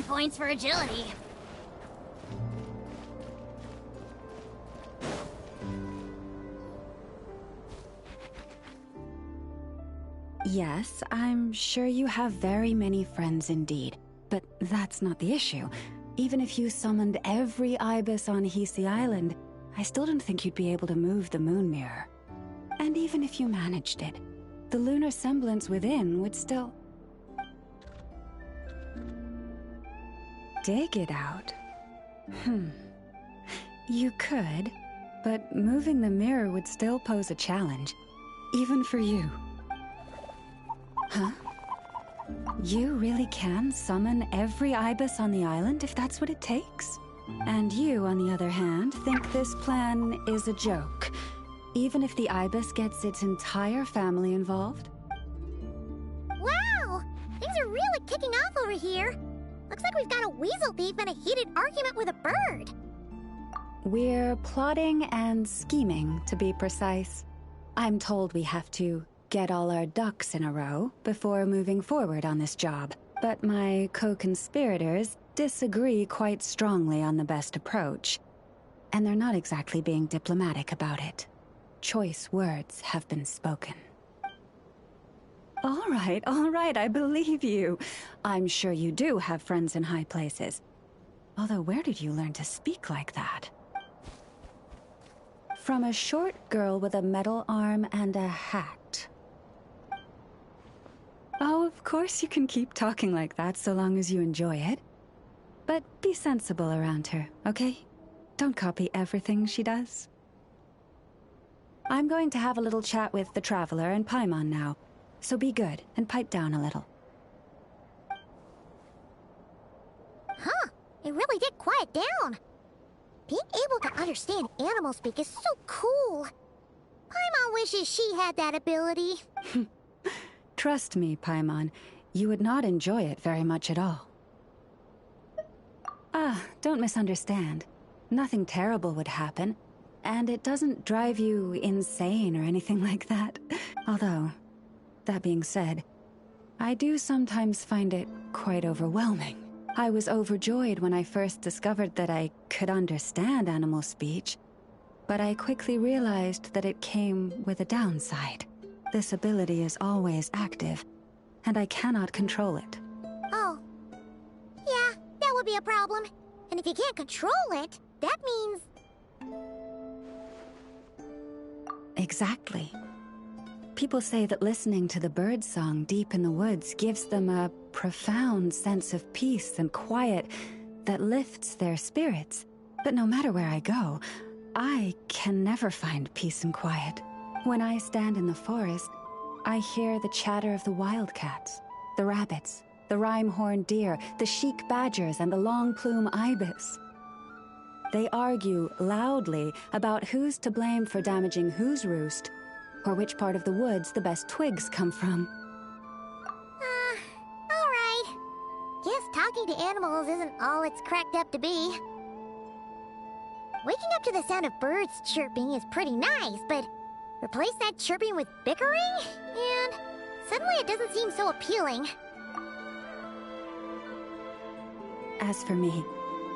Points for agility. Yes, I'm sure you have very many friends indeed. But that's not the issue. Even if you summoned every ibis on Hisi Island, I still don't think you'd be able to move the moon mirror. And even if you managed it, the lunar semblance within would still... dig it out? You could, but moving the mirror would still pose a challenge, even for you. Huh? You really can summon every ibis on the island if that's what it takes? And you, on the other hand, think this plan is a joke, even if the ibis gets its entire family involved? Wow! Things are really kicking off over here. Looks like we've got a weasel thief and a heated argument with a bird. We're plotting and scheming, to be precise. I'm told we have to get all our ducks in a row before moving forward on this job. But my co-conspirators disagree quite strongly on the best approach. And they're not exactly being diplomatic about it. Choice words have been spoken. All right, I believe you. I'm sure you do have friends in high places. Although, where did you learn to speak like that? From a short girl with a metal arm and a hat. Oh, of course you can keep talking like that so long as you enjoy it. But be sensible around her, okay? Don't copy everything she does. I'm going to have a little chat with the Traveler and Paimon now, so be good and pipe down a little. Huh, it really did quiet down. Being able to understand animal speak is so cool. Paimon wishes she had that ability. Trust me, Paimon, you would not enjoy it very much at all. Ah, don't misunderstand. Nothing terrible would happen, and it doesn't drive you insane or anything like that. Although, that being said, I do sometimes find it quite overwhelming. I was overjoyed when I first discovered that I could understand animal speech, but I quickly realized that it came with a downside. This ability is always active, and I cannot control it. Oh. Yeah, that would be a problem. And if you can't control it, that means... Exactly. People say that listening to the bird song deep in the woods gives them a profound sense of peace and quiet that lifts their spirits. But no matter where I go, I can never find peace and quiet. When I stand in the forest, I hear the chatter of the wildcats, the rabbits, the rhyme-horned deer, the chic badgers, and the long-plume ibis. They argue loudly about who's to blame for damaging whose roost, or which part of the woods the best twigs come from. Alright. Guess talking to animals isn't all it's cracked up to be. Waking up to the sound of birds chirping is pretty nice, but replace that chirping with bickering? And suddenly it doesn't seem so appealing. As for me,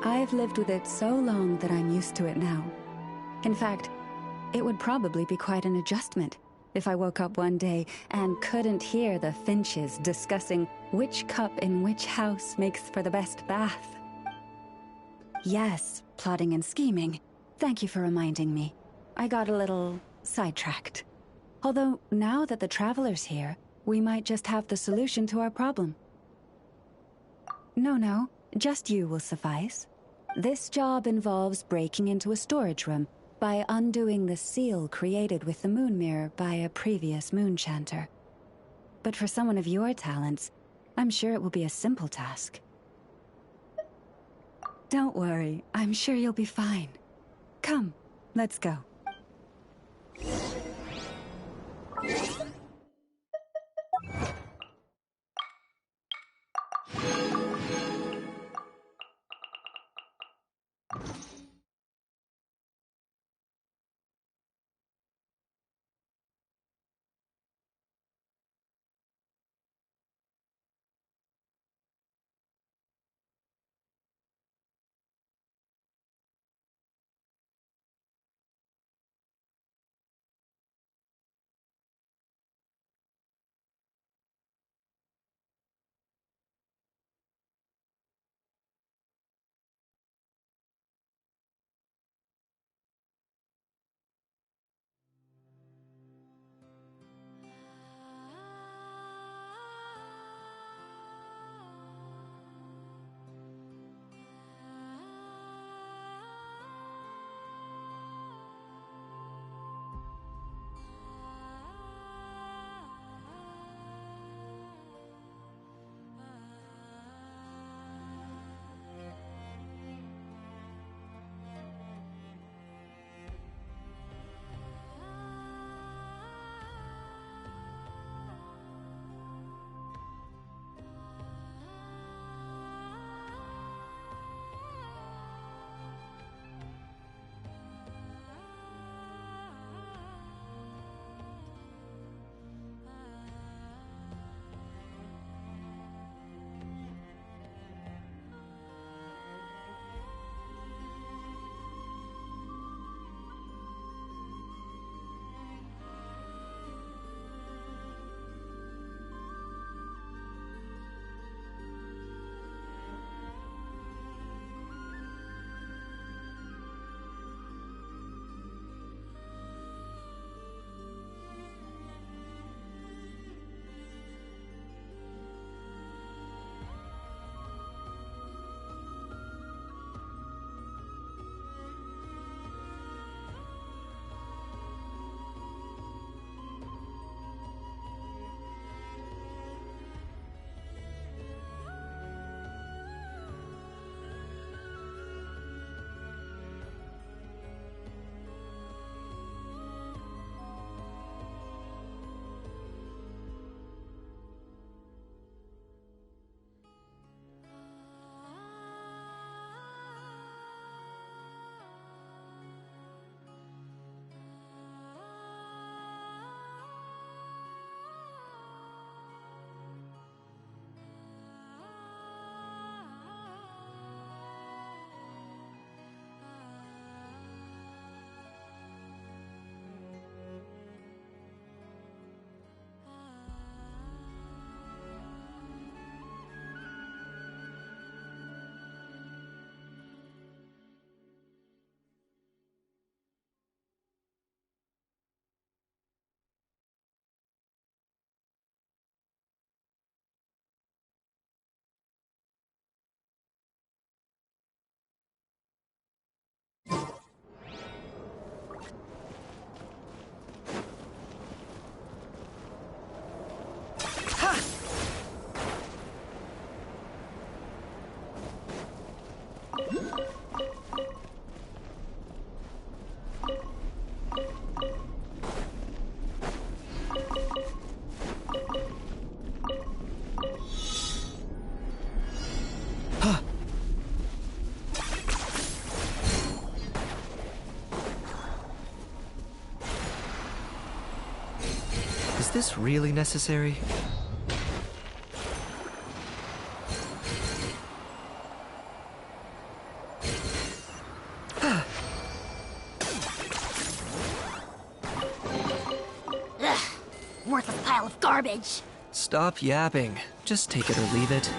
I've lived with it so long that I'm used to it now. In fact, it would probably be quite an adjustment if I woke up one day and couldn't hear the finches discussing which cup in which house makes for the best bath. Yes, plotting and scheming. Thank you for reminding me. I got a little sidetracked. Although, now that the Traveler's here, we might just have the solution to our problem. No, just you will suffice. This job involves breaking into a storage room by undoing the seal created with the moon mirror by a previous moon chanter. But for someone of your talents, I'm sure it will be a simple task. Don't worry, I'm sure you'll be fine. Come, let's go. this really necessary? Ugh, worthless pile of garbage. Stop yapping. Just take it or leave it.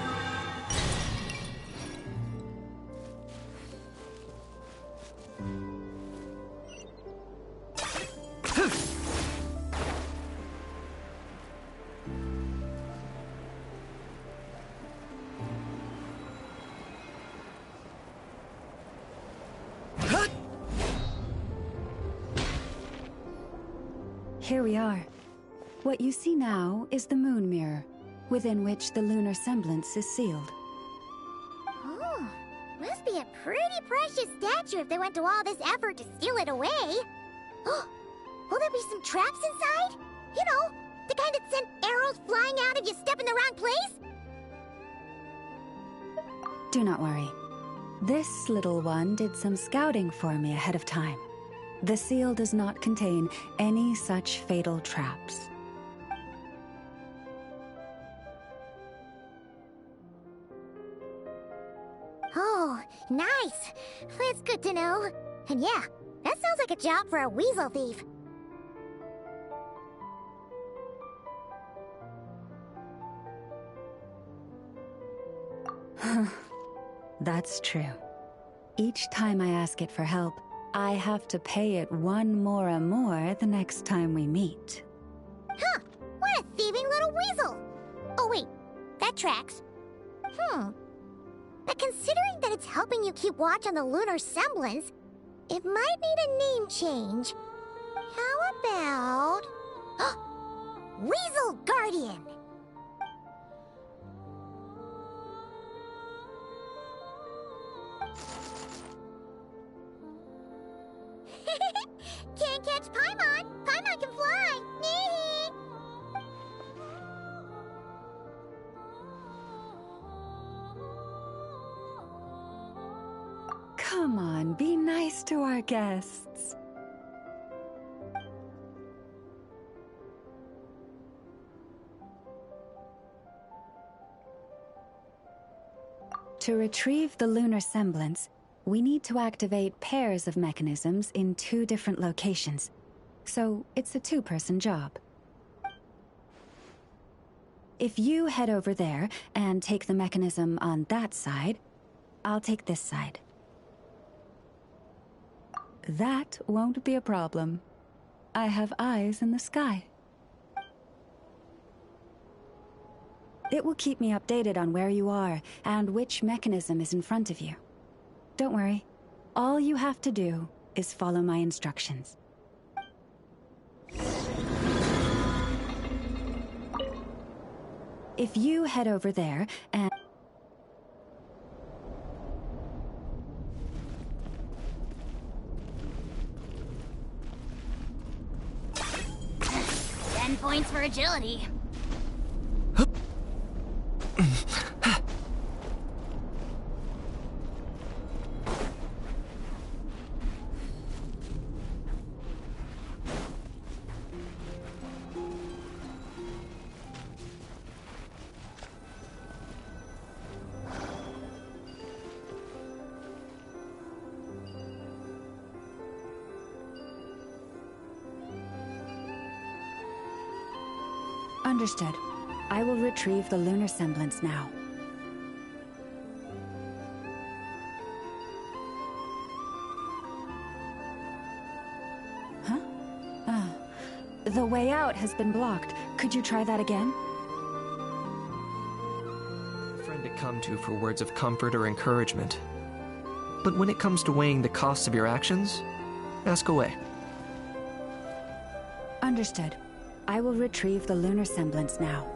Here we are. What you see now is the moon mirror, within which the lunar semblance is sealed. Oh, must be a pretty precious statue if they went to all this effort to steal it away. Will there be some traps inside? You know, the kind that send arrows flying out if you step in the wrong place? Do not worry. This little one did some scouting for me ahead of time. The seal does not contain any such fatal traps. Oh, nice. That's good to know. And yeah, that sounds like a job for a weasel thief. That's true. Each time I ask it for help, I have to pay it 1 mora more the next time we meet. Huh, what a thieving little weasel! Oh wait, that tracks. But considering that it's helping you keep watch on the lunar semblance, it might need a name change. How about... Weasel Guardian! Can't catch Paimon! Paimon can fly! Come on, be nice to our guests. To retrieve the lunar semblance, we need to activate pairs of mechanisms in 2 different locations. So it's a 2-person job. If you head over there and take the mechanism on that side, I'll take this side. That won't be a problem. I have eyes in the sky. It will keep me updated on where you are and which mechanism is in front of you. Don't worry. All you have to do is follow my instructions. If you head over there and... Points for agility. Understood. I will retrieve the lunar semblance now. Huh? The way out has been blocked. Could you try that again? A friend to come to for words of comfort or encouragement. But when it comes to weighing the costs of your actions, ask away. Understood. I will retrieve the lunar semblance now.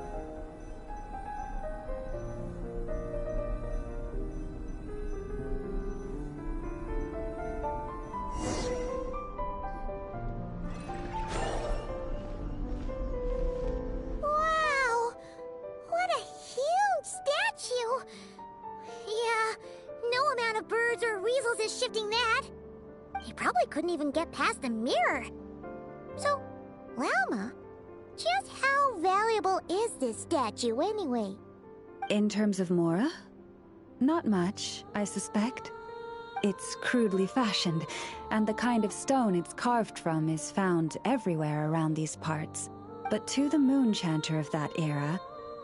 Wow! What a huge statue! Yeah, no amount of birds or weasels is shifting that. He probably couldn't even get past the mirror. So, Lalma, Just how valuable is this statue anyway? In terms of Mora? Not much, I suspect. It's crudely fashioned, and the kind of stone it's carved from is found everywhere around these parts. But to the Moon Chanter of that era,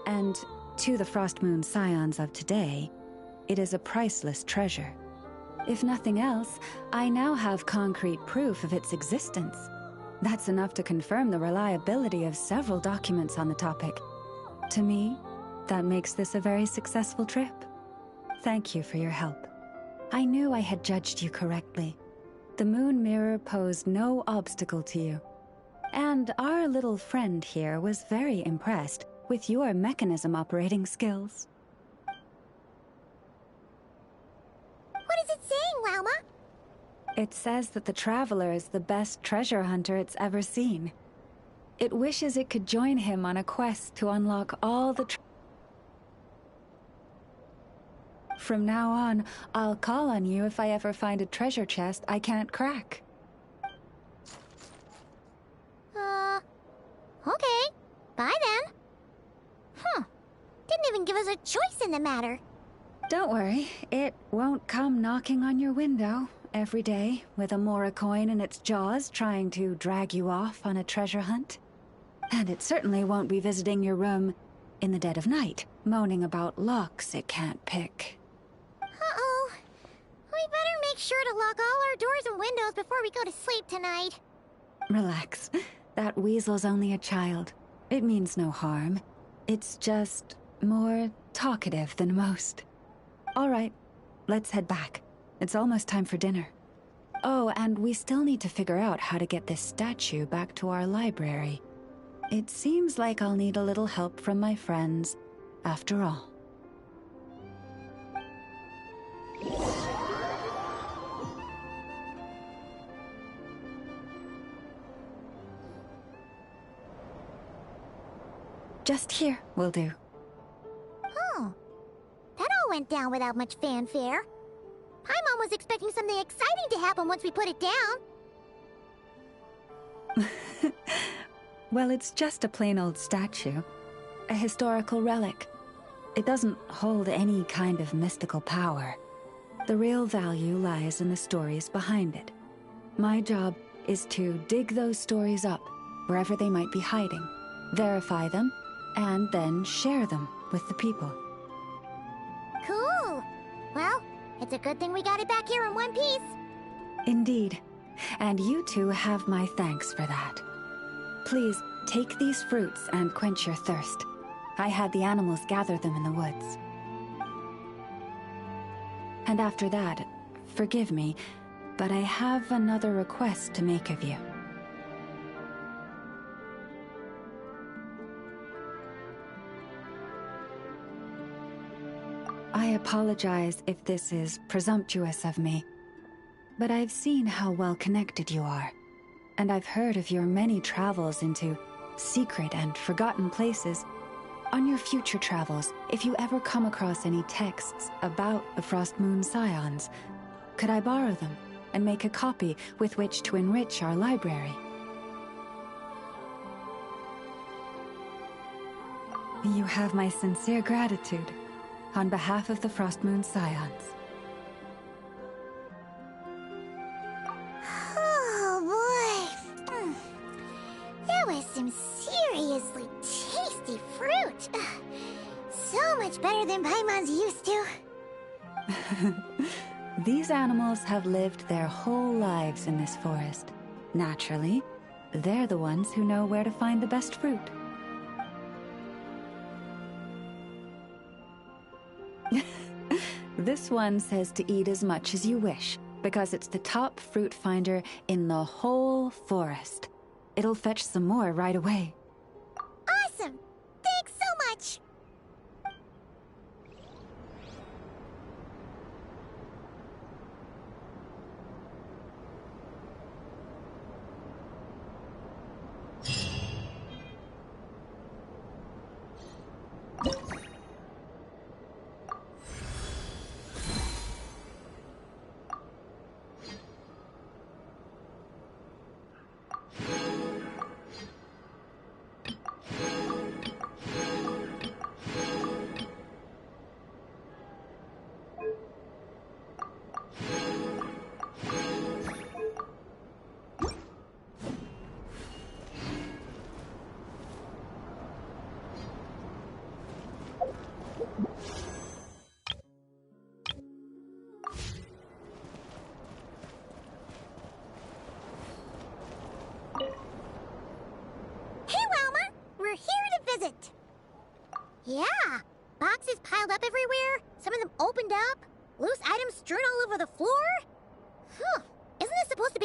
and to the Frost Moon Scions of today, it is a priceless treasure. If nothing else, I now have concrete proof of its existence. That's enough to confirm the reliability of several documents on the topic. To me, that makes this a very successful trip. Thank you for your help. I knew I had judged you correctly. The Moon Mirror posed no obstacle to you. And our little friend here was very impressed with your mechanism operating skills. What is it saying, Lauma? It says that the Traveler is the best treasure hunter it's ever seen. It wishes it could join him on a quest to unlock all the From now on, I'll call on you if I ever find a treasure chest I can't crack. Okay. Bye then. Didn't even give us a choice in the matter. Don't worry, it won't come knocking on your window every day with a Mora coin in its jaws trying to drag you off on a treasure hunt. And it certainly won't be visiting your room in the dead of night, moaning about locks it can't pick. Uh-oh. We better make sure to lock all our doors and windows before we go to sleep tonight. Relax. That weasel's only a child. It means no harm. It's just more talkative than most. All right, let's head back. It's almost time for dinner. Oh, and we still need to figure out how to get this statue back to our library. It seems like I'll need a little help from my friends, after all. Just here will do. Oh, that all went down without much fanfare. Paimon was expecting something exciting to happen once we put it down. Well, it's just a plain old statue. A historical relic. It doesn't hold any kind of mystical power. The real value lies in the stories behind it. My job is to dig those stories up, wherever they might be hiding, verify them, and then share them with the people. Cool. Well, it's a good thing we got it back here in one piece. Indeed. And you two have my thanks for that. Please, take these fruits and quench your thirst. I had the animals gather them in the woods. And after that, forgive me, but I have another request to make of you. I apologize if this is presumptuous of me, but I've seen how well connected you are, and I've heard of your many travels into secret and forgotten places. On your future travels, if you ever come across any texts about the Frost Moon Scions, could I borrow them and make a copy with which to enrich our library? You have my sincere gratitude. On behalf of the Frost Moon Scions. Oh boy. That was some seriously tasty fruit. So much better than Paimon's used to. These animals have lived their whole lives in this forest. Naturally, they're the ones who know where to find the best fruit. This one says to eat as much as you wish, because it's the top fruit finder in the whole forest. It'll fetch some more right away. Awesome! Thanks so much!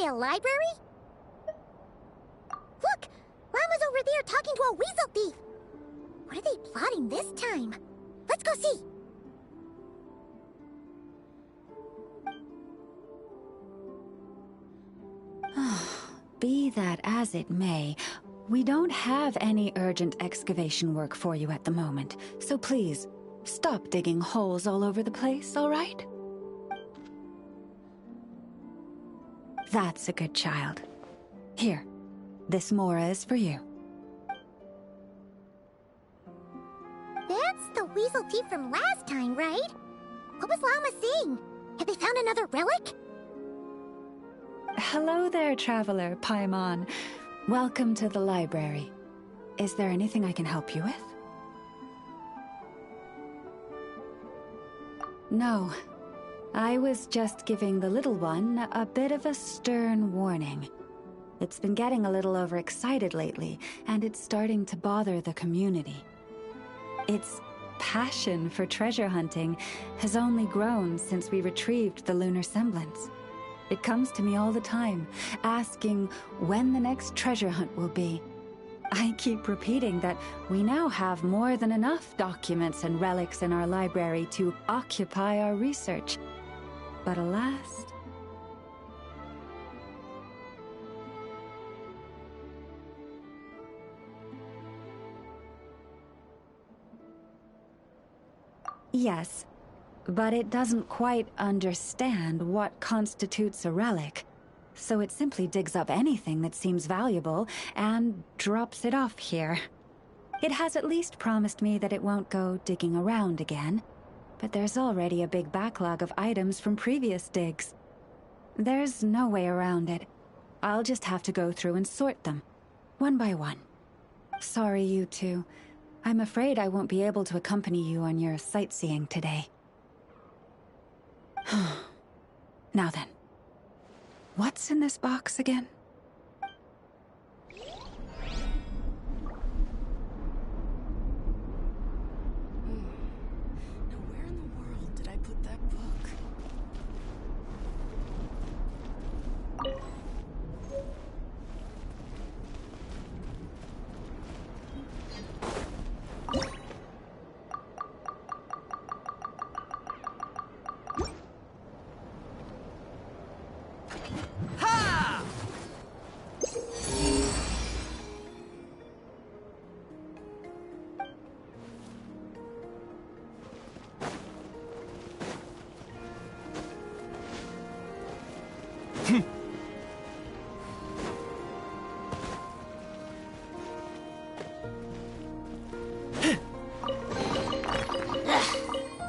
a library? Look! Llama's over there talking to a weasel thief! What are they plotting this time? Let's go see! Be that as it may, we don't have any urgent excavation work for you at the moment, so please, stop digging holes all over the place, all right? That's a good child. Here, this Mora is for you. That's the weasel thief from last time, right? What was Llama saying? Have they found another relic? Hello there, traveler, Paimon. Welcome to the library. Is there anything I can help you with? No. I was just giving the little one a bit of a stern warning. It's been getting a little overexcited lately, and it's starting to bother the community. Its passion for treasure hunting has only grown since we retrieved the lunar semblance. It comes to me all the time, asking when the next treasure hunt will be. I keep repeating that we now have more than enough documents and relics in our library to occupy our research. But alas... Yes. But it doesn't quite understand what constitutes a relic, so it simply digs up anything that seems valuable and drops it off here. It has at least promised me that it won't go digging around again, but there's already a big backlog of items from previous digs. There's no way around it. I'll just have to go through and sort them, one by one. Sorry, you two. I'm afraid I won't be able to accompany you on your sightseeing today. Now then, what's in this box again? Now where in the world did I put that book?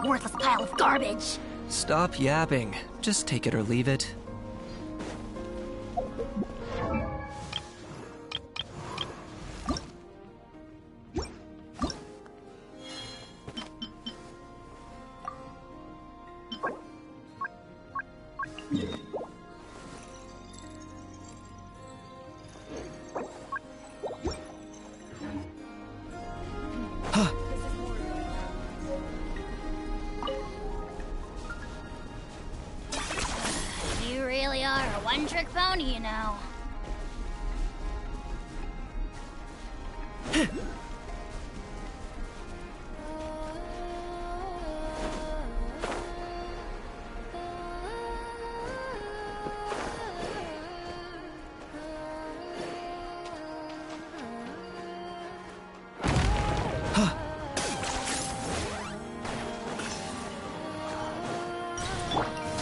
Worthless pile of garbage. Stop yapping. Just take it or leave it. You really are a one-trick pony, you know.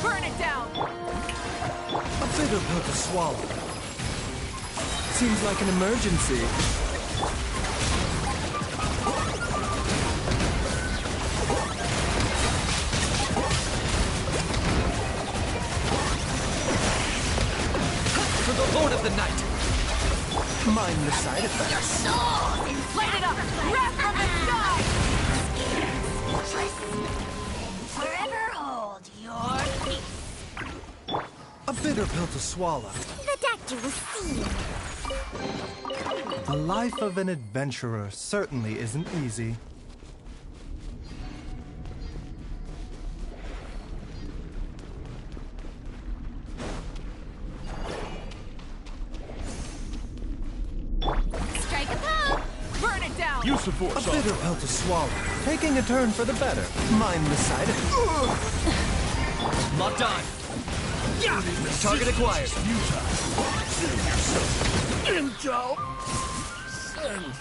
Burn it down! A bitter pill to swallow. Seems like an emergency. For the Lord of the Night! Mind the side effects. Your soul! Light it up! Wrath from the sky! Forever hold your peace. A bitter pill to swallow. The doctor will see you. The life of an adventurer certainly isn't easy. use the force. A bitter pill to swallow. Taking a turn for the better. Mind the side effects. Locked on. Yeah! Target acquired. Save yourself. Intel. Send.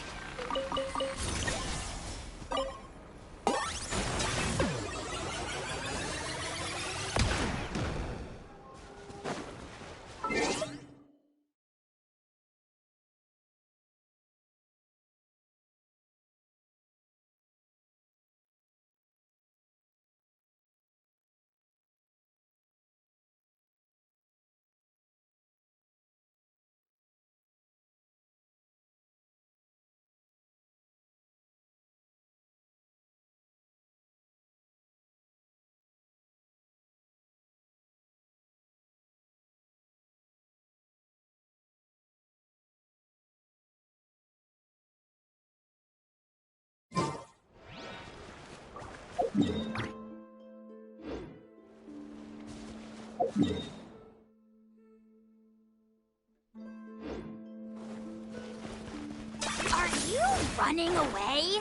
Are you running away?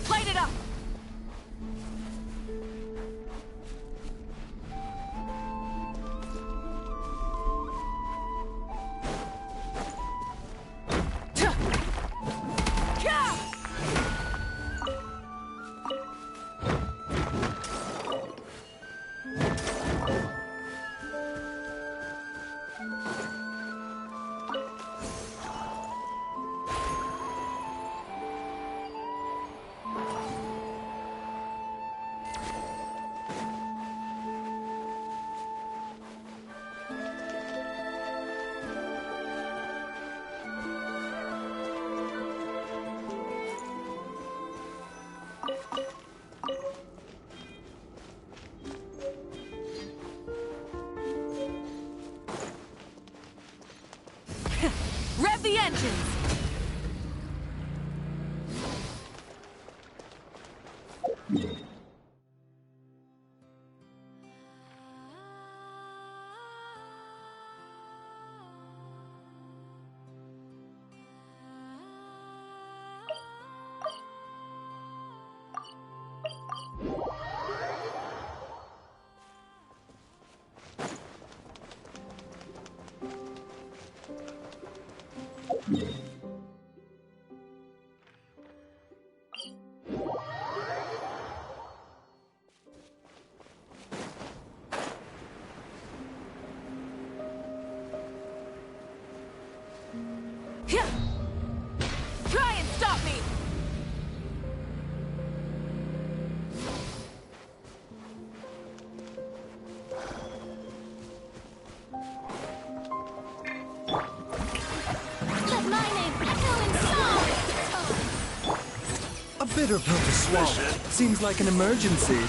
Light it up! Rev the engines! Try and stop me! Let my name echo in song! A bitter pill to swallow. Seems like an emergency.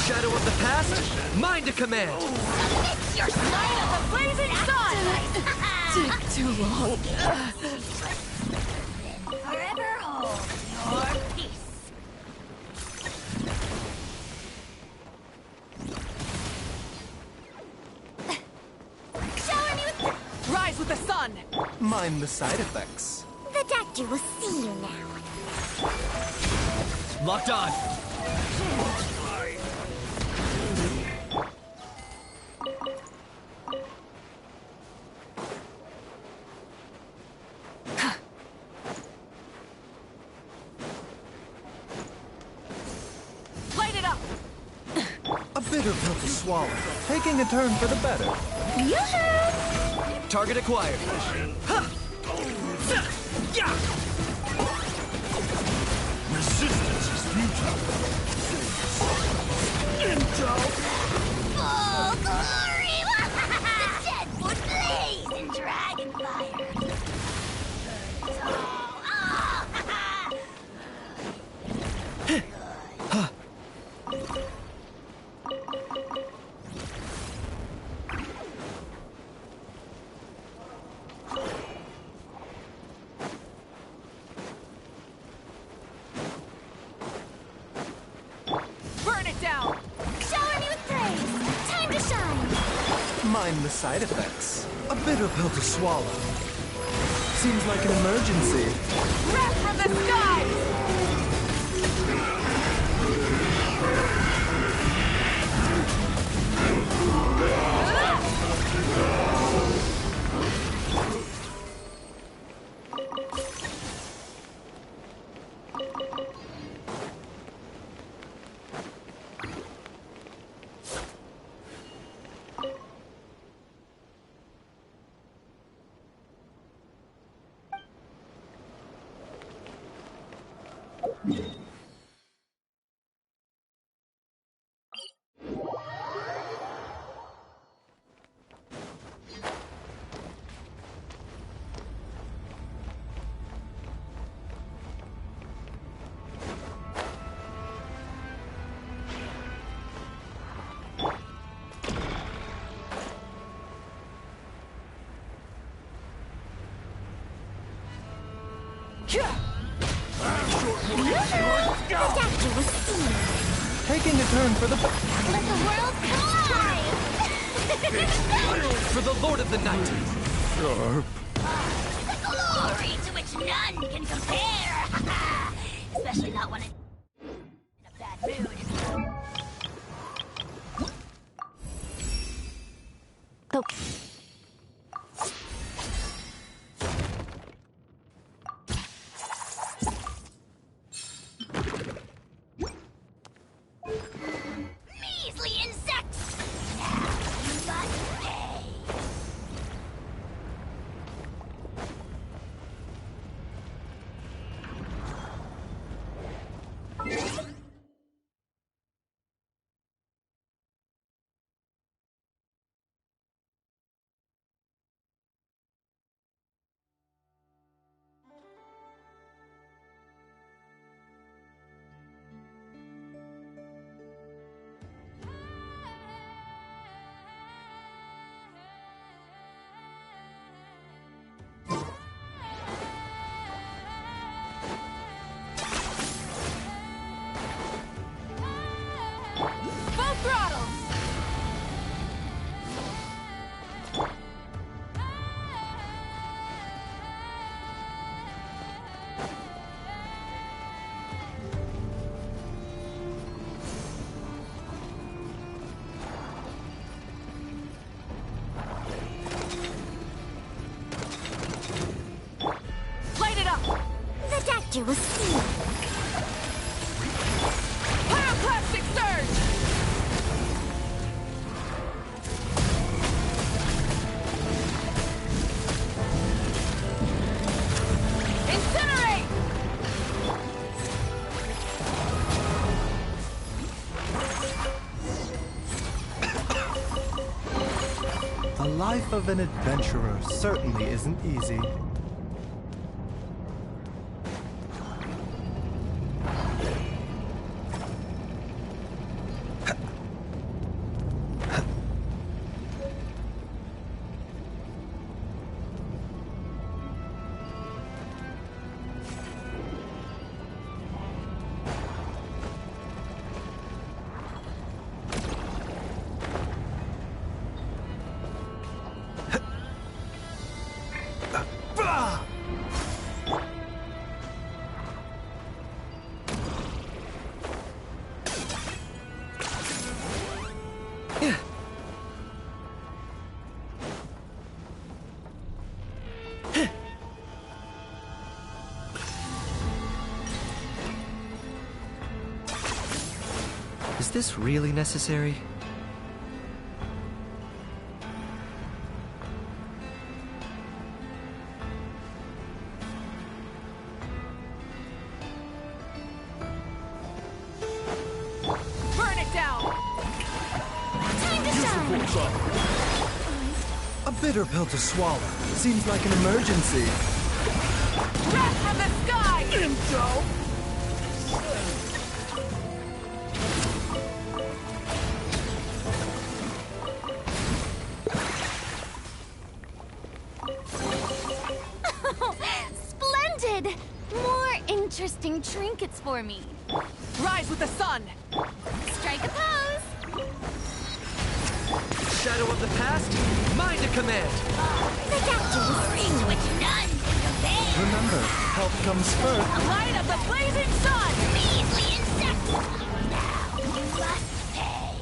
Shadow of the past, mind to command. It's your light of the blazing sun! Took too long. Forever hold your peace. Shower me with... Rise with the sun! Mind the side effects. The doctor will see you now. Locked on. Light it up! A bitter pill to swallow. Taking a turn for the better. Yoo-hoo! Target acquired. Resistance is futile. Intel. Full glory! The dead would blaze in dragon fire. mind the side effects. A bitter pill to swallow. Seems like an emergency. Wrath from the skies! Taking a turn for the... Let the world collide! For the Lord of the Night! Sharp. The glory to which none can compare! Especially not when it's in a bad mood. Measly insects! Now you must pay! Full throttle! Light it up! The doctor will see. Pyroclastic surge! Incinerate! The life of an adventurer certainly isn't easy. Is this really necessary? Burn it down! Time to shine! A bitter pill to swallow. Seems like an emergency. Wrath from the sky! Intro! Splendid! More interesting trinkets for me. Rise with the sun! Strike a pose! shadow of the past, mine to command. Remember, health comes first. Light of the blazing sun! Measly insect! Now you must pay.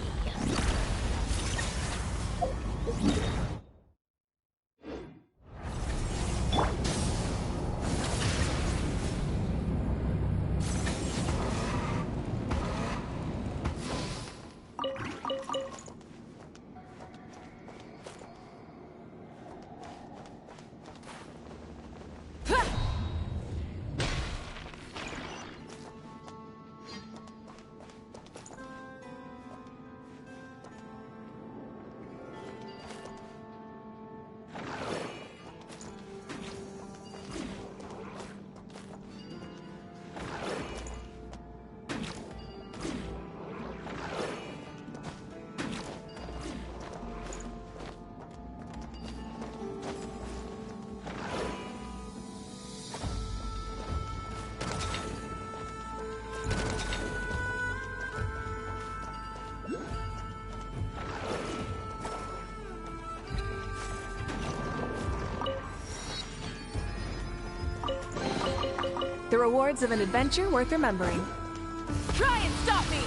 The rewards of an adventure worth remembering. Try and stop me!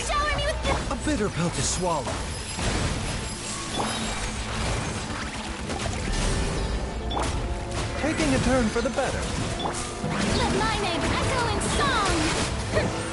Shower me with the... A bitter pill to swallow. Taking a turn for the better. Let my name echo in song!